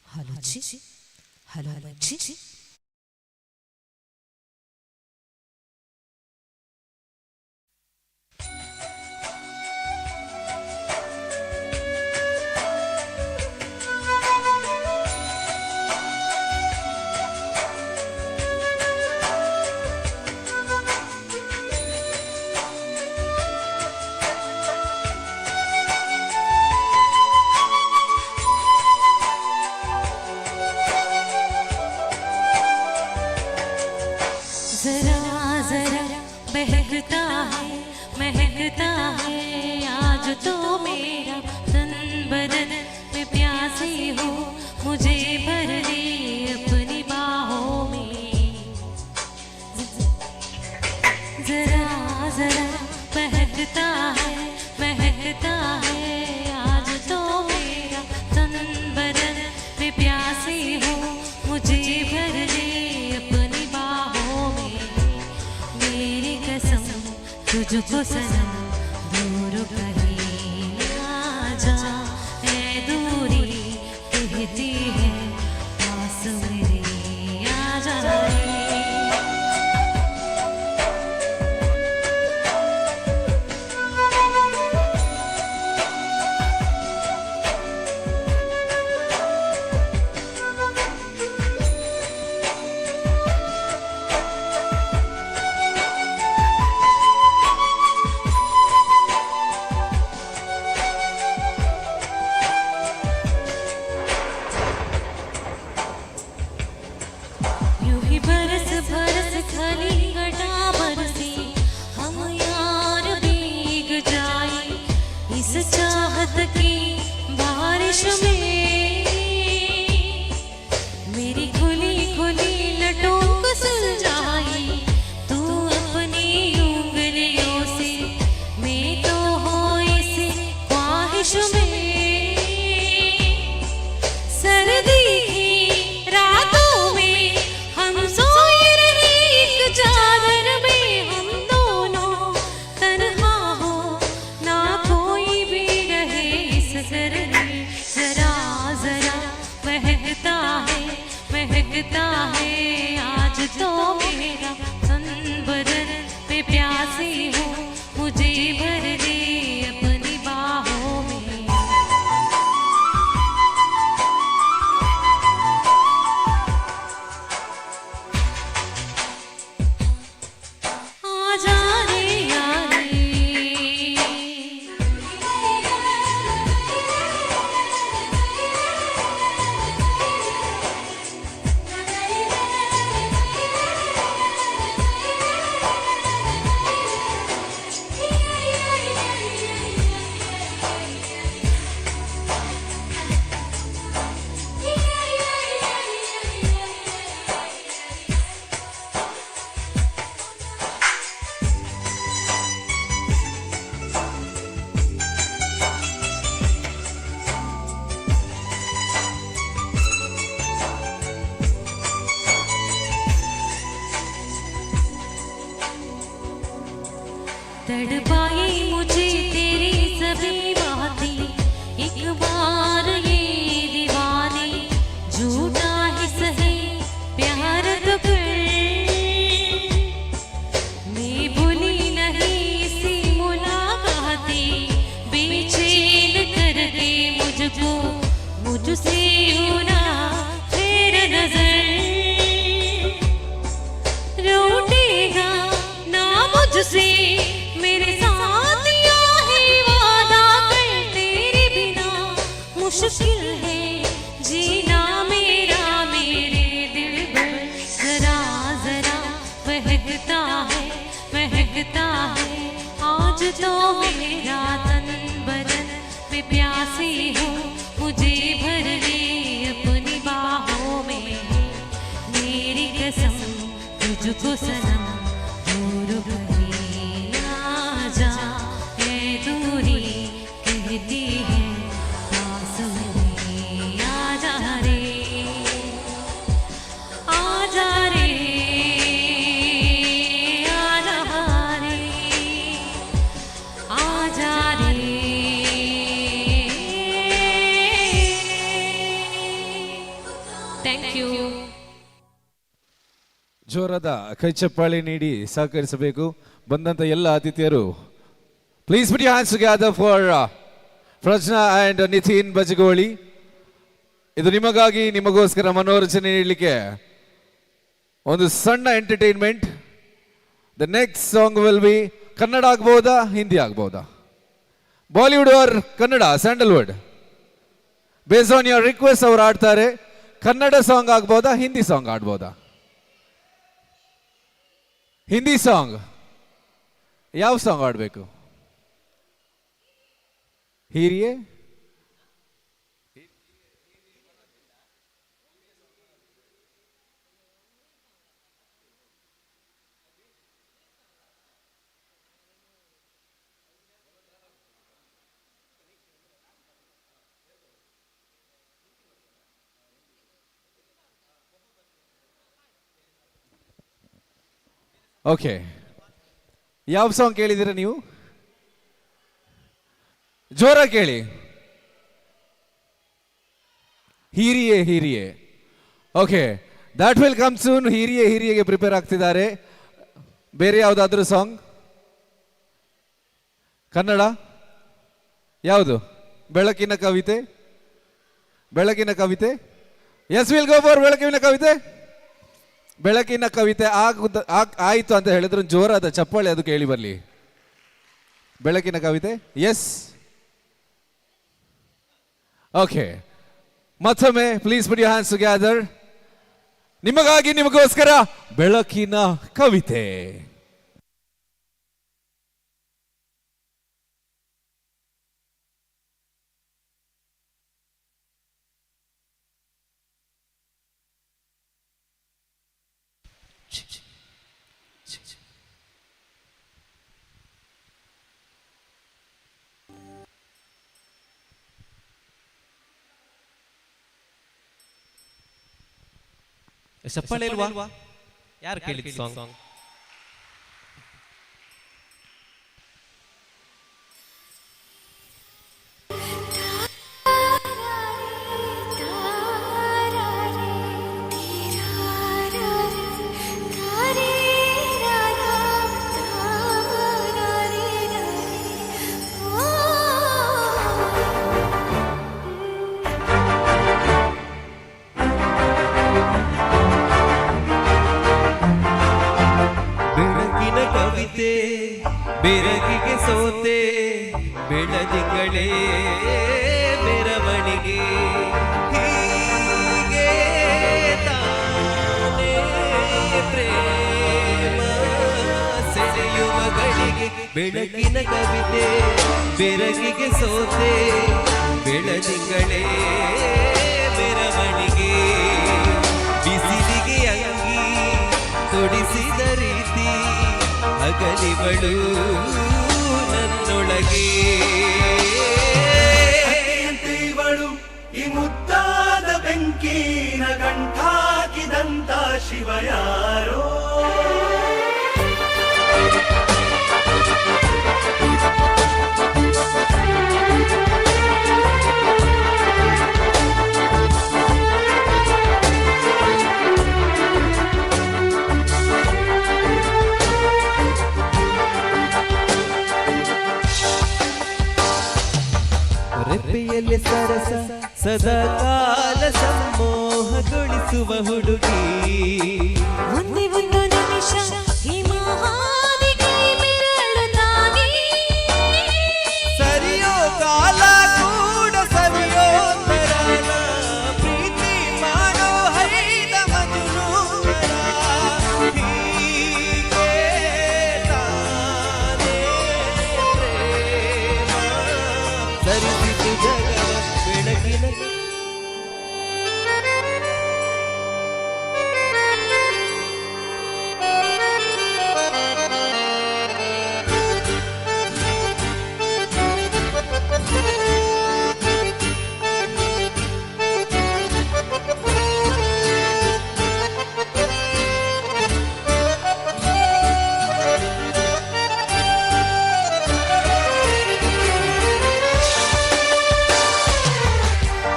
Hello जी, हेलो जी. महकता है आज तो मेरा तन बदन में प्यासी हो मुझे भर ले अपनी बाहों में जरा जरा महकता है आज तो मेरा तन बदन में प्यासी हो मुझे भर ले अपनी बाहों में मेरी कसम तुझको सनम दूर कहीं ना जा ऐ दूरी कहती है पास मेरे आ जा चाहत की बारिश में मेरी खुली खुली लटों को सुलझाई तू अपनी उंगलियों से मैं तो हो इस ख्वाहिश में सर्दी की रातों में हम सोए रहे एक चादर में हम दोनों तन्हा हो ना कोई भी रहे इस घर में जरा मुझको मुझसे होना फिर नजर रूठेगा ना मुझसे मेरे साथ ही वादा कर तेरे बिना मुश्किल है जीना मेरा मेरे दिल पर जरा जरा महकता है आज तो मेरा तन बदन में प्यासी हो मुझे भर ले अपनी बाहों में मेरी कसम तुझको सनम दूर कहीं ना जा है दूरी कहती है पास में आजा रे आजा रे आजा रे ಥ್ಯಾಂಕ್ ಯು. ಜೋರಾದ ಕೈ ಚಪ್ಪಾಳೆ ನೀಡಿ ಸಹಕರಿಸಬೇಕು. ಬಂದಂತ ಎಲ್ಲ ಅತಿಥಿಯರು please put your hands together for Prajna and Nitin Bajagoli. ಇದು ನಿಮಗಾಗಿ ನಿಮಗೋಸ್ಕರ ಮನೋರಂಜನೆ ನೀಡಲಿಕ್ಕೆ ಒಂದು ಸಣ್ಣ entertainment. The next song will be Kannada ಆಗ್ಬೋದಾ ಹಿಂದಿ ಆಗ್ಬೋದಾ? Bollywood or Kannada Sandalwood? Based on your request ಅವ್ರು ಆಡ್ತಾರೆ. ಕನ್ನಡ ಸಾಂಗ್ ಆಗ್ಬೋದಾ ಹಿಂದಿ ಸಾಂಗ್ ಆಡ್ಬೋದಾ? ಹಿಂದಿ ಸಾಂಗ್. ಯಾವ ಸಾಂಗ್ ಆಡಬೇಕು? ಹಿರಿಯೇ ಓಕೆ. ಯಾವ ಸಾಂಗ್ ಕೇಳಿದಿರ ನೀವು? ಜೋರ ಕೇಳಿ. ಹಿರಿಯೇ ಹಿರಿಯೇ. Okay, that will come soon. ಹಿರಿಯೆಗೆ ಪ್ರಿಪೇರ್ ಆಗ್ತಿದ್ದಾರೆ. ಬೇರೆ ಯಾವುದಾದ್ರೂ ಸಾಂಗ್? ಕನ್ನಡ ಯಾವುದು? ಬೆಳಕಿನ ಕವಿತೆ. ಎಸ್ ವಿಲ್ ಗೋ ಫಾರ್ ಬೆಳಕಿನ ಕವಿತೆ. ಬೆಳಕಿನ ಕವಿತೆ ಆಯ್ತು ಅಂತ ಹೇಳಿದ್ರು ಜೋರಾದ ಚಪ್ಪಾಳೆ ಅದು ಕೇಳಿ ಬರಲಿ. ಬೆಳಕಿನ ಕವಿತೆ. Yes, okay. ಮತ್ತೊಮ್ಮೆ please put your hands together. ನಿಮಗಾಗಿ ನಿಮಗೋಸ್ಕರ ಬೆಳಕಿನ ಕವಿತೆ. ಚಪ್ಪಾಳೆ ಇಲ್ವಾ? ಯಾರು ಕೇಳಿದ ಸಾಂಗ್? ಬೆರಗಿಗೆ ಸೋತೆ ಬೆಳದಿಂಗಳೇ ಮೆರವಣಿಗೆ ಹೀಗೆ ತಾನೇ ಪ್ರೇಮ ಸೆಳೆಯುವ ಗಳಿಗೆ ಬೆಳಕಿನ ಕವಿತೆ ಬೆರಗಿಗೆ ಸೋತೆ ಬೆಳದಿಂಗಳೇ ಮೆರವಣಿಗೆ ಬಿಸಿಲಿಗೆ ಅಂಗಿ ತೊಡಿಸಿದ ರೀತಿ ಅಗಲಿವಳು ನನ್ನೊಳಗೆ ಇವಳು ಈ ಮುದ್ದಾದ ಬೆಂಕಿನ ಗಂಟಾಕಿದಂತ ಶಿವ ಯಾರೋ ಕೈಯಲ್ಲಿ ಸರಸ ಸದಾ ಕಾಲ ಸಂಮೋಹಗೊಳಿಸುವ ಹುಡುಗಿ ಒಂದೇ ಒಂದು ನಿಮಿಷ ಹಿಮಹಾದಿಗೆ ಬೆರಳು ತಾಗಿ ಸರಿಯೋ ಕಾಲ ಕೂಡ ಸವಿಯೋ ತರನ ಪ್ರೀತಿ ಮಾಡೋ ಹೈದ ಮಜುನೂರ ಹೀಗೆ ತಾನೇ ಪ್ರೇಮ ಸರಿಸಿತು ಜಗವ ಬೆಳಗಿನ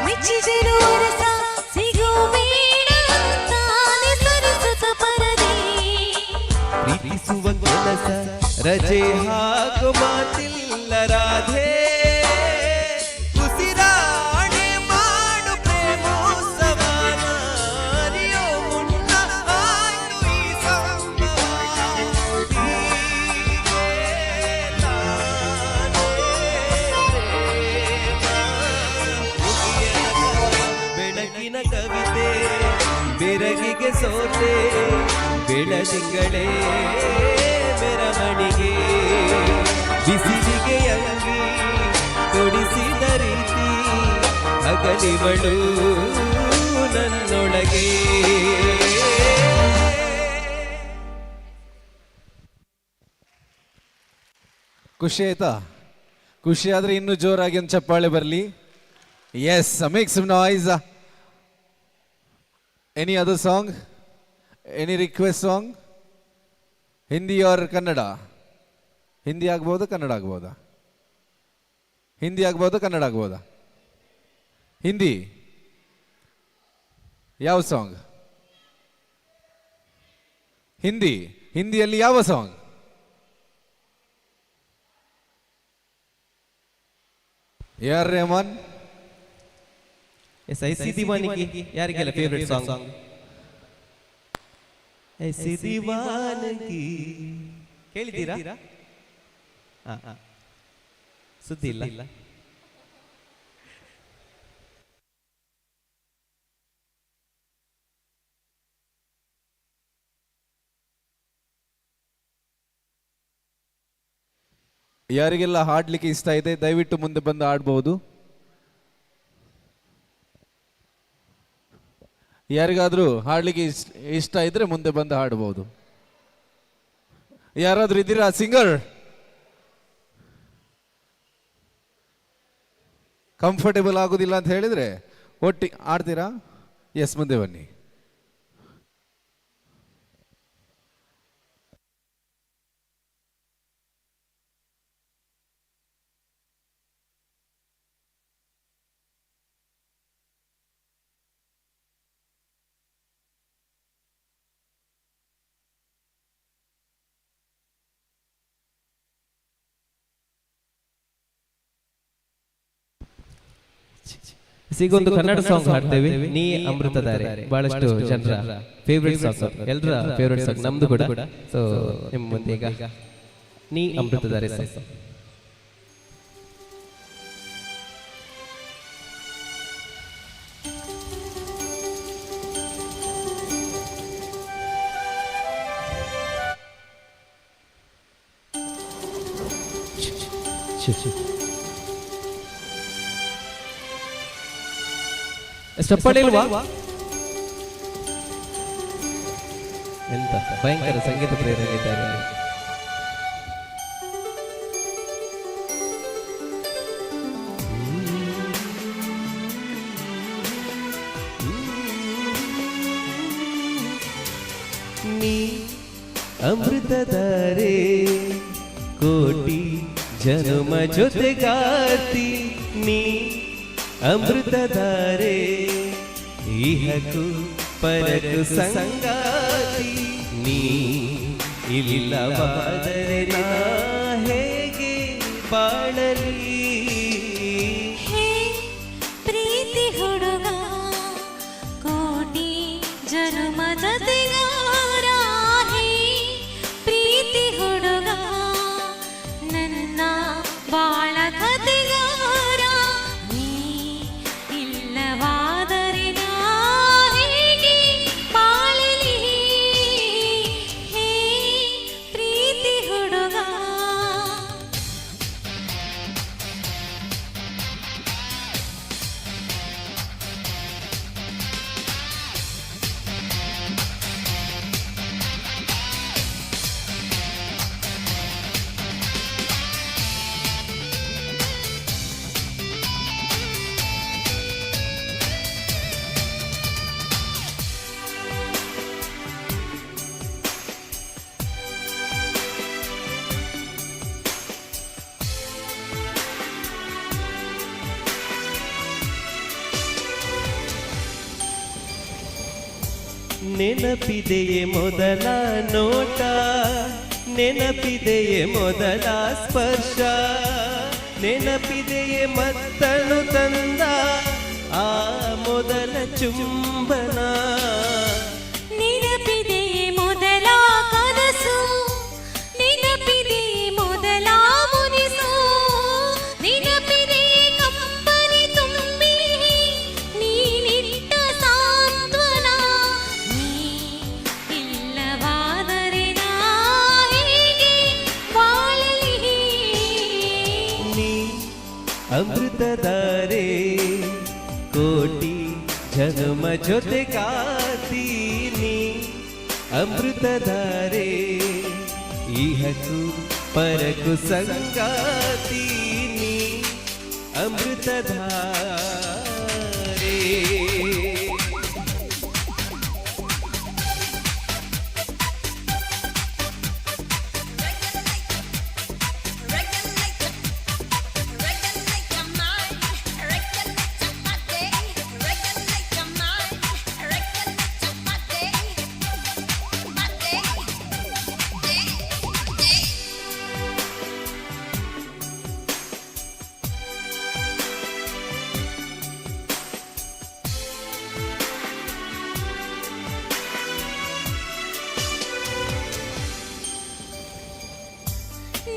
ಮೆಚ್ಚಿದರು ಅರಸ ಸಿಗೋ ಬೇಡ ಅಂತಾನೆ ಸರಿಸುತ್ತ ಪರದೆ ಪ್ರೀತಿಸುವ ಕೆಲಸ ರಜೆ ಹಾಕೋ ಮಾತಿಲ್ಲ ರಾಧೆ ಉಸಿರಾಣೆ ಮಾಡು ಪ್ರೇಮೋತ್ಸವನ ಅರಿಯೋ ಮುನ್ನ ಆಯ್ತು ಈ ಸಂಭವ ಹೀಗೆ ತಾನೇ ಪ್ರೇಮ ಮುಗಿಯದ ಬೆಳಕಿನ ಕವಿತೆ ಬೆರಗಿಗೆ ಸೋತೆ ಬೆಳದಿಂಗಳೇ ಮೆರವಣಿಗೆ ಬಿಸಿಲಿಗೆ ಅಂಗಿ ತೊಡಿಸಿದ ರೀತಿ ಹಗಲಿವಳು ನನ್ನೊಳಗೆ ಖುಷಿ ಆಯ್ತಾ? ಖುಷಿ ಆದ್ರೆ ಇನ್ನೂ ಜೋರಾಗಿ ಒಂದು ಚಪ್ಪಾಳೆ ಬರಲಿ. Yes, make some noise. Any other song? Any request song? Hindi or Kannada? Hindi ಆಗ್ಬೋದಾ, ಕನ್ನಡ ಆಗ್ಬೋದಾ? ಹಿಂದಿ ಆಗ್ಬೋದಾ, ಕನ್ನಡ ಆಗ್ಬೋದಾ? ಹಿಂದಿ ಯಾವ ಸಾಂಗ್? ಹಿಂದಿಯಲ್ಲಿ ಯಾವ ಸಾಂಗ್? AR ರೆಹಮಾನ್. ऐसी दीवानगी ಯಾರಿಗೆಲ್ಲ ಫೇವರೇಟ್ ಸಾಂಗ್? ऐसी दीवानगी ಕೇಳಿದ್ದೀರಾ? ಸುದ್ದಿ ಇಲ್ಲ. ಯಾರಿಗೆಲ್ಲ ಹಾಡ್ಲಿಕ್ಕೆ ಇಷ್ಟ ಇದೆ ದಯವಿಟ್ಟು ಮುಂದೆ ಬಂದು ಹಾಡಬಹುದು. ಯಾರಿಗಾದ್ರೂ ಹಾಡ್ಲಿಕ್ಕೆ ಇಷ್ಟ ಇದ್ರೆ ಮುಂದೆ ಬಂದು ಹಾಡಬಹುದು. ಯಾರಾದ್ರೂ ಇದ್ದೀರಾ ಸಿಂಗರ್? ಕಂಫರ್ಟೇಬಲ್ ಆಗುದಿಲ್ಲ ಅಂತ ಹೇಳಿದ್ರೆ ಒಟ್ಟಿ ಆಡ್ತೀರಾ? ಎಸ್, ಮುಂದೆ ಬನ್ನಿ. ಸಿಗೊಂದು ಕನ್ನಡ ಸಾಂಗ್ ಹಾಡ್ತೇವೆ, ನೀ ಅಮೃತಧಾರೆ. ಬಹಳಷ್ಟು ಜನರ ಫೇವ್ರೆಟ್ ಸಾಂಗ್, ಎಲ್ಲರ ಫೇವ್ರೆಟ್ ಸಾಂಗ್, ನಮ್ದು ಕೂಡ. ಸೊ ನಿಮ್ಮ ಮುಂದೆ ಈಗ ನೀ ಅಮೃತಧಾರೆ ಸಾಂಗ್. ಚಪ್ಪಾಳೆ ಇಲ್ವಾ? ಎಂತ ಭಯಂಕರ ಸಂಗೀತ ಪ್ರೇರಣೆಯಿದ್ದಾರೆ. ನೀ ಅಮೃತಧಾರೆ ಕೋಟಿ ಜನ್ಮ ಜೊತೆಗಾತಿ, ನೀ ಅಮೃತಧಾರೆ ಇಹಕು ಪರಕು ಸಂಗಾತಿ, ನೀ ಇಲ್ಲವಾದರೆ ನಾ ಹೇಗೆ ಬಾಳಲಿ? ಹೇ ನೆನಪಿದೆಯೇ ಮೊದಲ ನೋಟ, ನೆನಪಿದೆಯೇ ಮೊದಲ ಸ್ಪರ್ಶ, ನೆನಪಿದೆಯೇ ಮತ್ತನು ತಂದ ಆ ಮೊದಲ ಚುಂಬನ, ನೆನಪಿದೆಯೇ ಮೊದಲ ಕನಸು, ನೆನಪಿದೆಯೇ ಮೊದಲ ಮುನಿಸು, ನೆನಪಿದೆಯೇ ಕಂಪನಿ ತುಂಬಿ ನೀನಿಟ್ಟ ಸಾಂತ್ವನ, ನೀ ಇಲ್ಲವಾದರೆ ನಾ ಹೇಗೆ ಬಾಳಲಿ, ನೀ ಅಮೃತಧಾರೆ ಕೋಟಿ ಜನ್ಮ ಜೊತೆ ಕಾತೀನಿ, ಅಮೃತಧಾರೆ ಇಹಕು ಪರಕು ಸಂಗಾತೀನಿ, ಅಮೃತಧಾರೆ.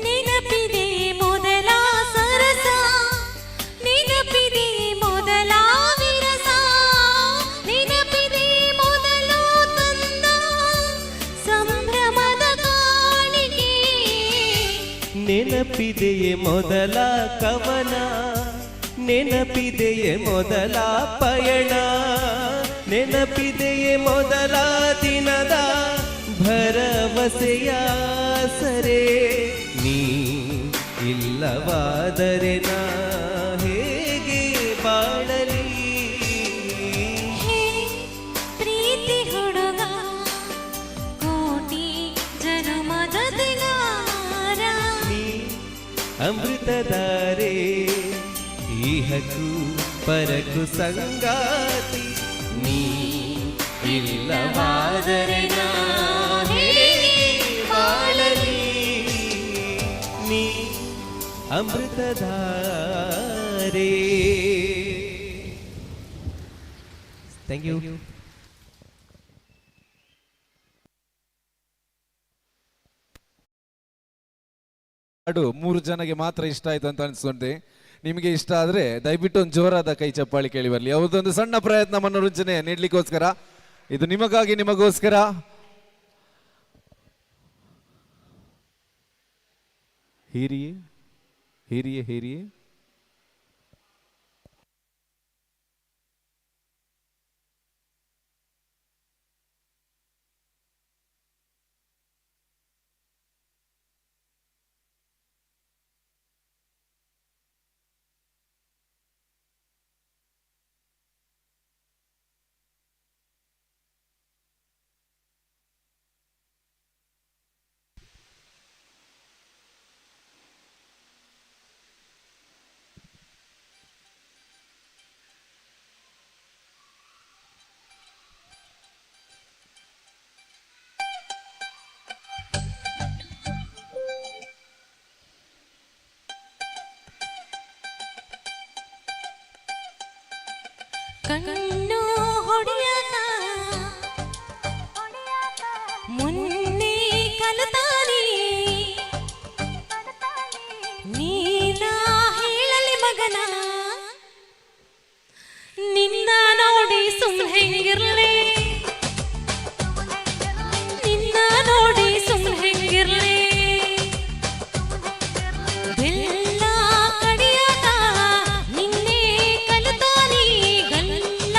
ನೆನಪಿದೆ ಮೊದಲ ಸರಸ, ನೆನಪಿದೆ ಮೊದಲ ವಿರಸ, ನೆನಪಿದೆ ಮೊದಲು ತಂದ ಸಂಭ್ರಮದ ಕಾಣಿಕೆ, ನೆನಪಿದೆಯೇ ಮೊದಲ ಕವನ, ನೆನಪಿದೆಯೇ ಮೊದಲ ಪಯಣ, ನೆನಪಿದೆಯೇ ಮೊದಲ ದಿನದ ಭರವಸೆಯ ಸರೆ, ನೀ ಇಲ್ಲವಾದರೆ ನಾ ಹೇಗೆ ಬಾಳಲಿ, ಹೇ ಪ್ರೀತಿ ಹುಡುಗ ಕೋಟಿ ಜನುಮದ ದಿನಾರ, ನೀ ಅಮೃತಧಾರೆ ಇಹಕು ಪರಕು ಸಂಗಾತಿ, ನೀ ಇಲ್ಲವಾದರೆ ನಾ ಹೇಗೆ ಬಾಳಲಿ, ನೀ ಅಮೃತಧಾರೆ. Thank you. ಹಾಡು 3 ಜನಕ್ಕೆ ಮಾತ್ರ ಇಷ್ಟ ಆಯ್ತು ಅಂತ ಅನ್ಸ್ಕೊಂಡೆ. ನಿಮಗೆ ಇಷ್ಟ ಆದ್ರೆ ದಯವಿಟ್ಟು ಒಂದು ಜೋರಾದ ಕೈ ಚಪ್ಪಾಳಿ ಕೇಳಿ ಬರಲಿ. ಯಾವುದೊಂದು ಸಣ್ಣ ಪ್ರಯತ್ನ ಮನೋರಂಜನೆ ನೀಡ್ಲಿಕ್ಕೋಸ್ಕರ, ಇದು ನಿಮಗಾಗಿ ನಿಮಗೋಸ್ಕರ. ಹಿರಿಯೇ ಹಿರಿಯೇ ಹಿರಿಯೇ ಕಣ್ಣು ಹೊಡೆಯಾಕ ಮುನ್ನೆ ಕಲತಾನೆ, ನೀನ ಹೇಳಲಿ ಮಗನ ನಿನ್ನ ನೋಡಿ ಸುಮ್ ಹೆಂಗಿರ್ಲಿ, ನಿನ್ನ ನೋಡಿ ಸುಮ್ ಹೆಂಗಿರ್ಲಿ, ಬೆಲ್ಲ ಕಡಿಯಾಕ ನಿನ್ನೆ ಕಲತಾನಿ, ಗಲ್ಲ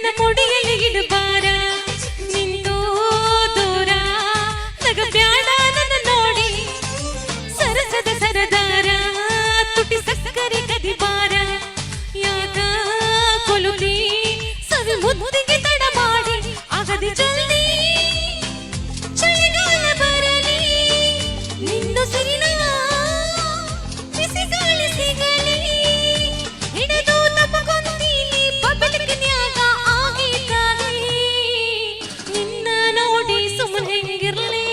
ನನ್ನ ಮುಡಿಯಲ್ಲಿ ಇಡಬಾರ ನಿಂದು ದೂರ ನಗಬ್ಯಾಡ ನನ್ನ ನೋಡಿ ಸರಸದ ಸರದಾರ ತುಟಿ ಸಕ್ಕರೆ ಕದಿಬಾರ ಯಾಕ ಕೊಲುಲಿ ಸವಿ ಮುದ್ದಿಗೆ ತಡ ಮಾಡಿ ಆಗದಿ ಜಲ್ದಿ ಚಳಿಗಾಲ ಬರಲಿ ನಿನ್ನ ಸಿರಿನ ಬಿಸಿ ಗಾಳಿ ಸಿಗಲಿ ಹಿಡಿದು ತಪ್ಪಕೊಂತೀನಿ ಬಬಲಿಕನ್ಯಾಗ ಆಗಿದ್ದಾಗಿ ನಿನ್ನ ನೋಡಿ ಸುಮ್ಮನೆ ಹೆಂಗಿರ್ಲಿ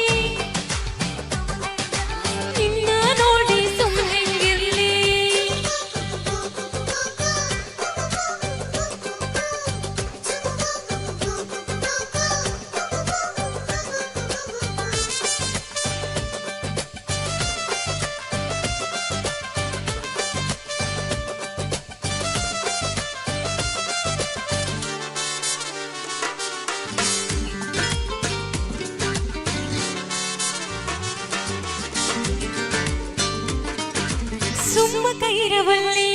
ನಿನ್ನ ನೋಡಿ ಸುಮ್ಮನೆ ಹೆಂಗಿರ್ಲಿ ಸುಮ್ಮ ಕೈರವಲ್ಲಿ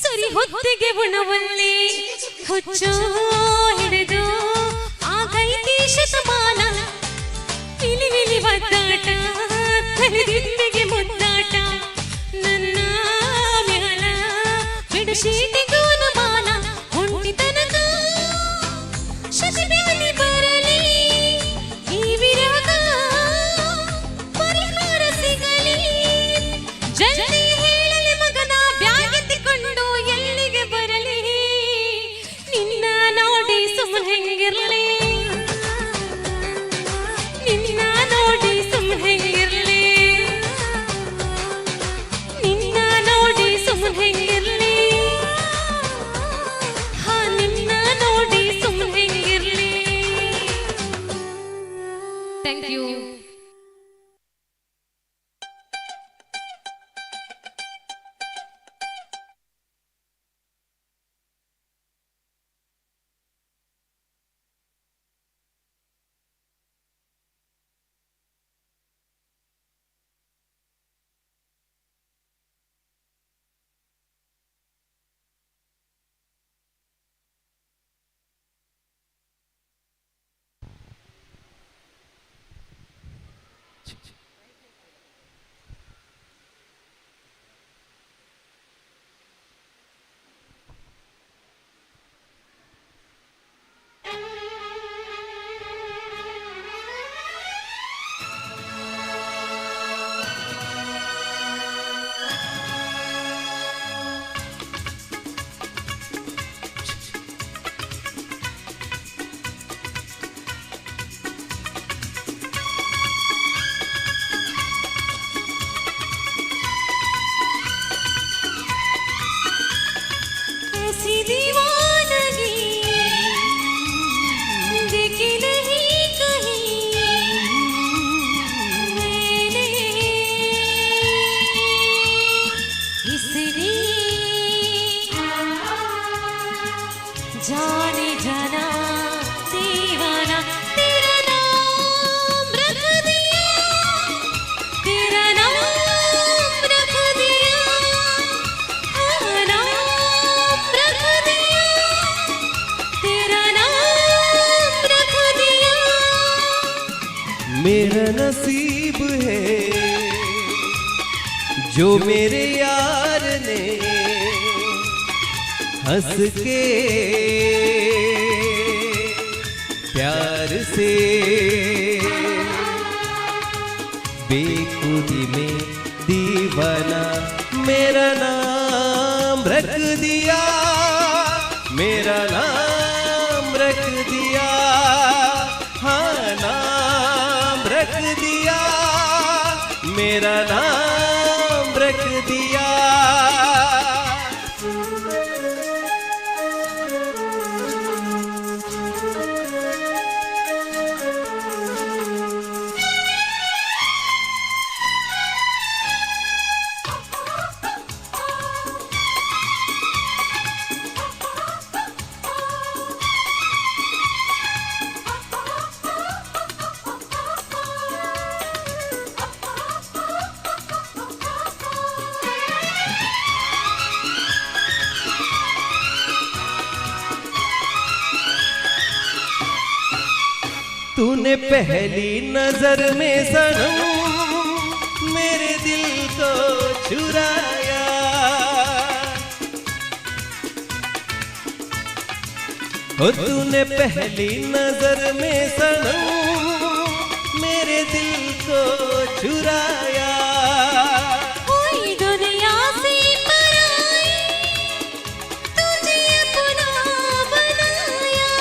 ಸರಿ ಹೊತ್ತಿಗೆ ಉಣವಲ್ಲಿ ಹುಚ್ಚು ಹಿಡಿದು ಆಗೈತಿ ಶತಮಾನ ವಿಲಿ ವಿಲಿ ಒದ್ದಾಟ ತಲೆದಿಂಬಿಗೆ ಮುದ್ದಾಟ ನನ್ನ ಮ್ಯಾಲ ಬಿಡುಶೀಟಿಗೂ ಮಾನ ಹೊಂಟಿತನಕ ಶತಬ್ಯಾನಿ ಬರಲಿ ಈ ವಿರಾಗ ಪರಿಹಾರ ಸಿಗಲಿ ಜಲ್ದಿ ಹೇಳಲಿ ಮಗನ ಬ್ಯಾಗೆತ್ತಿಕೊಂಡು ಎಲ್ಲಿಗೆ ಬರಲಿ ನಿನ್ನ ನೋಡಿ ಸುಮ್ಮನೆ ಹೆಂಗಿರ್ಲಿ ನಿನ್ನ ನೋಡಿ ಸುಮ್ಮನೆ ಹೆಂಗಿರ್ಲಿ ನಿನ್ನ ನೋಡಿ ಸುಮ್ಮನೆ ಹೆಂಗಿರ್ಲಿ ಹಾ ನಿನ್ನ ನೋಡಿ ಸುಮ್ಮನೆ ಹೆಂಗಿರ್ಲಿ ಥ್ಯಾಂಕ್ ಯು ऐसी दीवानगी देखी नहीं कहीं मैंने इसलिए जाने जाना दीवाना तेरा नाम रख दिया तेरा नाम रख दिया हाँ, नाम रख दिया तेरा नाम रख दिया मेरा नसीब है जो मेरे यार ने हंस के प्यार से बेखुदी में दीवाना मेरा नाम रख दिया मेरा नाम रख दिया हाँ नाम रख दिया मेरा नाम रख दिया तूने पहली नजर में सनम मेरे दिल को चुराया, ओ तूने पहली नजर में सनम मेरे दिल को चुराया। कोई दुनिया से पराई तुझे अपना बनाया,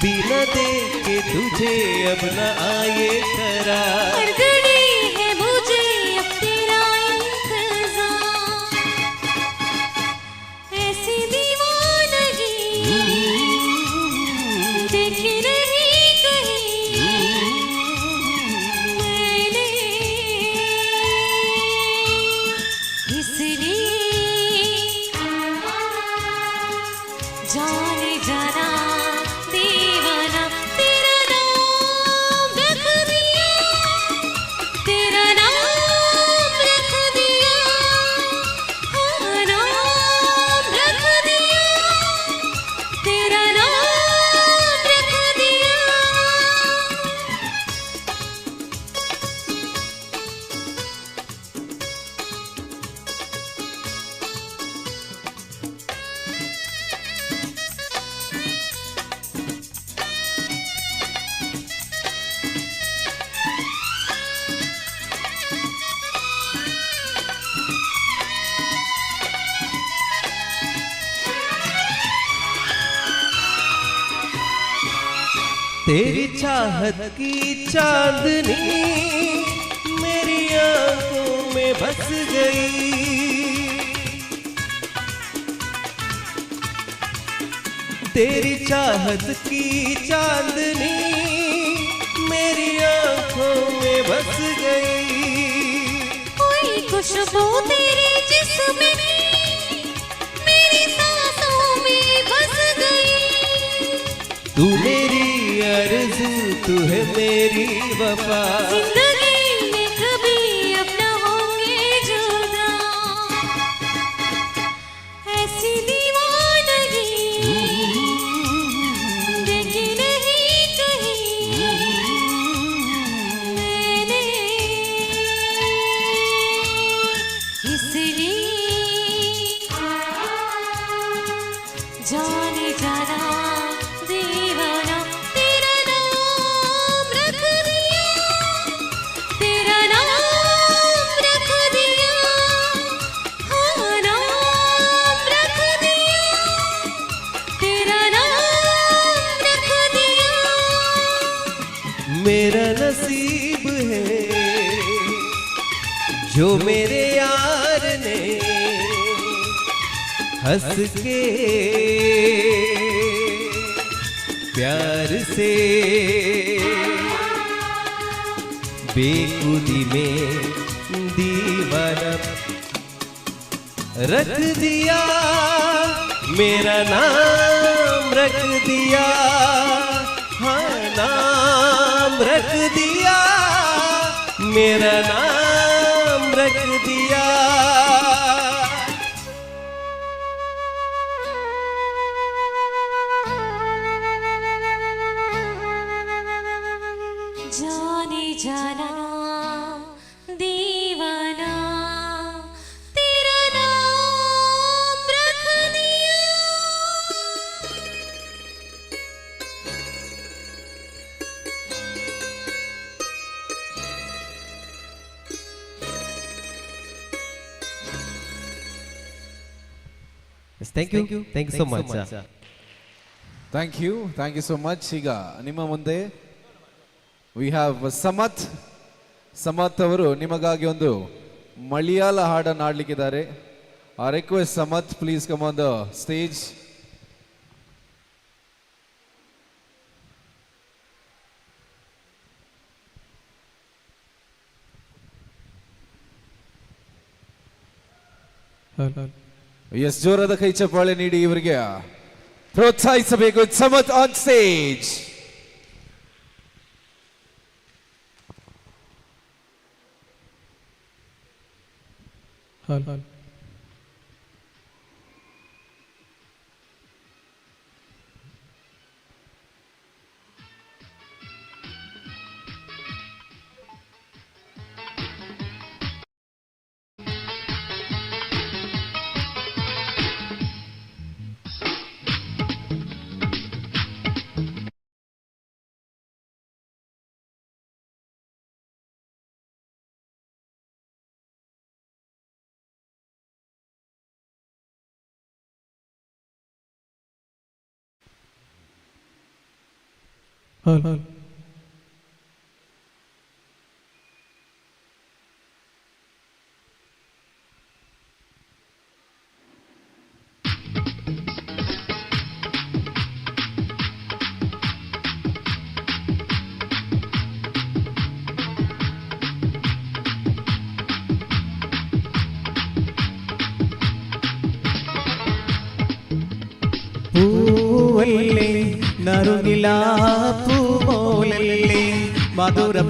बिना देखे तुझे अब न आए करार, हर घड़ी है मुझे अब तेरा इंतजार, ऐसी दीवानगी देखी नहीं कहीं मैंने, इसलिए जाने जाना दीवाना तेरा नाम रख दिया, तेरा नाम रख दिया, हाँ नाम रख दिया, तेरा नाम रख दिया। तेरी चाहत की चांदनी मेरी आंखों में बस गई, तेरी चाहत की चांदनी मेरी आंखों में बस गई। कोई खुशबू तेरे जिस्म में मेरी सांसों में बस गई, तू मेरी आरज़ू तू है मेरी वफा, जिंदगी में कभी अब न होंगे जुदा, ऐसी दीवानगी देखी नहीं कहीं मैंने, इसलिए जाने जाना दीवाना तेरा नाम रख दिया, तेरा नाम रख दिया, हाँ नाम रख दिया, तेरा नाम रख दिया। मेरा नसीब है जो मेरे यार ने हंस के प्यार से बेखुदी में दीवाना रख दिया, मेरा नाम रख दिया, हाँ नाम रख दिया, मेरा नाम रख दिया। जाने जाना दीवाना तेरा नाम रख दिया। Thank you so much. Thank you so much. ಈಗ ನಿಮ್ಮ ಮುಂದೆ ವಿ ಹ್ಯಾವ್ ಸಮತ್ ಅವರು ನಿಮಗಾಗಿ ಒಂದು ಮಲಯಾಳ ಹಾಡನ್ನು ಹಾಡಲಿಕ್ಕಿದ್ದಾರೆ. ಆ request Samath, please come on the stage. Yes, ಜೋರಾದ ಕೈ ಚಪ್ಪಾಳೆ ನೀಡಿ ಇವರಿಗೆ ಪ್ರೋತ್ಸಾಹಿಸಬೇಕು. Samath on stage. പൂവല്ലേ നറുനിലാപ്പൂമോലല്ലേ മധുരപ്പാതീനേലിൽ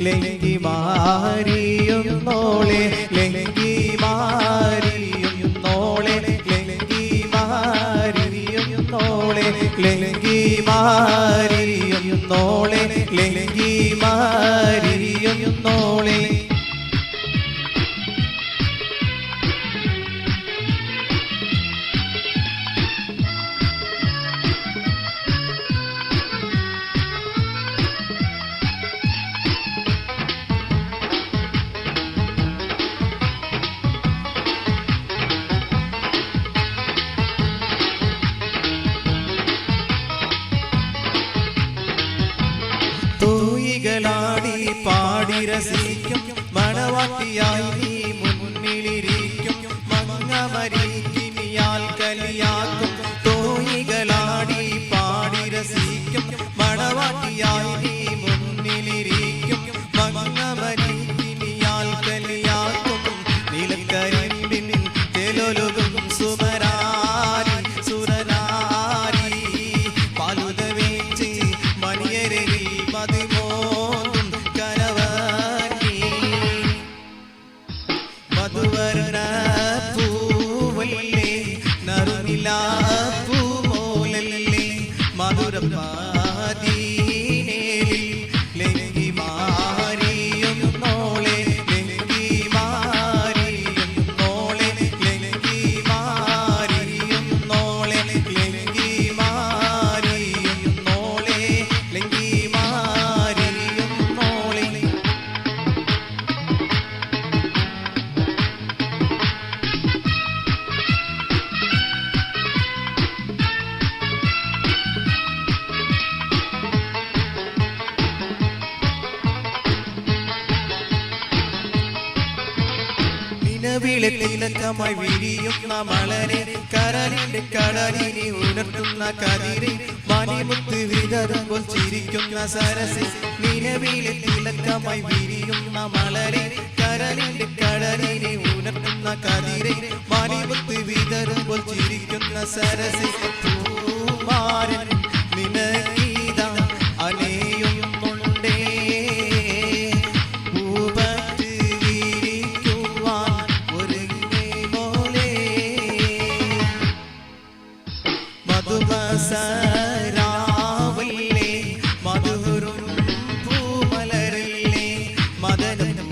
ലങ്കി മാറിയുന്നോളെ ലങ്കി മാറിയുന്നോളെ ലങ്കി മാറിയുന്നോളെ ലങ്കി മാറിയുന്നോളെ ലങ്കി മാറിയുന്നോളെ തോയികളാടി പാടി രസിക്കും മണവാട്ടിയായി നീ മുന്നിലിരിക്കും മങ്ങമരിക്കിനിയാൽ കലിയാക്കും തോയികളാടി പാടി രസിക്കും മണവാട്ടിയായി നീ മുന്നിലിരിക്കും മങ്ങമരിക്കിനിയാൽ കലിയാക്കും നിലക്കരിമ്പിൻ തെലൊലുകും സുമരാരി സുരനാരി പാലുത വേച്ച് മണിയരിൽ മതിമോതും കരവീ മധുവർണ പൂവല്ലേ നറുനിലാപ്പൂമോലല്ലേ മധുരപ്പാതീനേലിൽ ലങ്കി മാറിയുന്നോളെ ലങ്കി മാറിയുന്നോളെ ലങ്കി മാറിയുന്നോളെ ലങ്കി മാറിയുന്നോളെ ലങ്കി മാറിയുന്നോളെ നിലവിളെ തിലക്കമായി വിരിയുന്ന മലരെ കരലിന്റെ കടലിനെ ഉണർത്തുന്ന കതിരെ മണിമുത്ത് വിതറുമ്പോൾ ചിരിക്കുന്ന സരസെ നിലവിളെ തിലക്കമായി വിരിയുന്ന മലരെ കരലിന്റെ കടലിനെ ഉണർത്തുന്ന കതിരെ മണിമുത്ത് വിതറുമ്പോൾ ചിരിക്കുന്ന സരസെ പൂമാരൻ നിനക്കീത അലയുന്നുണ്ടേ പൂപറ്റ് വിരിക്കുവാൻ ഒരുങ്ങി മോളെ മധുമസരാവല്ലേ മധുരും പൂമലരല്ലേ മദനൂക്കിനാവുങ്ങൾ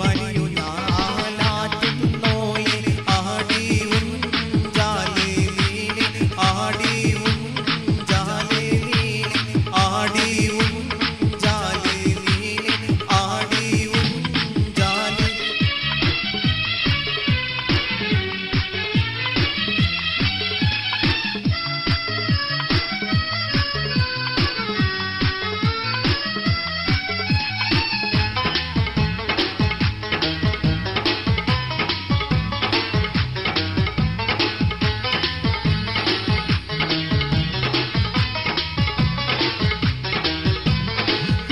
മണിയുനാലാറ്റുന്നോളെ ആടി ഉഞ്ചാലേ നീനെ ആടി ഉഞ്ചാലേ നീനെ ആടി ഉഞ്ചാലേ നീനെ ആടി ഉഞ്ചാലേ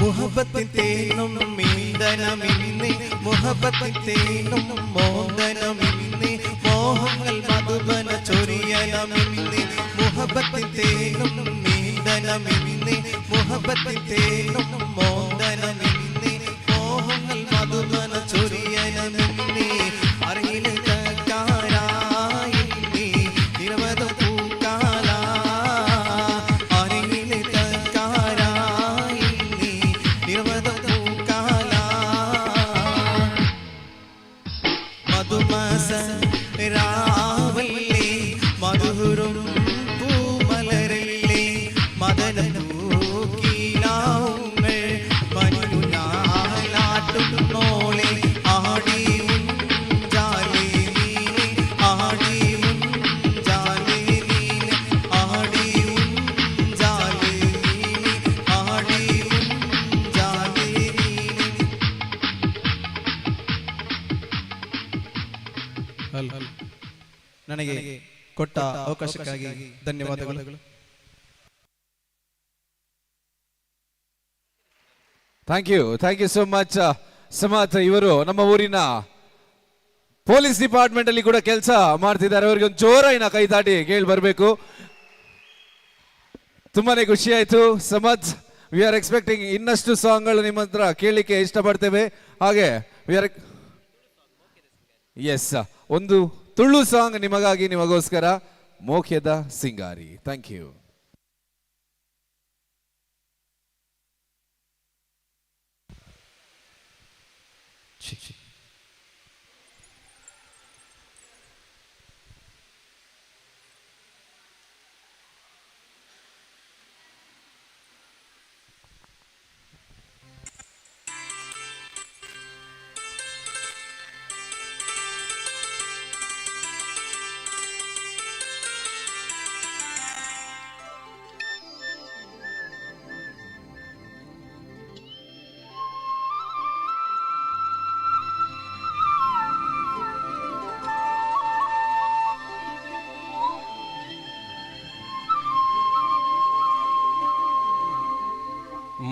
മുഹബത്തിൻ തേനും മീന്തനമിന്ന് മുഹബത്തിൻ തേനും മോദനമിന്ന് മോഹങ്ങൾ മധുബന ചൊരിയനമിന്ന് മുഹബത്തിൻ തേനും മീന്തനമിന്ന് മുഹബത്തിൻ തേനും മോദനമിന്ന് മോഹങ്ങൾ മധുബന ചൊരിയനമിന്ന് അറിയില് കാരായി നീ നിരവധ പൂക്കാല അറിയില് കാരായി നീ നിരവധ പൂക്കാല മധുമാസ രാവല്ലേ മധുരും പൂമലരല്ലേ മദനൂക്കിലാവുങ്ങൾ മണിയുനാലാട്ടുന്നോളെ ನನಗೆ ಕೊಟ್ಟ ಅವಕಾಶಕ್ಕಾಗಿ ಧನ್ಯವಾದಗಳು. Thank you so much Samath. ಇವರು ನಮ್ಮ ಊರಿನ ಪೊಲೀಸ್ ಡಿಪಾರ್ಟ್ಮೆಂಟ್ ಅಲ್ಲಿ ಕೂಡ ಕೆಲಸ ಮಾಡ್ತಿದ್ದಾರೆ. ಅವರಿಗೆ ಒಂದು ಜೋರಾಯಿನ ಕೈ ತಾಟಿ ಕೇಳಿ ಬರಬೇಕು. ತುಂಬಾನೇ ಖುಷಿ ಆಯ್ತು ಸಮತ್. ವಿ ಆರ್ ಎಕ್ಸ್ಪೆಕ್ಟಿಂಗ್ ಇನ್ನಷ್ಟು ಸಾಂಗ್ಗಳು ನಿಮ್ಮ ಹತ್ರ ಕೇಳಲಿಕ್ಕೆ ಇಷ್ಟಪಡ್ತೇವೆ. ಹಾಗೆ ಎಸ್, ಒಂದು ತುಳು ಸಾಂಗ್ ನಿಮಗಾಗಿ, ನಿಮಗೋಸ್ಕರ, ಮೋಖ್ಯದ ಸಿಂಗಾರಿ. Thank you.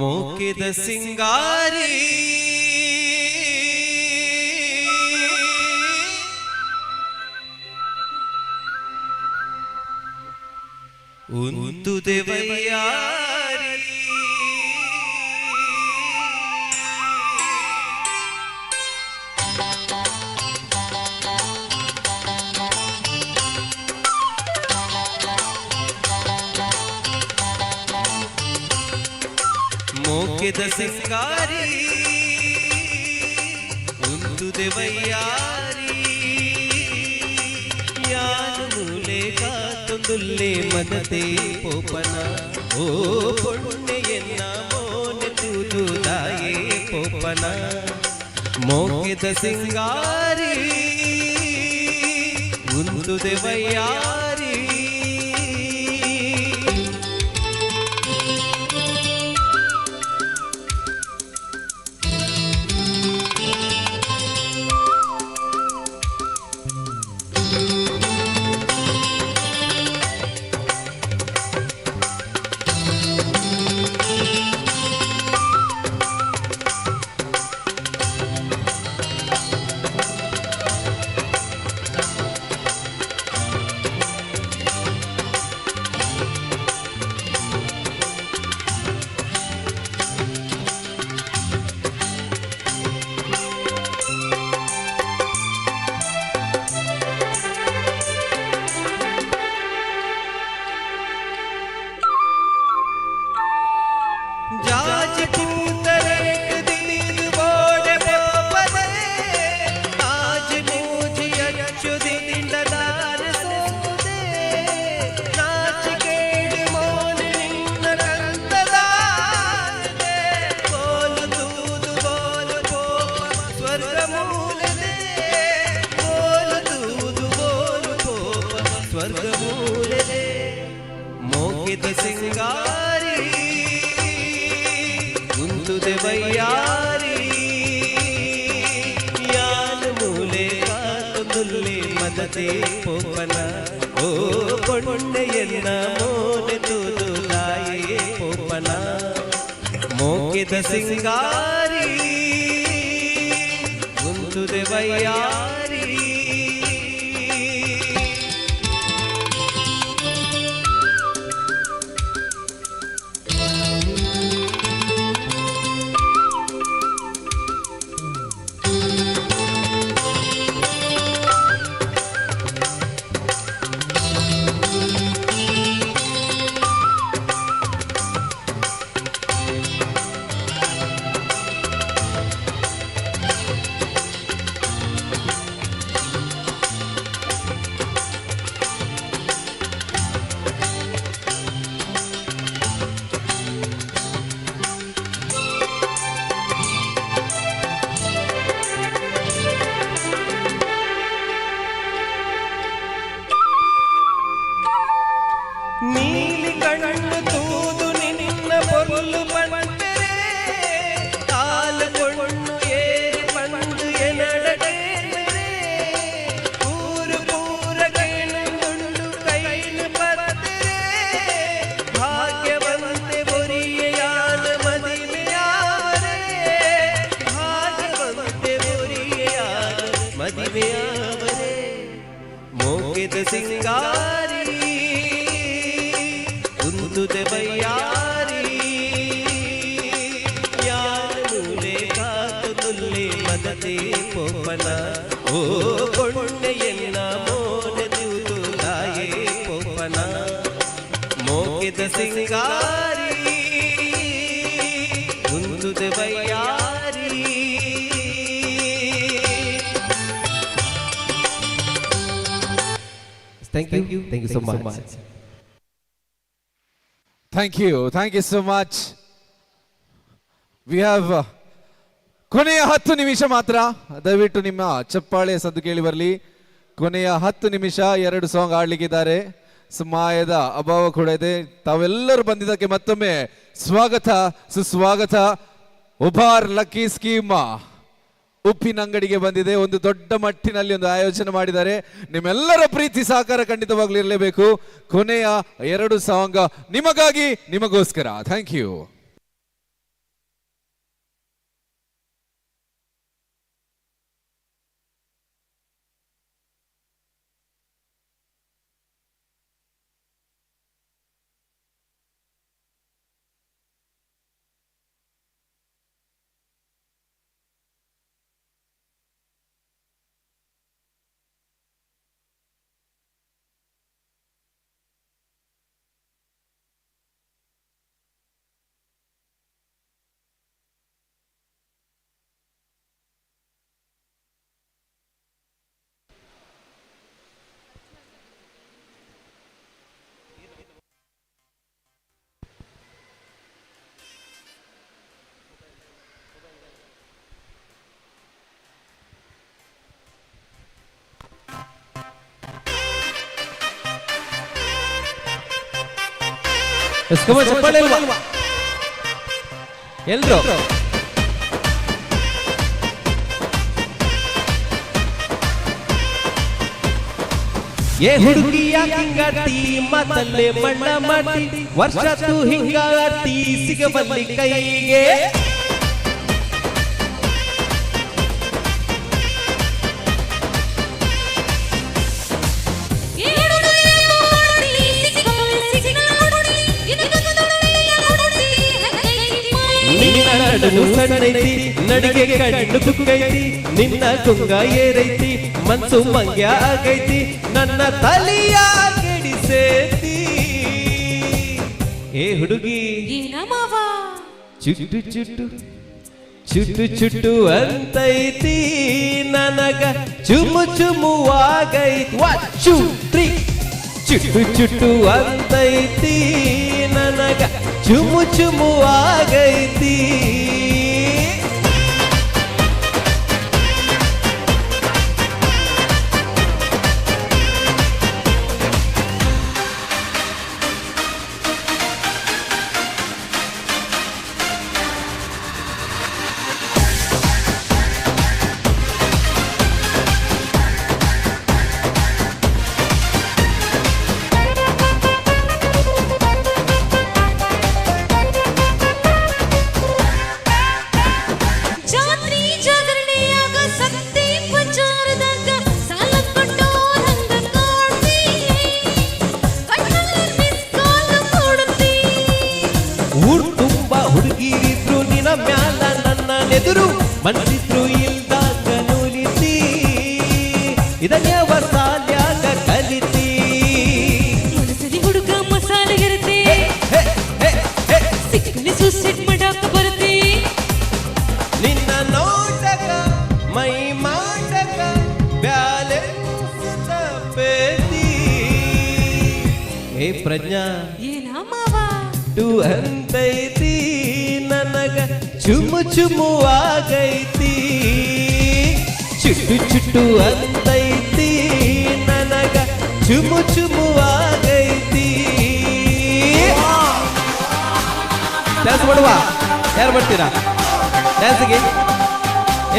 ಮೋಕಿದ ಸಿಂಗಾರಿ ಒಂದು ದೇವಯ್ಯಾರಿ ಮೋಕಿದ ಸಿಂಗಾರಿ ಒಂದು ದೇವಯ್ಯಾರಿ ಯಾನು ಮೂಲೆಗ ತೊಂದುಲ್ಲೆ ಮಗತೆ ಪೋಪನ ಓ ಪೊಣ್ಣೆಯನ್ನ ಮೋನೆ ತೂದುದಾಯೇ ಪೋಪನ ಮೋಕಿದ ಸಿಂಗಾರಿ ಒಂದು ದೇವಯ್ಯಾರಿ ಮೋಕಿದ ಸಿಂಗಾರಿ ಒಂದು ದೇವಯ್ಯಾರಿ ಯಾನು ಮೂಲೆ ಕಾತುಲ್ಲೆ ಮದತೆ ಪೋಪನ ಓ ಪೊಣ್ಣೆಯನ್ನ ಮೋನೆ ತೂದುದಾಯೇ ಪೋಪನ ಮೋಕಿದ ಸಿಂಗಾರಿ ಒಂದು ದೇವಯ್ಯಾರಿ ಸಿಂಗಾರಿ ಉಂದುದೆ ಬಯ್ಯಾರಿ ಯಾರ ಮೂಲೆ ಕಾತು ತುಲ್ಲೆ ಮದತೆ ಪೋಪನ ಓ ಕೊಂಡೆಯನ್ನ ಮೋನೆ ತೂತು ದಾಯೇ ಪೋಪನ ಮೋಕಿದ ಸಿಂಗಾರಿ ಉಂದುದೆ ಬಯ್ಯಾರಿ Thank you so much. Thank you so much. We have ಕೊನೆಯ 10 ನಿಮಿಷ ಮಾತ್ರ, ದಯವಿಟ್ಟು ನಿಮ್ಮ ಚಪ್ಪಾಳೆ ಸದ್ದು ಕೇಳಿ ಬರಲಿ. ಕೊನೆಯ 10 ನಿಮಿಷ 2 ಸಾಂಗ್ ಆಡ್ಲಿಕ್ಕಿದ್ದಾರೆ. ಸಮಯದ ಅಭಾವ ಕೂಡ ಇದೆ. ತಾವೆಲ್ಲರೂ ಬಂದಿದ್ದಕ್ಕೆ ಮತ್ತೊಮ್ಮೆ ಸ್ವಾಗತ ಸುಸ್ವಾಗತ. ಉಬಾರ್ ಲಕ್ಕಿ ಸ್ಕೀಮ್ ಉಪ್ಪಿನಂಗಡಿಗೆ ಬಂದಿದೆ. ಒಂದು ದೊಡ್ಡ ಮಟ್ಟಿನಲ್ಲಿ ಒಂದು ಆಯೋಜನೆ ಮಾಡಿದ್ದಾರೆ. ನಿಮ್ಮೆಲ್ಲರ ಪ್ರೀತಿ ಸಹಕಾರ ಖಂಡಿತವಾಗ್ಲೂ ಇರಲೇಬೇಕು. ಕೊನೆಯ 2 ಸಾಂಗ್ ನಿಮಗಾಗಿ, ನಿಮಗೋಸ್ಕರ. Thank you. ಚಪ್ಪಾಳೆ ಇಲ್ವಾ ಎಲ್ರು? ಏ ಹುಡುಗಿಯ ಹಿಂಗಾಟಿ ಮಾತಲ್ಲೇ ಬಣ್ಣ ಮಾಡಿ ವರ್ಷ ತು ಹಿಂಗಾಟಿ ಸಿಗಬಲ್ಲಿ ಕೈಗೆ ನಿನ್ನ ನಡುವು ಸಣ್ಣೈತಿ ನಡಿಗೆ ಕಣ್ಣು ಕುಕ್ಕೈತಿ ನಿನ್ನ ಕುಂಗ ಏರೈತಿ ಮನ್ಸು ಮಂಗ್ಯ ಆಗೈತಿ ನನ್ನ ತಲಿಯ ಕೆಡಿಸೇತಿ ಏ ಹುಡುಗಿ ಚುಟ್ಟು ಚುಟ್ಟು ಚುಟ್ಟು ಚುಟ್ಟು ಅಂತೈತಿ ನನಗ ಚುಮು ಚುಮುವಾಗೈತಿ 1 2 3 ಚುಟ್ಟು ಚುಟ್ಟು ಅಂತೈತಿ ನನಗ ಚುಮು ಚುಮುವಾಗೈತಿ ಮನ್ಸಿದ್ರು ಇಲ್ದಾಗ ನೂಲಿತಿ ಇದನ್ಯವ ಸಾಲ್ಯಾಗ ಕಲಿತಿ ಮನಸಲಿ ಹುಡುಗ ಮಸಾಲೆಗಿರುತ್ತೆ ಸಿಕ್ಕಲಿ ಸುಸೆಟ್ ಮಾಡಾಕ ಬರುತ್ತೆ ನಿನ್ನ ನೋಟಕ ಮೈ ಮಾಟಕ ಬ್ಯಾಲೆನ್ಸ್ ತಪ್ಪೇತಿ ಏ ಪ್ರಜ್ಞಾ ಏನ ಮಾವ ಟು ಅಂತೈತಿ ನನಗ ಚುಮು ಚುಮುವಾಗೈತಿ ಚುಟ್ಟು ಚುಟ್ಟು ಅಂತೈತಿ ನನಗ ಚುಮು ಚುಮುವಾಗೈತಿ ಡ್ಯಾನ್ಸ್ ಮಾಡುವ? ಯಾರು ಬರ್ತೀರಾ ಡ್ಯಾನ್ಸ್ಗೆ?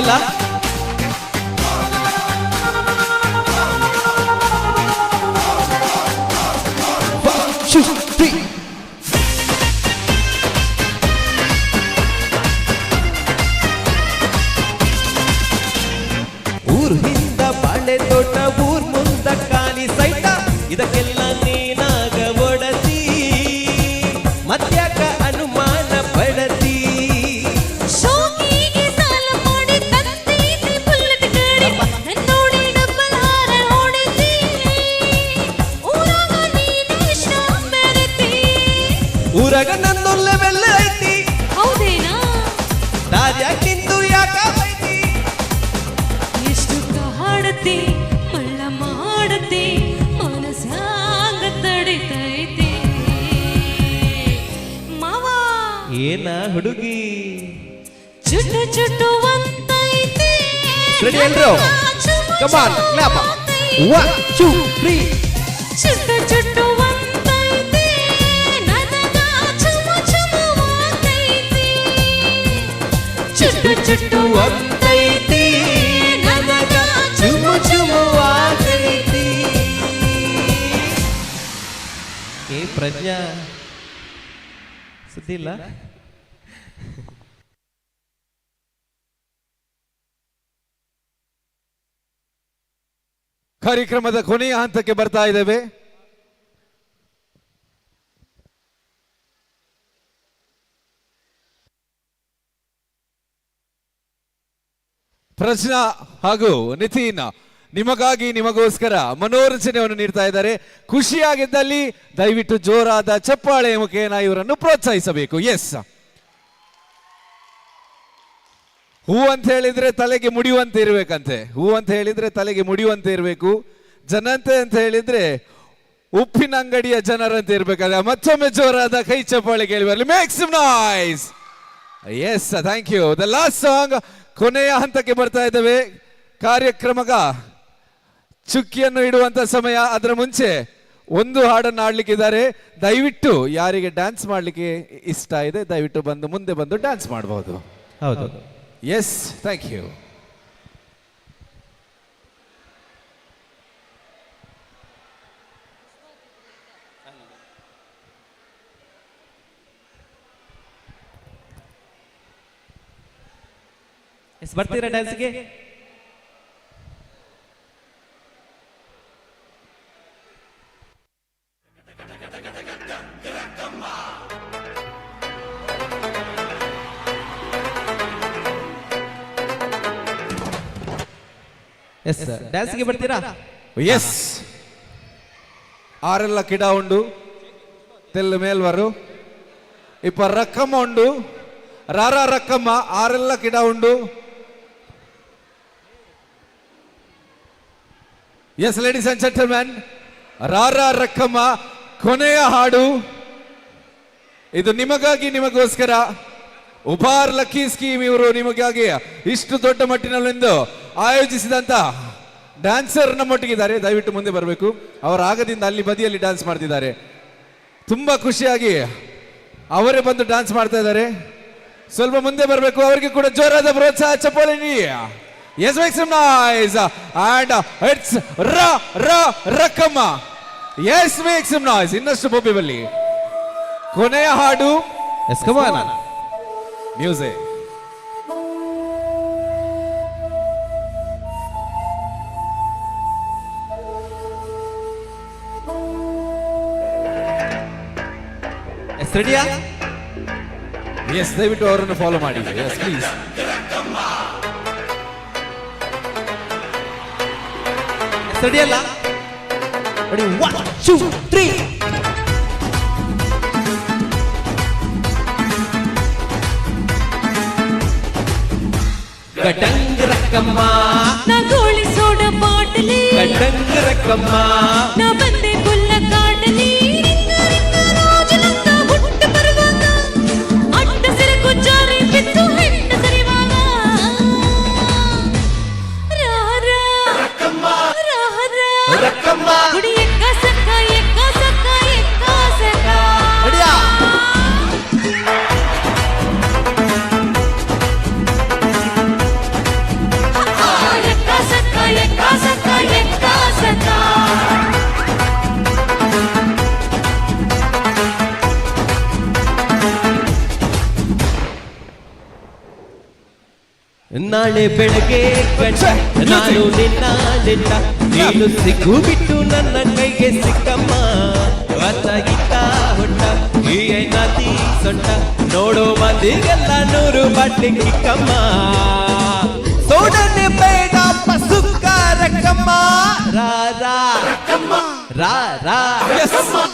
ಇಲ್ಲ ಊರ್ ಹಿಂದ ಬಾಳೆ ತೋಟ ಊರ್ ಮುಂದ ಖಾಲಿ ಸೈಟ ಏನ ಹುಡುಗಿ ಚುಟ್ಟು ಚುಟ್ಟು ಅಂತೈತಿ ರೆಡಿ ಎಲ್ರು ಕಮಾನ್ ಕ್ಲಾಪ್ 1 2 3 ಚುಟ್ಟು ಚುಟ್ಟು ಅಂತೈತಿ ನನಗ ಚುಮು ಚುಮು ಅಂತೈತಿ ಚುಟ್ಟು ಚುಟ್ಟು ಅಂತೈತಿ ನನಗ ಚುಮು ಚುಮು ಆಗೈತಿ ಏ ಪ್ರಜ್ಞಾ ಸುದ್ದಿ ಇಲ್ಲ ಕಾರ್ಯಕ್ರಮದ ಕೊನೆಯ ಹಂತಕ್ಕೆ ಬರ್ತಾ ಇದ್ದೇವೆ. ಪ್ರಜ್ಞಾ ಹಾಗೂ ನಿತಿನ್ ನಿಮಗಾಗಿ ನಿಮಗೋಸ್ಕರ ಮನೋರಂಜನೆಯನ್ನು ನೀಡ್ತಾ ಇದ್ದಾರೆ. ಖುಷಿಯಾಗಿದ್ದಲ್ಲಿ ದಯವಿಟ್ಟು ಜೋರಾದ ಚಪ್ಪಾಳೆ ಮುಖೇನ ಇವರನ್ನು ಪ್ರೋತ್ಸಾಹಿಸಬೇಕು. ಎಸ್, ಹೂ ಅಂತ ಹೇಳಿದ್ರೆ ತಲೆಗೆ ಮುಡಿಯುವಂತೆ ಇರಬೇಕಂತೆ. ಹೂ ಅಂತ ಹೇಳಿದ್ರೆ ತಲೆಗೆ ಮುಡಿಯುವಂತೆ ಇರಬೇಕು. ಜನತೆ ಅಂತ ಹೇಳಿದ್ರೆ ಉಪ್ಪಿನ ಅಂಗಡಿಯ ಜನರಂತೆ ಇರ್ಬೇಕಾದ್ರೆ. ಮತ್ತೊಮ್ಮೆ ಜೋರಾದ ಕೈ ಚಪ್ಪಾಳೆ ಕೇಳಿ ಬರಲಿ. Make some noise. Yes, thank you. The last song, ಕೊನೆಯ ಹಂತಕ್ಕೆ ಬರ್ತಾ ಇದ್ದೇವೆ. ಕಾರ್ಯಕ್ರಮಗ ಚುಕ್ಕಿಯನ್ನು ಇಡುವಂತ ಸಮಯ. ಅದರ ಮುಂಚೆ ಒಂದು ಹಾಡನ್ನು ಆಡ್ಲಿಕ್ಕಿದ್ದಾರೆ. ದಯವಿಟ್ಟು ಯಾರಿಗೆ ಡ್ಯಾನ್ಸ್ ಮಾಡ್ಲಿಕ್ಕೆ ಇಷ್ಟ ಇದೆ ದಯವಿಟ್ಟು ಬಂದು ಮುಂದೆ ಬಂದು ಡ್ಯಾನ್ಸ್ ಮಾಡಬಹುದು. ಹೌದು. S, thank you. ಎಸ್, ಬರ್ತೀರಾ ಡ್ಯಾನ್ಸ್ಗೆ? ಎಸ್, ಡ್ಯಾನ್ಸ್ಗೆ ಬರ್ತೀರಾ? ಎಸ್. ಆರೆಲ್ಲ ಕಿಡ ಉಂಡು, ತೆಲ್ಲು ಮೇಲ್ವರು ಇಪ್ಪ ರಕ್ಕಮ್ಮ ಉಂಡು, ರಾರ ರಕ್ಕಮ್ಮ ಆರೆಲ್ಲ ಕಿಡ ಉಂಡು. ಎಸ್ ಲೇಡೀಸ್ ಅಂಡ್ ಜೆಂಟಲ್ಮೆನ್, ರಾರ ರಕ್ಕಮ್ಮ ಕೊನೆಯ ಹಾಡು. ಇದು ನಿಮಗಾಗಿ ನಿಮಗೋಸ್ಕರ ಉಪಾರ್ ಲಕ್ಕಿ ಸ್ಕೀಮ್ ಇವರು ನಿಮಗಾಗಿ ಇಷ್ಟು ದೊಡ್ಡ ಮಟ್ಟಿನಲ್ಲಿಂದು ಆಯೋಜಿಸಿದಂತ ಡ್ಯಾನ್ಸರ್ ನಮ್ಮೊಟ್ಟಿಗಿದ್ದಾರೆ. ದಯವಿಟ್ಟು ಮುಂದೆ ಬರಬೇಕು. ಅವರ ಆಗದಿಂದ ಅಲ್ಲಿ ಬದಿಯಲ್ಲಿ ಡ್ಯಾನ್ಸ್ ಮಾಡ್ತಿದ್ದಾರೆ. ತುಂಬಾ ಖುಷಿಯಾಗಿ ಅವರೇ ಬಂದು ಡ್ಯಾನ್ಸ್ ಮಾಡ್ತಾ ಇದ್ದಾರೆ. ಸ್ವಲ್ಪ ಮುಂದೆ ಬರಬೇಕು. ಅವರಿಗೆ ಕೂಡ ಜೋರಾದ ಪ್ರೋತ್ಸಾಹ ಚಪ್ಪಾಳೆ ನೀಡಿ. Yes, make some noise. And it's ರಕ್ಕಮ್ಮ. Yes, make some noise. ಇನ್ನಷ್ಟು ಬೊಬ್ಬೆ ಬಲ್ಲಿ. ಕೊನೆಯ ಹಾಡು. Yes, come on. Music. Yes, ರೆಡಿಯಾ? ಎಸ್, ದಯವಿಟ್ಟು ಅವರನ್ನು ಫಾಲೋ ಮಾಡಿ. Yes, please. ರೆಡಿ ಅಲ್ಲ? ರೆಡಿ 1 2 3 ಗಡಂಗ್ ರಕ್ಕಮ್ಮ, ನಾ ಗೋಳಿ ಸೋಡ ಬಾಟಲಿ, ಗಡಂಗ್ ರಕ್ಕಮ್ಮ, ನಾ ಬಂದೆ ಬುಲ್ಲ ಕಾಟಲಿ, ರಿಂಗ ರಿಂಗ ರಾಜನಂತ ಹುಟ್ಟ ಬರುವಾಗ ಅಡ್ಡ ಸೆರಗು ಜಾರಿ ಬಿದ್ದು ಹೆಣ್ಣ ಸರಿವಾಗ ರಾರ ರಕ್ಕಮ್ಮ, ರಾರ ರಕ್ಕಮ್ಮ. ಗುಡಿ ಎಕ್ಕ ಸಕ್ಕ ಎಕ್ಕ ಸಕ್ಕ ಎಕ್ಕ ಸಕ್ಕ. ರೆಡಿಯಾ? ಎಕ್ಕ ಸಕ್ಕ ಎಕ್ಕ ಸಕ್ಕ ಎಕ್ಕ ಸಕ್ಕ. ನಾಳೆ ಬೆಳಗ್ಗೆ ಗಂಟ ನಾನು ನಿನ್ನ ನಿನ್ನ ನೀನು ಸಿಕ್ಕು ಬಿಟ್ಟು ನನ್ನ ಕೈಗೆ ಸಿಕ್ಕಮ್ಮ. ಅತ್ತ ಇತ್ತ ಹೊಟ್ಟ ಈ ನದಿ ಸೊಟ್ಟ ನೋಡೋ ಮಂದಿಗೆಲ್ಲ 100 ಬಾಟ್ಲಿ ಕಿಕ್ಕಮ್ಮ. ಸೋಡನೆ ಬೇಡ ಪಸುಕ್ಕ ರಕ್ಕಮ್ಮ, ರಾ ರಾ ರಾ ರಾ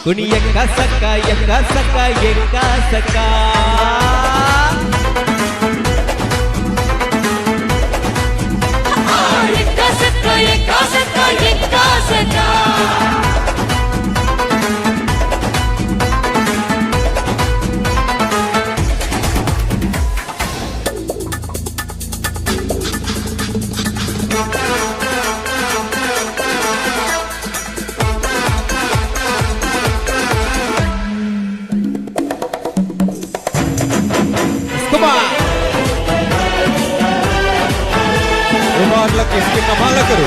ಕುಣಿ ಎಕ್ಕ ಸಕ್ಕ ಎಕ್ಕ ಸಕ್ಕ ಎಕ್ಕ ಸಕ್ಕ. ಎಕ್ಕ ಸಕ್ಕ ಎಕ್ಕ ಸಕ್ಕ ಎಕ್ಕ ಸಕ್ಕ. ಸ್ಕೀಮ್ನ ಮಾಲಕರು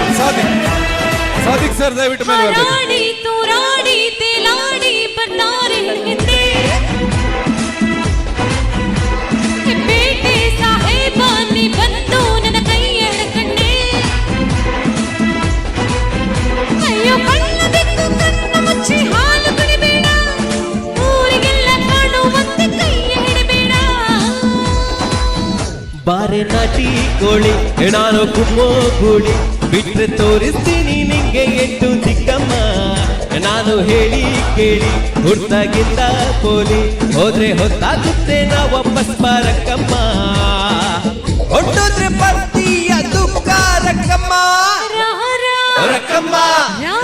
ಸಾದಿಕ್ ಸರ್ ದಯವಿಟ್ಟು ಮೇಲೆ ಬರಬೇಕು. ರಾಡಿ ತೂರಾಡಿ ತೇಲಾಡಿ ಬರ್ತಾರೆ ಹಿಂದೆ ಬೇಟೆ ಸಾಹೇಬ ನೀ ಬಂದು ನನ್ನ ಕೈ ಎಳ್ಕಂಡೆ ಅಯ್ಯೋ ಕಣ್ಣ ಬೆಕ್ಕು ಕಣ್ಣ ಮುಚ್ಚಿ ಹಾಲು ಕುಡಿಬೇಡ ಊರಿಗೆಲ್ಲ ಕಾಣುವಂತೆ ಕೈ ಹಿಡಿಬೇಡ ಬಾರೆ ನಾಟಿ ಕೋಳಿ ನಾನು ಕುಮ್ಮೋ ಗೂಳಿ ಬಿಟ್ರೆ ತೋರಿಸ್ತೀನಿ ನಿಂಗೆ ಎಂಟು ದಿಕ್ಕಮ್ಮ ನಾನು ಹೇಳಿ ಕೇಳಿ ಹುಡ್ತಾಗಿದ್ದ ಪೋಲಿ ಹೋದ್ರೆ ಹೊತ್ತಾಗುತ್ತೆ ನಾ ವಾಪಸ್ ಬಾರಕ್ಕಮ್ಮ ಹೊಟ್ಟೋದ್ರೆ ಬರ್ತೀಯ ದುಃಖ ರಕ್ಕಮ್ಮ ರಕ್ಕಮ್ಮ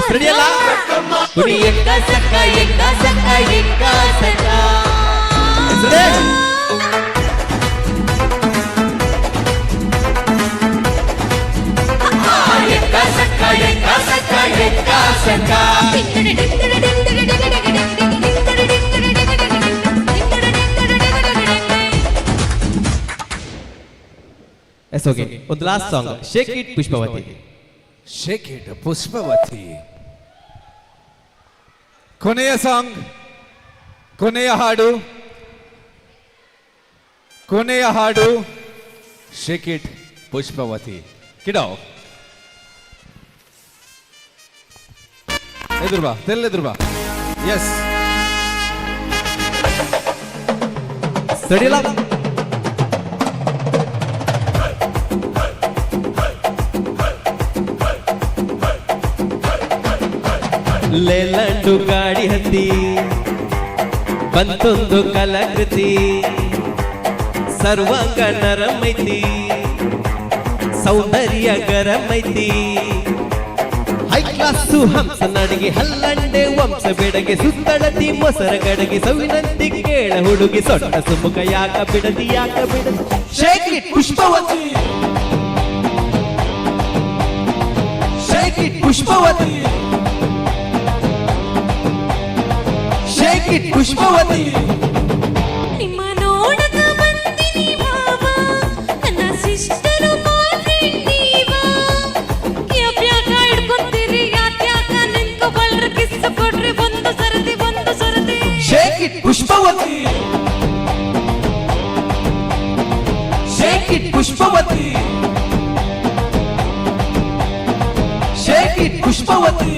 ಸರಿಯಲ್ಲ ಕುಡಿ ಎಕ್ಕ ಸಕ್ಕ ಎಕ್ಕ ಸಕ್ಕ ಎಕ್ಕ ಸಕ್ಕ ಎಸ್ ಓಕೆ ಒಂದು last song shake it Pushpavathi. Shake it Pushpavathi. ಕೊನೆಯ ಸಾಂಗ್, ಕೊನೆಯ ಹಾಡು ಶೇಕ್ ಇಟ್ ಪುಷ್ಪವತಿ. ಕಿಡಾವ್ ಎದುರು ಬಾ, ತೆಲ್ಲೆದುರು ಬಾ. ಎಸ್ ಸಡಿಲ ಲೇಲಂಡು ಗಾಡಿ ಹತ್ತಿ ಬಂತೊಂದು ಕಲಾಕೃತಿ ಸರ್ವಾಂಗ ನರಮೈತಿ ಸೌಂದರ್ಯ ಗರಮೈತಿ ಹೈ ಕ್ಲಾಸು ಹಂಸ ನಡಿಗೆ ಹಲ್ಲಂಡೆ ವಂಶ ಬೆಡಗೆ ಸುತ್ತಳತಿ ಮೊಸರ ಗಡಗೆ ಸವಿನಂತಿ ಕೇಳ ಹುಡುಗಿ ಸೊಟ್ಟ ಸುಮುಖ ಯಾಕ ಬಿಡದಿ shake it Pushpavathi shake it Pushpavathi shake it Pushpavathi. ನಿಮ್ಮ ನೋಡಕ ಬಂದಿನಿ ಭಾವ ನನ್ನ ಸಿಸ್ಟರು ಬಾಯ್ ಫ್ರೆಂಡ್ ನೀವ ಯಾಕ ಹಿಡ್ಕೊಂತೀರಿ ಯಾಕ ನಿಂತ್ಕೊಬಲ್ರಿ ಕಿಸ್ ಕೊಡ್ರಿ ಒಂದು ಸರದಿ shake it Pushpavathi shake it Pushpavathi shake it Pushpavathi.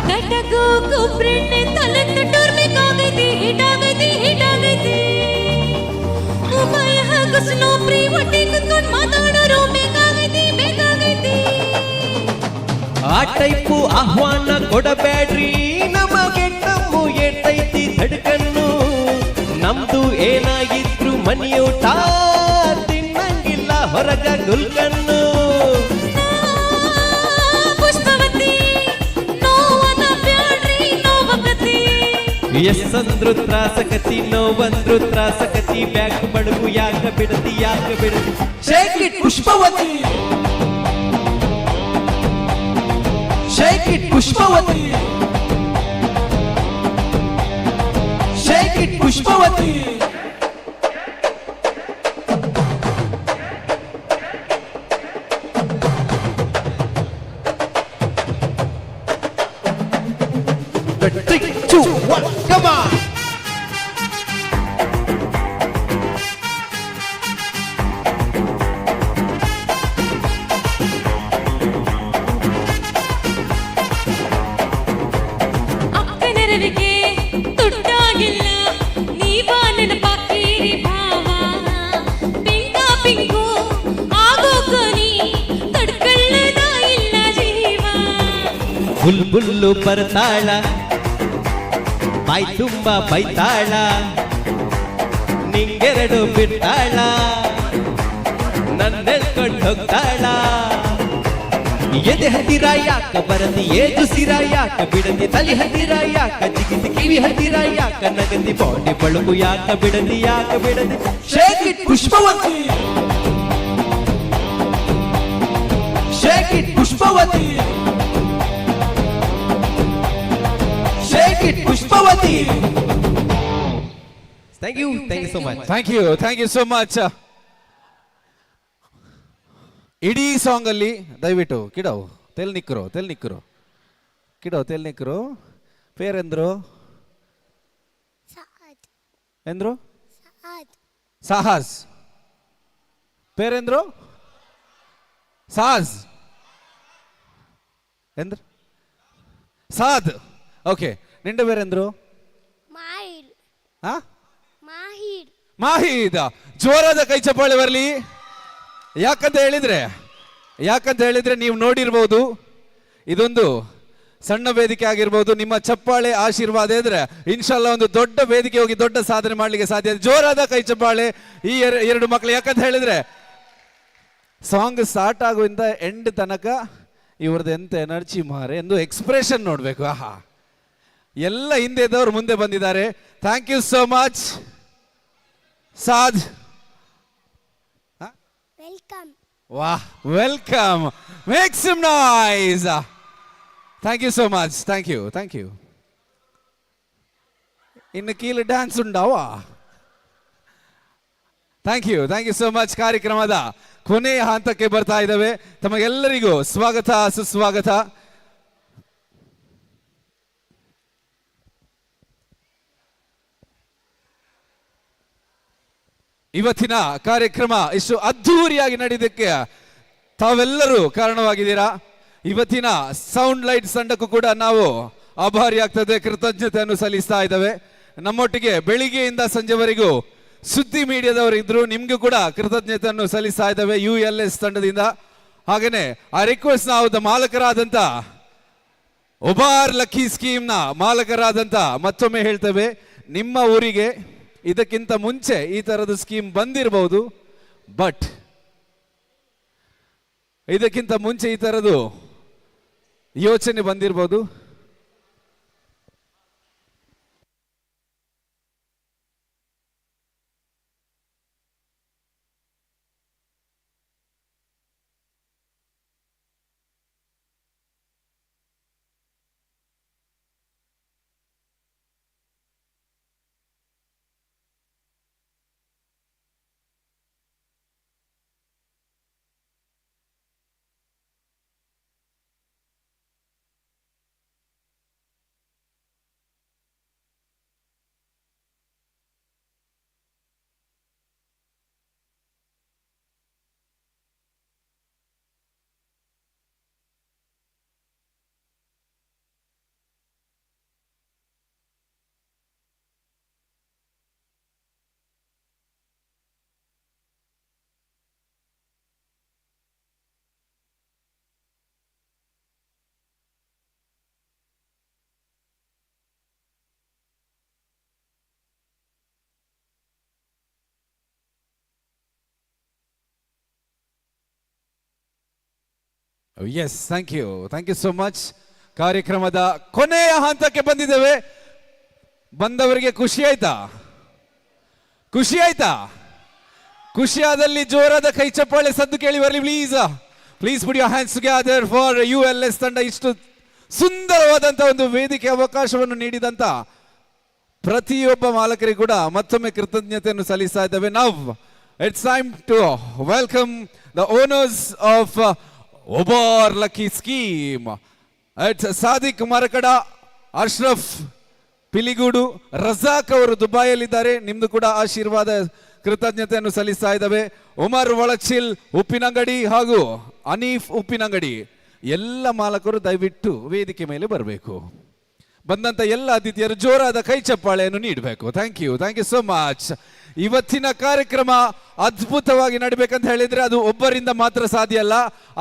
ನಟಗೋ ಕುಬ್ರೆಣ್ಣೆ ತಲೆ ತಟ್ಟೋರ್ಬೇಕಾಗೈತಿ ಹಿಟಾಗೈತಿ ಉಪಾಯ ಹಗಸ್ನೋ ಪ್ರೀ ಹೊಟ್ಟೆ ಕುತ್ಕೊಂಡ್ ಮಾತಾಡೋರು ಬೇಕಾಗೈತಿ ಆ ಟೈಪು ಆಹ್ವಾನ ಕೊಡಬೇಡ್ರಿ ನಮಗೆ ತಮ್ಮು ಎಟ್ಟೈತಿ ಧಡ್ಕನ್ನು ನಮ್ದು ಏನಾಗಿದ್ರು ಮನೆಯೂಟ ತಿನ್ನಂಗಿಲ್ಲ ಹೊರಗ ಗುಲ್ಕನ್ನು ಪುಷ್ಪವತಿ ನೋವನ ಬ್ಯಾಡ್ರಿ ನೋವಕತಿ ಎಸ್ಸಂದ್ರು ತ್ರಾಸಕತಿ ನೋವಂದ್ರು ತ್ರಾಸಕತಿ ಬ್ಯಾಕ್ ಬಡಗು ಯಾಕ ಬಿಡತಿ shake it Pushpavathi shake it Pushpavathi shake it Pushpavathi. Three, two, one, come on! ಅಕ್ಕನರವಿಗೆ ತುಟ್ಟಾಗಿಲ್ಲ ನೀವ ನೆನಪಾಕಿರಿ ಭಾವ ಪಿಂಗು ಆಗೋಕನಿ ತಡ್ಕೊಳ್ಳದ ಇಲ್ಲ ಜೀವ ಬುಲ್ಬುಲ್ಲು ಬರ್ತಾಳ ಬಾಯ್ ತುಂಬ ಬೈತಾಳ ನಿಂಗೆರಡು ಬಿಟ್ಟಾಳ ನನ್ನೆಳ್ಕೊಂಡು ಹೋಗ್ತಾಳ ಎದೆ ಹತ್ತಿರ ಯಾಕ ಬರದಿ ಏದು ಸಿರ ಯಾಕ ಬಿಡದಿ ತಲೆ ಹತ್ತಿರ ಯಾಕ ಜಿಗಿದಿ ಕಿವಿ ಹತ್ತಿರ ಯಾಕ ನಗದಿ ಬಾಡಿ ಬಳುಕು ಯಾಕ ಬಿಡದಿ shake it Pushpavathi shake it Pushpavathi shake it Pushpavathi. Thank you so much. Thank you so much. ಇಡೀ ಸಾಂಗ್ ಅಲ್ಲಿ ದಯವಿಟ್ಟು ಕಿಡವು ತೆಲ್ ನಿಕ್ಕರು ಪೇರೆಂದ್ರು ಎಂದ್ರು ಸಾಹಸ್ ಪೇರೆಂದ್ರು ಸಾಜ್ ಎಂದ್ರು ಸಾದ್. ಓಕೆ, ನಿಂಡ ಪೇರೆಂದ್ರು ಮಾಹಿದ್. ಜೋರಾದ ಕೈ ಚಪ್ಪಾಳೆ ಬರಲಿ. ಯಾಕಂತ ಹೇಳಿದ್ರೆ ನೀವು ನೋಡಿರ್ಬೋದು, ಇದೊಂದು ಸಣ್ಣ ವೇದಿಕೆ ಆಗಿರ್ಬೋದು. ನಿಮ್ಮ ಚಪ್ಪಾಳೆ ಆಶೀರ್ವಾದ ಇದ್ರೆ ಇನ್ಶಾಲ್ಲ ಒಂದು ದೊಡ್ಡ ವೇದಿಕೆ ಹೋಗಿ ದೊಡ್ಡ ಸಾಧನೆ ಮಾಡ್ಲಿಕ್ಕೆ ಸಾಧ್ಯ. ಜೋರಾದ ಕೈ ಚಪ್ಪಾಳೆ ಈ ಎರಡು ಮಕ್ಕಳು. ಯಾಕಂತ ಹೇಳಿದ್ರೆ ಸಾಂಗ್ ಸ್ಟಾರ್ಟ್ ಆಗುವಿಂದ ಎಂಡ್ ತನಕ ಇವ್ರದ್ದು ಎಂತ ಎನರ್ಜಿ ಮಾರೆ ಎಂದು ಎಕ್ಸ್ಪ್ರೆಷನ್ ನೋಡ್ಬೇಕು. ಆಹಾ, ಎಲ್ಲ ಹಿಂದೆ ಇದ್ದವ್ರು ಮುಂದೆ ಬಂದಿದ್ದಾರೆ. Thank you so much Saad. Welcome. Make some noise. Thank you so much. Thank you. ಇನ್ನು ಕೀಲು ಡ್ಯಾನ್ಸ್ ಉಂಡಾವಾ? Thank you so much. ಕಾರ್ಯಕ್ರಮದ ಕೊನೆಯ ಹಂತಕ್ಕೆ ಬರ್ತಾ ಇದ್ದಾವೆ. ತಮಗೆಲ್ಲರಿಗೂ ಸ್ವಾಗತ ಸುಸ್ವಾಗತ. ಇವತ್ತಿನ ಕಾರ್ಯಕ್ರಮ ಇಷ್ಟು ಅದ್ಧೂರಿಯಾಗಿ ನಡೆಯೋದಕ್ಕೆ ತಾವೆಲ್ಲರೂ ಕಾರಣವಾಗಿದ್ದೀರಾ. ಇವತ್ತಿನ ಸೌಂಡ್ ಲೈಟ್ ತಂಡಕ್ಕೂ ಕೂಡ ನಾವು ಆಭಾರಿ ಆಗ್ತದೆ, ಕೃತಜ್ಞತೆಯನ್ನು ಸಲ್ಲಿಸ್ತಾ ಇದ್ದೇವೆ. ನಮ್ಮೊಟ್ಟಿಗೆ ಬೆಳಿಗ್ಗೆಯಿಂದ ಸಂಜೆವರೆಗೂ ಸುದ್ದಿ ಮೀಡಿಯಾದವರು ಇದ್ರು, ನಿಮ್ಗೂ ಕೂಡ ಕೃತಜ್ಞತೆಯನ್ನು ಸಲ್ಲಿಸ್ತಾ ಇದ್ದೇವೆ ULS ತಂಡದಿಂದ. ಹಾಗೇನೆ ಆ ರಿಕ್ವೆಸ್ಟ್ ನಾವು ಮಾಲಕರಾದಂತ ಒಬಾರ್ ಲಕ್ಕಿ ಸ್ಕೀಮ್ನ ಮಾಲಕರಾದಂತ ಮತ್ತೊಮ್ಮೆ ಹೇಳ್ತೇವೆ, ನಿಮ್ಮ ಊರಿಗೆ ಇದಕ್ಕಿಂತ ಮುಂಚೆ ಈ ತರದ ಸ್ಕೀಮ್ ಬಂದಿರಬಹುದು, ಬಟ್ ಇದಕ್ಕಿಂತ ಮುಂಚೆ ಈ ತರದ್ದು ಯೋಚನೆ ಬಂದಿರಬಹುದು. Yes, thank you so much. ಕಾರ್ಯಕ್ರಮದ ಕೊನೆಯ ಹಂತಕ್ಕೆ ಬಂದಿದ್ದೇವೆ. ಬಂದವರಿಗೆ ಖುಷಿ ಆಯ್ತಾ? ಖುಷಿಯಾದಲ್ಲಿ ಜೋರಾದ ಕೈ ಚಪ್ಪಾಳೆ ಸದ್ದು ಕೇಳಿ ಬರಲಿ please put your hands together for ULS ತಂಡ. ಇಷ್ಟು ಸುಂದರವಾದಂತ ಒಂದು ವೇದಿಕೆ ಅವಕಾಶವನ್ನು ನೀಡಿದಂತ ಪ್ರತಿಯೊಬ್ಬ ಮಾಲಕರಿಗೂ ಕೂಡ ಮತ್ತೊಮ್ಮೆ ಕೃತಜ್ಞತೆಯನ್ನು ಸಲ್ಲಿಸ್ತಾ ಇದ್ದೇವೆ. Now it's time to welcome the owners of Ubar lucky scheme. Sadiq Marakada, Ashraf Piligoodu, Razak ಅವರು ದುಬೈಯಲ್ಲಿದ್ದಾರೆ. ನಿಮ್ದು ಕೂಡ ಆಶೀರ್ವಾದ ಕೃತಜ್ಞತೆಯನ್ನು ಸಲ್ಲಿಸ್ತಾ ಇದ್ದಾವೆ. ಉಮರ್ ಒಳಚಿಲ್ ಉಪ್ಪಿನಂಗಡಿ ಹಾಗೂ ಅನೀಫ್ ಉಪ್ಪಿನಂಗಡಿ ಎಲ್ಲ ಮಾಲಕರು ದಯವಿಟ್ಟು ವೇದಿಕೆ ಮೇಲೆ ಬರಬೇಕು. ಬಂದಂತ ಎಲ್ಲ ಅತಿಥಿಯರು ಜೋರಾದ ಕೈ ಚಪ್ಪಾಳೆಯನ್ನು ನೀಡಬೇಕು. Thank you so much. ಇವತ್ತಿನ ಕಾರ್ಯಕ್ರಮ ಅದ್ಭುತವಾಗಿ ನಡಿಬೇಕಂತ ಹೇಳಿದ್ರೆ ಅದು ಒಬ್ಬರಿಂದ ಮಾತ್ರ ಸಾಧ್ಯ ಅಲ್ಲ.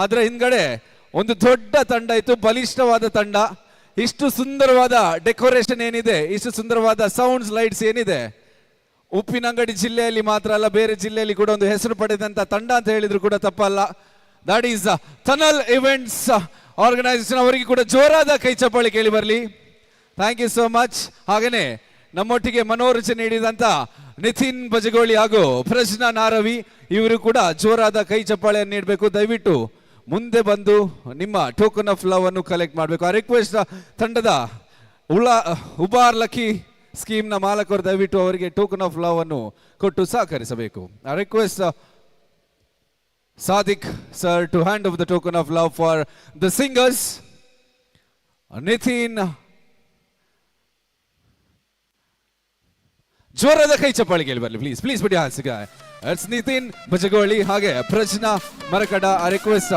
ಅದರ ಹಿಂದ್ಗಡೆ ಒಂದು ದೊಡ್ಡ ತಂಡ ಇತ್ತು, ಬಲಿಷ್ಠವಾದ ತಂಡ. ಇಷ್ಟು ಸುಂದರವಾದ ಡೆಕೋರೇಷನ್ ಏನಿದೆ, ಇಷ್ಟು ಸುಂದರವಾದ ಸೌಂಡ್ಸ್ ಲೈಟ್ಸ್ ಏನಿದೆ, ಉಪ್ಪಿನಂಗಡಿ ಜಿಲ್ಲೆಯಲ್ಲಿ ಮಾತ್ರ ಅಲ್ಲ, ಬೇರೆ ಜಿಲ್ಲೆಯಲ್ಲಿ ಕೂಡ ಒಂದು ಹೆಸರು ಪಡೆದಂತ ತಂಡ ಅಂತ ಹೇಳಿದ್ರು ಕೂಡ ತಪ್ಪಲ್ಲ. That is Thanal events organisation. ಅವರಿಗೆ ಕೂಡ ಜೋರಾದ ಕೈ ಚಪ್ಪಾಳೆ ಕೇಳಿ ಬರಲಿ. Thank you so much. ಹಾಗೇನೆ ನಮ್ಮೊಟ್ಟಿಗೆ ಮನೋರಂಜನೆ ನೀಡಿದಂತ ನಿತಿನ್ ಬಜಗೋಳಿ ಹಾಗೂ ಪ್ರಜ್ನಾ ನಾರವಿ ಇವರು ಕೂಡ ಜೋರಾದ ಕೈ ಚಪ್ಪಾಳೆಯನ್ನು ನೀಡಬೇಕು. ದಯವಿಟ್ಟು ಮುಂದೆ ಬಂದು ನಿಮ್ಮ ಟೋಕನ್ ಆಫ್ ಲವ್ ಅನ್ನು ಕಲೆಕ್ಟ್ ಮಾಡಬೇಕು. ಆ ರಿಕ್ವೆಸ್ಟ್ ತಂಡದ ಉಬಾರ್ ಲಕ್ಕಿ ಸ್ಕೀಮ್ ನ ಮಾಲಕರು ದಯವಿಟ್ಟು ಅವರಿಗೆ ಟೋಕನ್ ಆಫ್ ಲವ್ ಅನ್ನು ಕೊಟ್ಟು ಸಹಕರಿಸಬೇಕು. ಆ request Sadiq sir to hand over the token of love for the singers. Nitin. ಜೋರಾದ ಕೈ ಚಪ್ಪಾಳೆ ಕೇಳಿ ಬರಲಿ ಪ್ಲೀಸ್. ಪ್ಲೀಸ್ ಬಿಡಿ ಹಾನ್ಸ್ ಗಾಯ್. ಇಟ್ಸ್ ನಿತಿನ್ ಬಜಗೋಳಿ ಹಾಗೆ ಪ್ರಜ್ನಾ ಮರಕಡ. ಆ ರಿಕ್ವೆಸ್ಟ್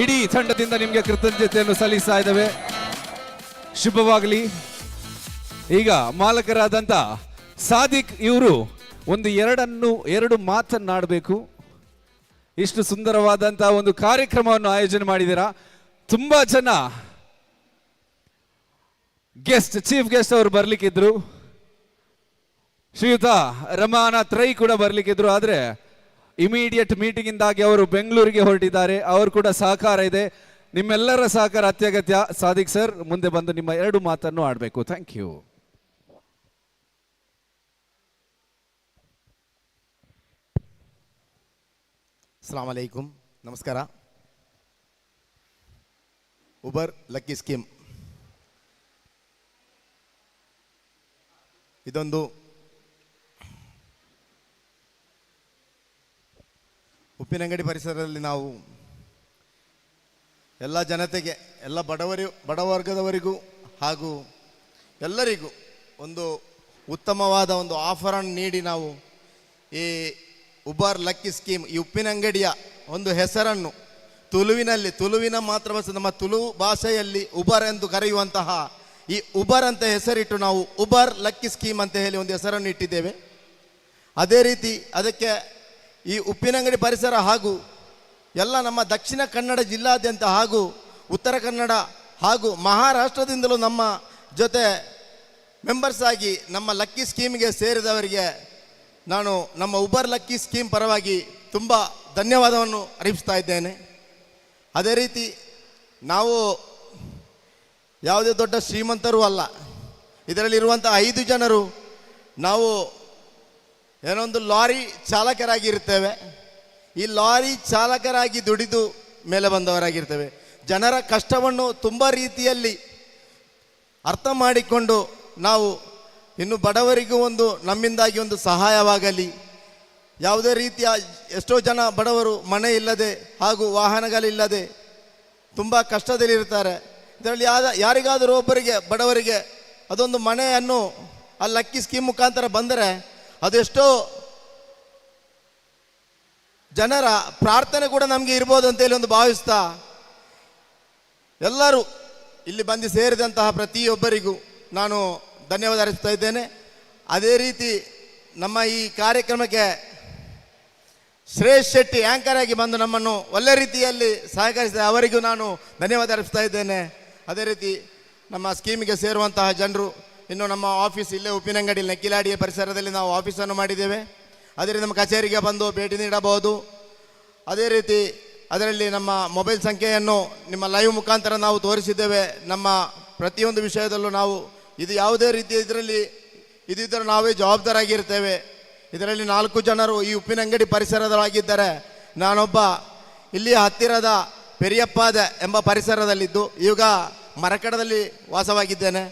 ಇಡೀ ತಂಡದಿಂದ ನಿಮಗೆ ಕೃತಜ್ಞತೆಯನ್ನು ಸಲ್ಲಿಸ್ತಾ ಇದ್ದೇವೆ. ಶುಭವಾಗಲಿ. ಈಗ ಮಾಲಕರಾದಂತ ಸಾದಿಕ್ ಇವರು ಎರಡು ಮಾತನ್ನಾಡಬೇಕು. ಇಷ್ಟು ಸುಂದರವಾದಂತಹ ಒಂದು ಕಾರ್ಯಕ್ರಮವನ್ನು ಆಯೋಜನೆ ಮಾಡಿದ್ದೀರಾ. ತುಂಬಾ ಜನ ಚೀಫ್ ಗೆಸ್ಟ್ ಅವರು ಬರ್ಲಿಕ್ಕಿದ್ರು. ಶ್ರೀಯುತ ರಮಾನಾಥ್ ರೈ ಕೂಡ ಬರ್ಲಿಕ್ಕಿದ್ರು. ಆದ್ರೆ ಇಮಿಡಿಯೇಟ್ ಮೀಟಿಂಗ್ ಇಂದಾಗಿ ಅವರು ಬೆಂಗಳೂರಿಗೆ ಹೊರಟಿದ್ದಾರೆ. ಅವರು ಕೂಡ ಸಹಕಾರ ಇದೆ. ನಿಮ್ಮೆಲ್ಲರ ಸಹಕಾರ ಅತ್ಯಗತ್ಯ. ಸಾದಿಕ್ ಸರ್ ಮುಂದೆ ಬಂದು ನಿಮ್ಮ 2 ಮಾತನ್ನು ಆಡಬೇಕು. Thank you. ಅಸ್ಸಲಾಮ್ ಅಲೈಕುಂ, ನಮಸ್ಕಾರ. ಉಬರ್ ಲಕ್ಕಿ ಸ್ಕೀಮ್ ಇದೊಂದು ಉಪ್ಪಿನಂಗಡಿ ಪರಿಸರದಲ್ಲಿ ನಾವು ಎಲ್ಲ ಜನತೆಗೆ, ಎಲ್ಲ ಬಡವರ್ಗದವರಿಗೂ ಹಾಗೂ ಎಲ್ಲರಿಗೂ ಒಂದು ಉತ್ತಮವಾದ ಒಂದು ಆಫರನ್ನು ನೀಡಿ ನಾವು ಈ ಉಬರ್ ಲಕ್ಕಿ ಸ್ಕೀಮ್, ಈ ಉಪ್ಪಿನಂಗಡಿಯ ಒಂದು ಹೆಸರನ್ನು ತುಳುವಿನ ಮಾತ್ರ ನಮ್ಮ ತುಳು ಭಾಷೆಯಲ್ಲಿ ಉಬರ್ ಎಂದು ಕರೆಯುವಂತಹ ಈ ಉಬರ್ ಅಂತ ಹೆಸರಿಟ್ಟು ನಾವು ಉಬರ್ ಲಕ್ಕಿ ಸ್ಕೀಮ್ ಅಂತ ಹೇಳಿ ಒಂದು ಹೆಸರನ್ನು ಇಟ್ಟಿದ್ದೇವೆ. ಅದೇ ರೀತಿ ಅದಕ್ಕೆ ಈ ಉಪ್ಪಿನಂಗಡಿ ಪರಿಸರ ಹಾಗೂ ಎಲ್ಲ ನಮ್ಮ ದಕ್ಷಿಣ ಕನ್ನಡ ಜಿಲ್ಲಾದ್ಯಂತ ಹಾಗೂ ಉತ್ತರ ಕನ್ನಡ ಹಾಗೂ ಮಹಾರಾಷ್ಟ್ರದಿಂದಲೂ ನಮ್ಮ ಜೊತೆ ಮೆಂಬರ್ಸ್ ಆಗಿ ನಮ್ಮ ಲಕ್ಕಿ ಸ್ಕೀಮ್ಗೆ ಸೇರಿದವರಿಗೆ ನಾನು ನಮ್ಮ ಉಬರ್ ಲಕ್ಕಿ ಸ್ಕೀಮ್ ಪರವಾಗಿ ತುಂಬ ಧನ್ಯವಾದವನ್ನು ಅರ್ಪಿಸ್ತಾ ಇದ್ದೇನೆ. ಅದೇ ರೀತಿ ನಾವು ಯಾವುದೇ ದೊಡ್ಡ ಶ್ರೀಮಂತರೂ ಅಲ್ಲ. ಇದರಲ್ಲಿರುವಂಥ 5 ಜನರು ನಾವು ಏನೊಂದು ಲಾರಿ ಚಾಲಕರಾಗಿರ್ತೇವೆ. ಈ ಲಾರಿ ಚಾಲಕರಾಗಿ ದುಡಿದು ಮೇಲೆ ಬಂದವರಾಗಿರ್ತೇವೆ. ಜನರ ಕಷ್ಟವನ್ನು ತುಂಬ ರೀತಿಯಲ್ಲಿ ಅರ್ಥ ಮಾಡಿಕೊಂಡು ನಾವು ಇನ್ನು ಬಡವರಿಗೂ ಒಂದು ನಮ್ಮಿಂದಾಗಿ ಒಂದು ಸಹಾಯವಾಗಲಿ. ಯಾವುದೇ ರೀತಿಯ ಎಷ್ಟೋ ಜನ ಬಡವರು ಮನೆ ಇಲ್ಲದೆ ಹಾಗೂ ವಾಹನಗಳಿಲ್ಲದೆ ತುಂಬ ಕಷ್ಟದಲ್ಲಿರ್ತಾರೆ. ಇದರಲ್ಲಿ ಯಾರಿಗಾದರೂ ಒಬ್ಬರಿಗೆ ಬಡವರಿಗೆ ಅದೊಂದು ಮನೆಯನ್ನು ಆ ಲಕ್ಕಿ ಸ್ಕೀಮ್ ಮುಖಾಂತರ ಬಂದರೆ ಅದೆಷ್ಟೋ ಜನರ ಪ್ರಾರ್ಥನೆ ಕೂಡ ನಮಗೆ ಇರ್ಬೋದು ಅಂತೇಳಿ ಒಂದು ಭಾವಿಸ್ತಾ ಎಲ್ಲರೂ ಇಲ್ಲಿ ಬಂದು ಸೇರಿದಂತಹ ಪ್ರತಿಯೊಬ್ಬರಿಗೂ ನಾನು ಧನ್ಯವಾದ ಅರ್ಪಿಸ್ತಾ ಇದ್ದೇನೆ. ಅದೇ ರೀತಿ ನಮ್ಮ ಈ ಕಾರ್ಯಕ್ರಮಕ್ಕೆ ಶ್ರೇಷ್ ಶೆಟ್ಟಿ ಆ್ಯಂಕರ್ ಆಗಿ ಬಂದು ನಮ್ಮನ್ನು ಒಳ್ಳೆ ರೀತಿಯಲ್ಲಿ ಸಹಕರಿಸಿದ ಅವರಿಗೂ ನಾನು ಧನ್ಯವಾದ ಅರ್ಪಿಸ್ತಾ ಇದ್ದೇನೆ. ಅದೇ ರೀತಿ ನಮ್ಮ ಸ್ಕೀಮಿಗೆ ಸೇರುವಂತಹ ಜನರು, ಇನ್ನು ನಮ್ಮ ಆಫೀಸ್ ಇಲ್ಲೇ ಉಪ್ಪಿನಂಗಡಿ ನೆಕ್ಕಿಲಾಡಿಯ ಪರಿಸರದಲ್ಲಿ ನಾವು ಆಫೀಸನ್ನು ಮಾಡಿದ್ದೇವೆ. ಅದೇ ರೀತಿ ನಮ್ಮ ಕಚೇರಿಗೆ ಬಂದು ಭೇಟಿ ನೀಡಬಹುದು. ಅದೇ ರೀತಿ ಅದರಲ್ಲಿ ನಮ್ಮ ಮೊಬೈಲ್ ಸಂಖ್ಯೆಯನ್ನು ನಿಮ್ಮ ಲೈವ್ ಮುಖಾಂತರ ನಾವು ತೋರಿಸಿದ್ದೇವೆ. ನಮ್ಮ ಪ್ರತಿಯೊಂದು ವಿಷಯದಲ್ಲೂ ನಾವು ಇದು ಯಾವುದೇ ರೀತಿ ಇದರಲ್ಲಿ ಇದ್ದರೆ ನಾವೇ ಜವಾಬ್ದಾರಾಗಿರ್ತೇವೆ. ಇದರಲ್ಲಿ 4 ಜನರು ಈ ಉಪ್ಪಿನಂಗಡಿ ಪರಿಸರದೊಳಗಿದ್ದಾರೆ. ನಾನೊಬ್ಬ ಇಲ್ಲಿ ಹತ್ತಿರದ ಪೆರಿಯಪ್ಪಾದ ಎಂಬ ಪರಿಸರದಲ್ಲಿದ್ದು ಈಗ ಮರಕಡದಲ್ಲಿ ವಾಸವಾಗಿದ್ದೇನೆ.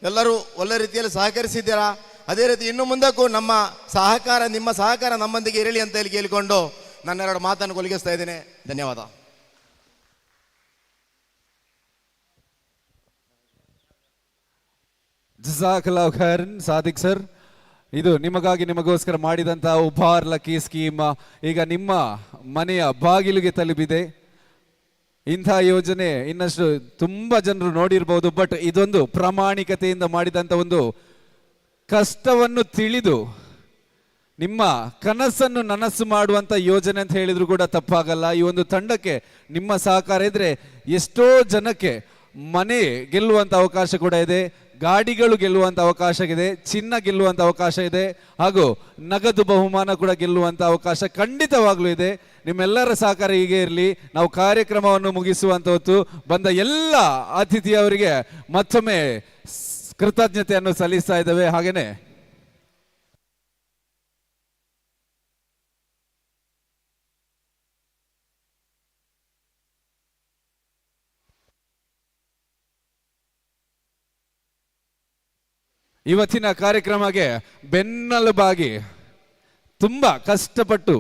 ಎಲ್ಲರೂ ಒಳ್ಳೆ ರೀತಿಯಲ್ಲಿ ಸಹಕರಿಸಿದ್ದೀರಾ. ಅದೇ ರೀತಿ ಇನ್ನು ಮುಂದಕ್ಕೂ ನಿಮ್ಮ ಸಹಕಾರ ನಮ್ಮೊಂದಿಗೆ ಇರಲಿ ಅಂತ ಹೇಳಿ ಕೇಳಿಕೊಂಡು ನನ್ನ 2 ಮಾತನ್ನು ಕೊಲಿಗಿಸ್ತಾ ಇದ್ದೇನೆ. ಧನ್ಯವಾದ. ಜಜಾಕಲ್ಲಾಹು ಖೈರನ್ ಸಾದಿಕ್ ಸರ್. ಇದು ನಿಮಗೋಸ್ಕರ ಮಾಡಿದಂತಹ ಉಬಾರ್ ಲಕ್ಕಿ ಸ್ಕೀಮ್ ಈಗ ನಿಮ್ಮ ಮನೆಯ ಬಾಗಿಲಿಗೆ ತಲುಪಿದೆ. ಇಂಥ ಯೋಜನೆ ಇನ್ನಷ್ಟು ತುಂಬಾ ಜನರು ನೋಡಿರ್ಬೋದು. ಬಟ್ ಇದೊಂದು ಪ್ರಾಮಾಣಿಕತೆಯಿಂದ ಮಾಡಿದಂಥ ಒಂದು ಕಷ್ಟವನ್ನು ತಿಳಿದು ನಿಮ್ಮ ಕನಸನ್ನು ನನಸು ಮಾಡುವಂಥ ಯೋಜನೆ ಅಂತ ಹೇಳಿದ್ರು ಕೂಡ ತಪ್ಪಾಗಲ್ಲ. ಈ ಒಂದು ತಂಡಕ್ಕೆ ನಿಮ್ಮ ಸಹಕಾರ ಇದ್ರೆ ಎಷ್ಟೋ ಜನಕ್ಕೆ ಮನೆ ಗೆಲ್ಲುವಂಥ ಅವಕಾಶ ಕೂಡ ಇದೆ. ಗಾಡಿಗಳು ಗೆಲ್ಲುವಂತ ಅವಕಾಶ ಇದೆ, ಚಿನ್ನ ಗೆಲ್ಲುವಂತ ಅವಕಾಶ ಇದೆ, ಹಾಗೂ ನಗದು ಬಹುಮಾನ ಕೂಡ ಗೆಲ್ಲುವಂತ ಅವಕಾಶ ಖಂಡಿತವಾಗ್ಲೂ ಇದೆ. ನಿಮ್ಮೆಲ್ಲರ ಸಹಕಾರ ಹೀಗೆ ಇರಲಿ. ನಾವು ಕಾರ್ಯಕ್ರಮವನ್ನು ಮುಗಿಸುವಂತ ಹೊತ್ತು ಬಂದ ಎಲ್ಲ ಅತಿಥಿಯವರಿಗೆ ಮತ್ತೊಮ್ಮೆ ಕೃತಜ್ಞತೆಯನ್ನು ಸಲ್ಲಿಸ್ತಾ ಇದ್ದೇವೆ. ಹಾಗೇನೆ ಇವತ್ತಿನ ಕಾರ್ಯಕ್ರಮಕ್ಕೆ ಬೆನ್ನೆಲುಬಾಗಿ ತುಂಬ ಕಷ್ಟಪಟ್ಟು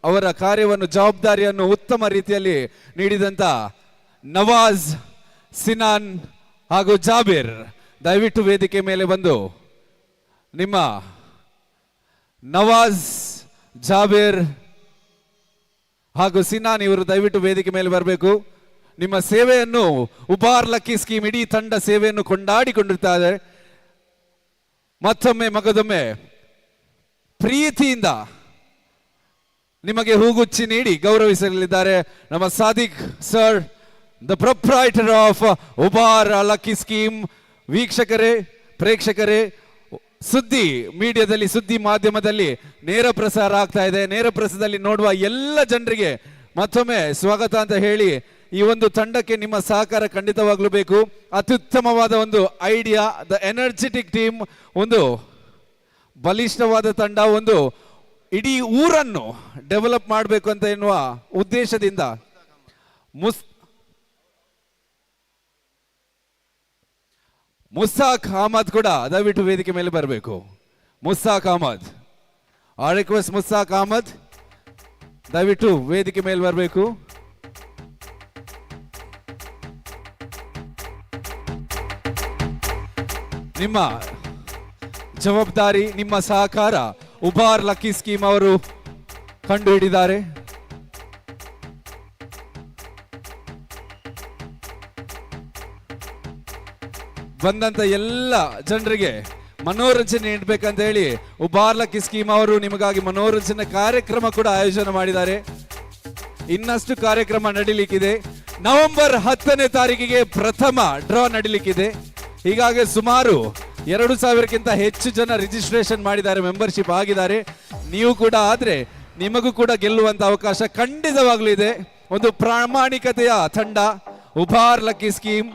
ಅವರ ಕಾರ್ಯವನ್ನು ಜವಾಬ್ದಾರಿಯನ್ನು ಉತ್ತಮ ರೀತಿಯಲ್ಲಿ ನೀಡಿದಂಥ ನವಾಜ್, ಸಿನಾನ್ ಹಾಗೂ ಜಾಬೀರ್ ದಯವಿಟ್ಟು ವೇದಿಕೆ ಮೇಲೆ ಬಂದು ನಿಮ್ಮ ನವಾಜ್, ಜಾಬೀರ್ ಹಾಗೂ ಸಿನಾನ್ ಇವರು ದಯವಿಟ್ಟು ವೇದಿಕೆ ಮೇಲೆ ಬರಬೇಕು. ನಿಮ್ಮ ಸೇವೆಯನ್ನು ಉಬಾರ್ ಲಕ್ಕಿ ಸ್ಕೀಮ್ ಇಡೀ ತಂಡ ಸೇವೆಯನ್ನು ಕೊಂಡಾಡಿಕೊಂಡಿರ್ತಾರೆ. ಮತ್ತೊಮ್ಮೆ ಮಗದೊಮ್ಮೆ ಪ್ರೀತಿಯಿಂದ ನಿಮಗೆ ಹೂಗುಚ್ಚಿ ನೀಡಿ ಗೌರವಿಸಲಿದ್ದಾರೆ ನಮ್ಮ Sadiq sir, the proprietor of Ubar lucky scheme. ವೀಕ್ಷಕರೇ, ಪ್ರೇಕ್ಷಕರೇ, ಸುದ್ದಿ ಮೀಡಿಯಾದಲ್ಲಿ, ಸುದ್ದಿ ಮಾಧ್ಯಮದಲ್ಲಿ ನೇರ ಪ್ರಸಾರ ಆಗ್ತಾ ಇದೆ. ನೇರ ಪ್ರಸಾರದಲ್ಲಿ ನೋಡುವ ಎಲ್ಲ ಜನರಿಗೆ ಮತ್ತೊಮ್ಮೆ ಸ್ವಾಗತ ಅಂತ ಹೇಳಿ, ಈ ಒಂದು ತಂಡಕ್ಕೆ ನಿಮ್ಮ ಸಹಕಾರ ಖಂಡಿತವಾಗ್ಲೂ ಬೇಕು. ಅತ್ಯುತ್ತಮವಾದ ಒಂದು ಐಡಿಯಾ, ದ ಎನರ್ಜೆಟಿಕ್ ಟೀಮ್, ಒಂದು ಬಲಿಷ್ಠವಾದ ತಂಡ, ಒಂದು ಇಡೀ ಊರನ್ನು ಡೆವಲಪ್ ಮಾಡಬೇಕು ಅಂತ ಎನ್ನುವ ಉದ್ದೇಶದಿಂದ ಮುಸ್ತಾಕ್ ಅಹಮದ್ ಕೂಡ ದಯವಿಟ್ಟು ವೇದಿಕೆ ಮೇಲೆ ಬರಬೇಕು. ಮುಸ್ತಾಕ್ ಅಹಮದ್, ಆ ರಿಕ್ವೆಸ್ಟ್ ಮುಸ್ತಾಕ್ ಅಹಮದ್ ದಯವಿಟ್ಟು ವೇದಿಕೆ ಮೇಲೆ ಬರಬೇಕು. ನಿಮ್ಮ ಜವಾಬ್ದಾರಿ, ನಿಮ್ಮ ಸಹಕಾರ ಉಬಾರ್ ಲಕ್ಕಿ ಸ್ಕೀಮ್ ಅವರು ಕಂಡು ಹಿಡಿದ್ದಾರೆ. ಬಂದಂತ ಎಲ್ಲ ಜನರಿಗೆ ಮನೋರಂಜನೆ ನೀಡಬೇಕಂತ ಹೇಳಿ ಉಬಾರ್ ಲಕ್ಕಿ ಸ್ಕೀಮ್ ಅವರು ನಿಮಗಾಗಿ ಮನೋರಂಜನೆ ಕಾರ್ಯಕ್ರಮ ಕೂಡ ಆಯೋಜನೆ ಮಾಡಿದ್ದಾರೆ. ಇನ್ನಷ್ಟು ಕಾರ್ಯಕ್ರಮ ನಡೀಲಿಕ್ಕಿದೆ. ನವೆಂಬರ್ 10ನೇ ತಾರೀಕಿಗೆ ಪ್ರಥಮ ಡ್ರಾ ನಡೀಲಿಕ್ಕಿದೆ. ಹೀಗಾಗಿ ಸುಮಾರು 2,000ಕ್ಕಿಂತ ಹೆಚ್ಚು ಜನ ರಿಜಿಸ್ಟ್ರೇಷನ್ ಮಾಡಿದ್ದಾರೆ, ಮೆಂಬರ್ಶಿಪ್ ಆಗಿದ್ದಾರೆ. ನೀವು ಕೂಡ ಆದ್ರೆ ನಿಮಗೂ ಕೂಡ ಗೆಲ್ಲುವಂತ ಅವಕಾಶ ಖಂಡಿತವಾಗ್ಲೂ ಇದೆ. ಒಂದು ಪ್ರಾಮಾಣಿಕತೆಯ ತಂಡ ಉಬಾರ್ ಲಕ್ಕಿ ಸ್ಕೀಮ್.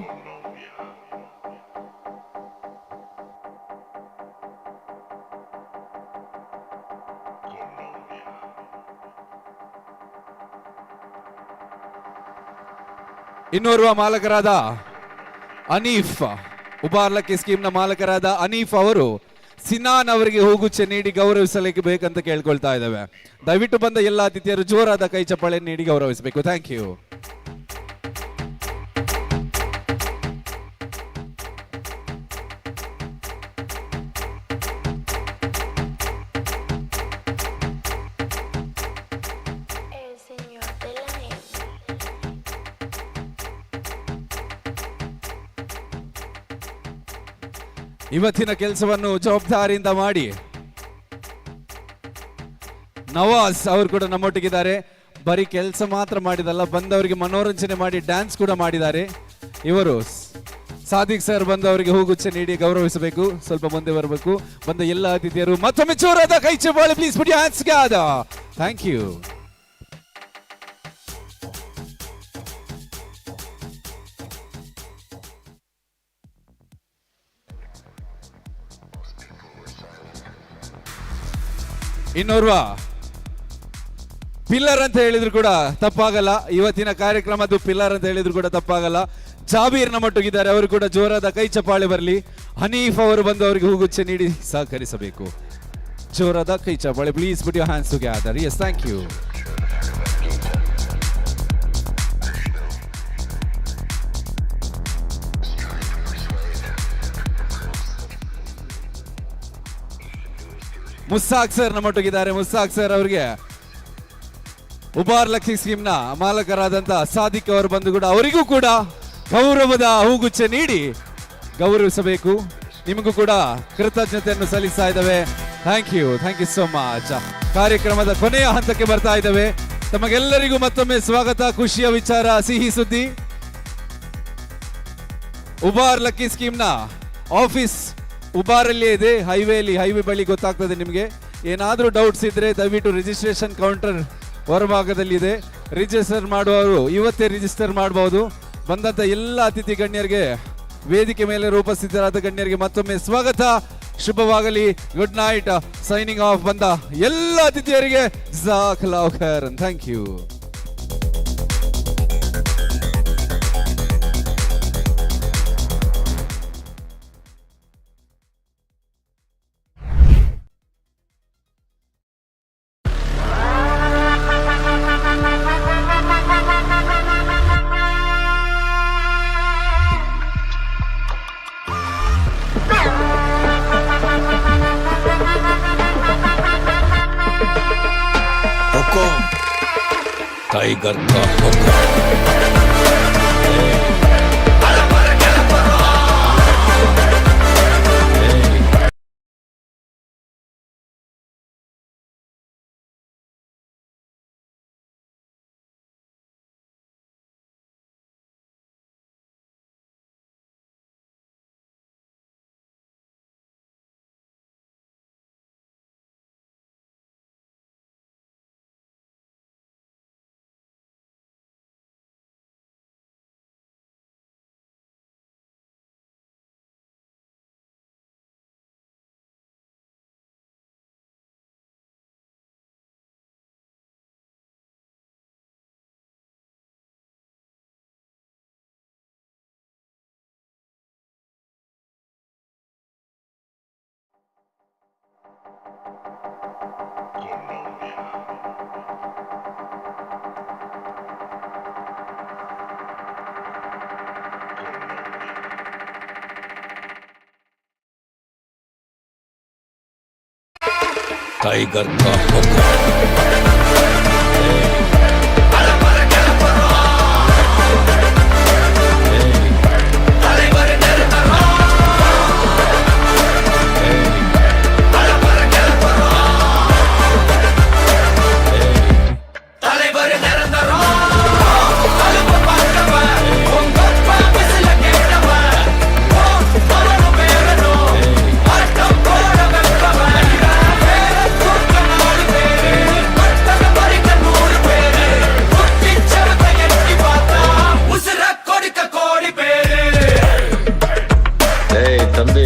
ಇನ್ನೋರ್ವ ಮಾಲಕರಾದ ಅನೀಫ್, ಉಬಾರ್ ಲಕ್ಕಿ ಸ್ಕೀಮ್ ನ ಮಾಲಕರಾದ ಅನೀಫ್ ಅವರು ಸಿನಾನ್ ಅವರಿಗೆ ಹೂಗುಚ್ಚೆ ನೀಡಿ ಗೌರವಿಸಲಿಕ್ಕೆ ಬೇಕಂತ ಕೇಳ್ಕೊಳ್ತಾ ಇದ್ದೇವೆ. ದಯವಿಟ್ಟು ಬಂದ ಎಲ್ಲ ಅತಿಥಿಯರು ಜೋರಾದ ಕೈ ಚಪ್ಪಾಳೆ ನೀಡಿ ಗೌರವಿಸಬೇಕು. Thank you. ಇವತ್ತಿನ ಕೆಲಸವನ್ನು ಜವಾಬ್ದಾರಿಯಿಂದ ಮಾಡಿ ನವಾಜ್ ಅವರು ಕೂಡ ನಮ್ಮೊಟ್ಟಿಗಿದ್ದಾರೆ. ಬರೀ ಕೆಲಸ ಮಾತ್ರ ಮಾಡಿದಲ್ಲ, ಬಂದವರಿಗೆ ಮನೋರಂಜನೆ ಮಾಡಿ ಡ್ಯಾನ್ಸ್ ಕೂಡ ಮಾಡಿದ್ದಾರೆ. ಇವರು ಸಾದಿಕ್ ಸರ್ ಬಂದವರಿಗೆ ಹೂಗುಚ್ಚೆ ನೀಡಿ ಗೌರವಿಸಬೇಕು. ಸ್ವಲ್ಪ ಮುಂದೆ ಬರಬೇಕು. ಬಂದ ಎಲ್ಲ ಅತಿಥಿಯರು ಮತ್ತೊಮ್ಮೆ ಜೋರಾದ ಕೈ ಚಪ್ಪಾಳೆ please put your hands together. Thank you. ಇನ್ನೋರ್ವ ಪಿಲ್ಲರ್ ಅಂತ ಹೇಳಿದ್ರು ಕೂಡ ತಪ್ಪಾಗಲ್ಲ. ಇವತ್ತಿನ ಕಾರ್ಯಕ್ರಮದ್ದು ಪಿಲ್ಲರ್ ಅಂತ ಹೇಳಿದ್ರು ಕೂಡ ತಪ್ಪಾಗಲ್ಲ. ಜಾಬೀರ್ ನಮ್ಮೊಟ್ಟಿಗಿದ್ದಾರೆ. ಅವರು ಕೂಡ ಜೋರಾದ ಕೈ ಚಪ್ಪಾಳೆ ಬರಲಿ. ಹನೀಫ್ ಅವರು ಬಂದು ಅವರಿಗೆ ಹೂಗುಚ್ಚೆ ನೀಡಿ ಸಹಕರಿಸಬೇಕು. ಜೋರಾದ ಕೈ ಚಪ್ಪಾಳೆ please put your hands together. Yes, thank you. Mustaq sir ನಮ್ಮೊಟ್ಟಿಗಿದ್ದಾರೆ. ಮುಸ್ತಾಕ್ ಸರ್ ಅವರಿಗೆ ಉಬಾರ್ ಲಕ್ಕಿ ಸ್ಕೀಮ್ ನ ಮಾಲಕರಾದಂತ ಸಾದಿಕ್ ಅವರು ಬಂದು ಕೂಡ ಅವರಿಗೂ ಕೂಡ ಗೌರವದ ಹೂಗುಚ್ಚೆ ನೀಡಿ ಗೌರವಿಸಬೇಕು. ನಿಮಗೂ ಕೂಡ ಕೃತಜ್ಞತೆಯನ್ನು ಸಲ್ಲಿಸ್ತಾ ಇದ್ದೇವೆ. Thank you so much. ಕಾರ್ಯಕ್ರಮದ ಕೊನೆಯ ಹಂತಕ್ಕೆ ಬರ್ತಾ ಇದ್ದೇವೆ. ತಮಗೆಲ್ಲರಿಗೂ ಮತ್ತೊಮ್ಮೆ ಸ್ವಾಗತ. ಖುಷಿಯ ವಿಚಾರ, ಸಿಹಿ ಸುದ್ದಿ. ಉಬಾರ್ ಲಕ್ಕಿ ಸ್ಕೀಮ್ ನ ಆಫೀಸ್ ಉಬಾರಲ್ಲೇ ಇದೆ, ಹೈವೇ ಬಳಿ ಗೊತ್ತಾಗ್ತದೆ ನಿಮಗೆ. ಏನಾದರೂ ಡೌಟ್ಸ್ ಇದ್ರೆ ದಯವಿಟ್ಟು ರಿಜಿಸ್ಟ್ರೇಷನ್ ಕೌಂಟರ್ ಹೊರಭಾಗದಲ್ಲಿದೆ. ರಿಜಿಸ್ಟರ್ ಮಾಡುವವರು ಇವತ್ತೇ ರಿಜಿಸ್ಟರ್ ಮಾಡಬಹುದು. ಬಂದಂತ ಎಲ್ಲ ಅತಿಥಿ ಗಣ್ಯರಿಗೆ, ವೇದಿಕೆ ಮೇಲೆ ಉಪಸ್ಥಿತರಾದ ಗಣ್ಯರಿಗೆ ಮತ್ತೊಮ್ಮೆ ಸ್ವಾಗತ, ಶುಭವಾಗಲಿ, ಗುಡ್ ನೈಟ್. Signing off. ಬಂದ ಎಲ್ಲ ಅತಿಥಿಯರಿಗೆ ಜಜಾಕಲ್ಲಾಹು ಖೈರನ್. Thank you. हुकुम टाइगर का हुक्म. टाइगर का हुक्म. तंबी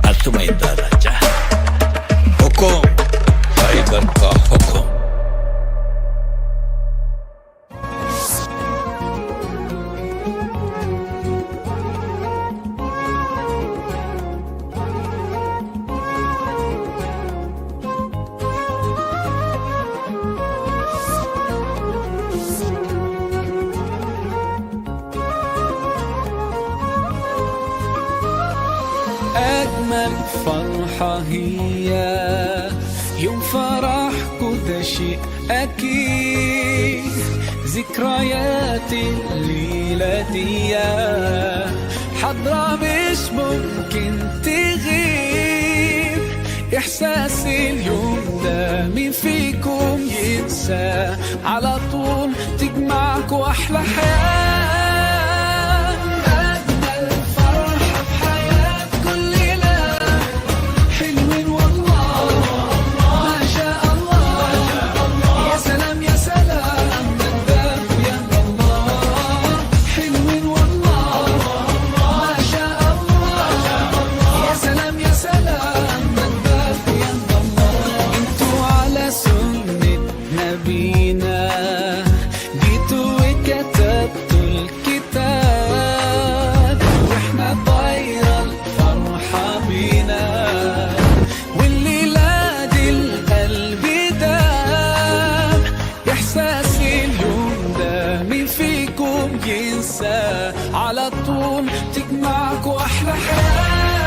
अर्थमैंदा राजा. हुकुम टाइगर का हुक्म. أجمل فرحة هي يوم فرح كل شيء أكيد. ذكريات الليلة دي حضرة مش ممكن تغيب. إحساس اليوم ده مين فيكم ينسى؟ على طول تجمعكوا أحلى حياة. على طول تجمعكوا أحلى حياة.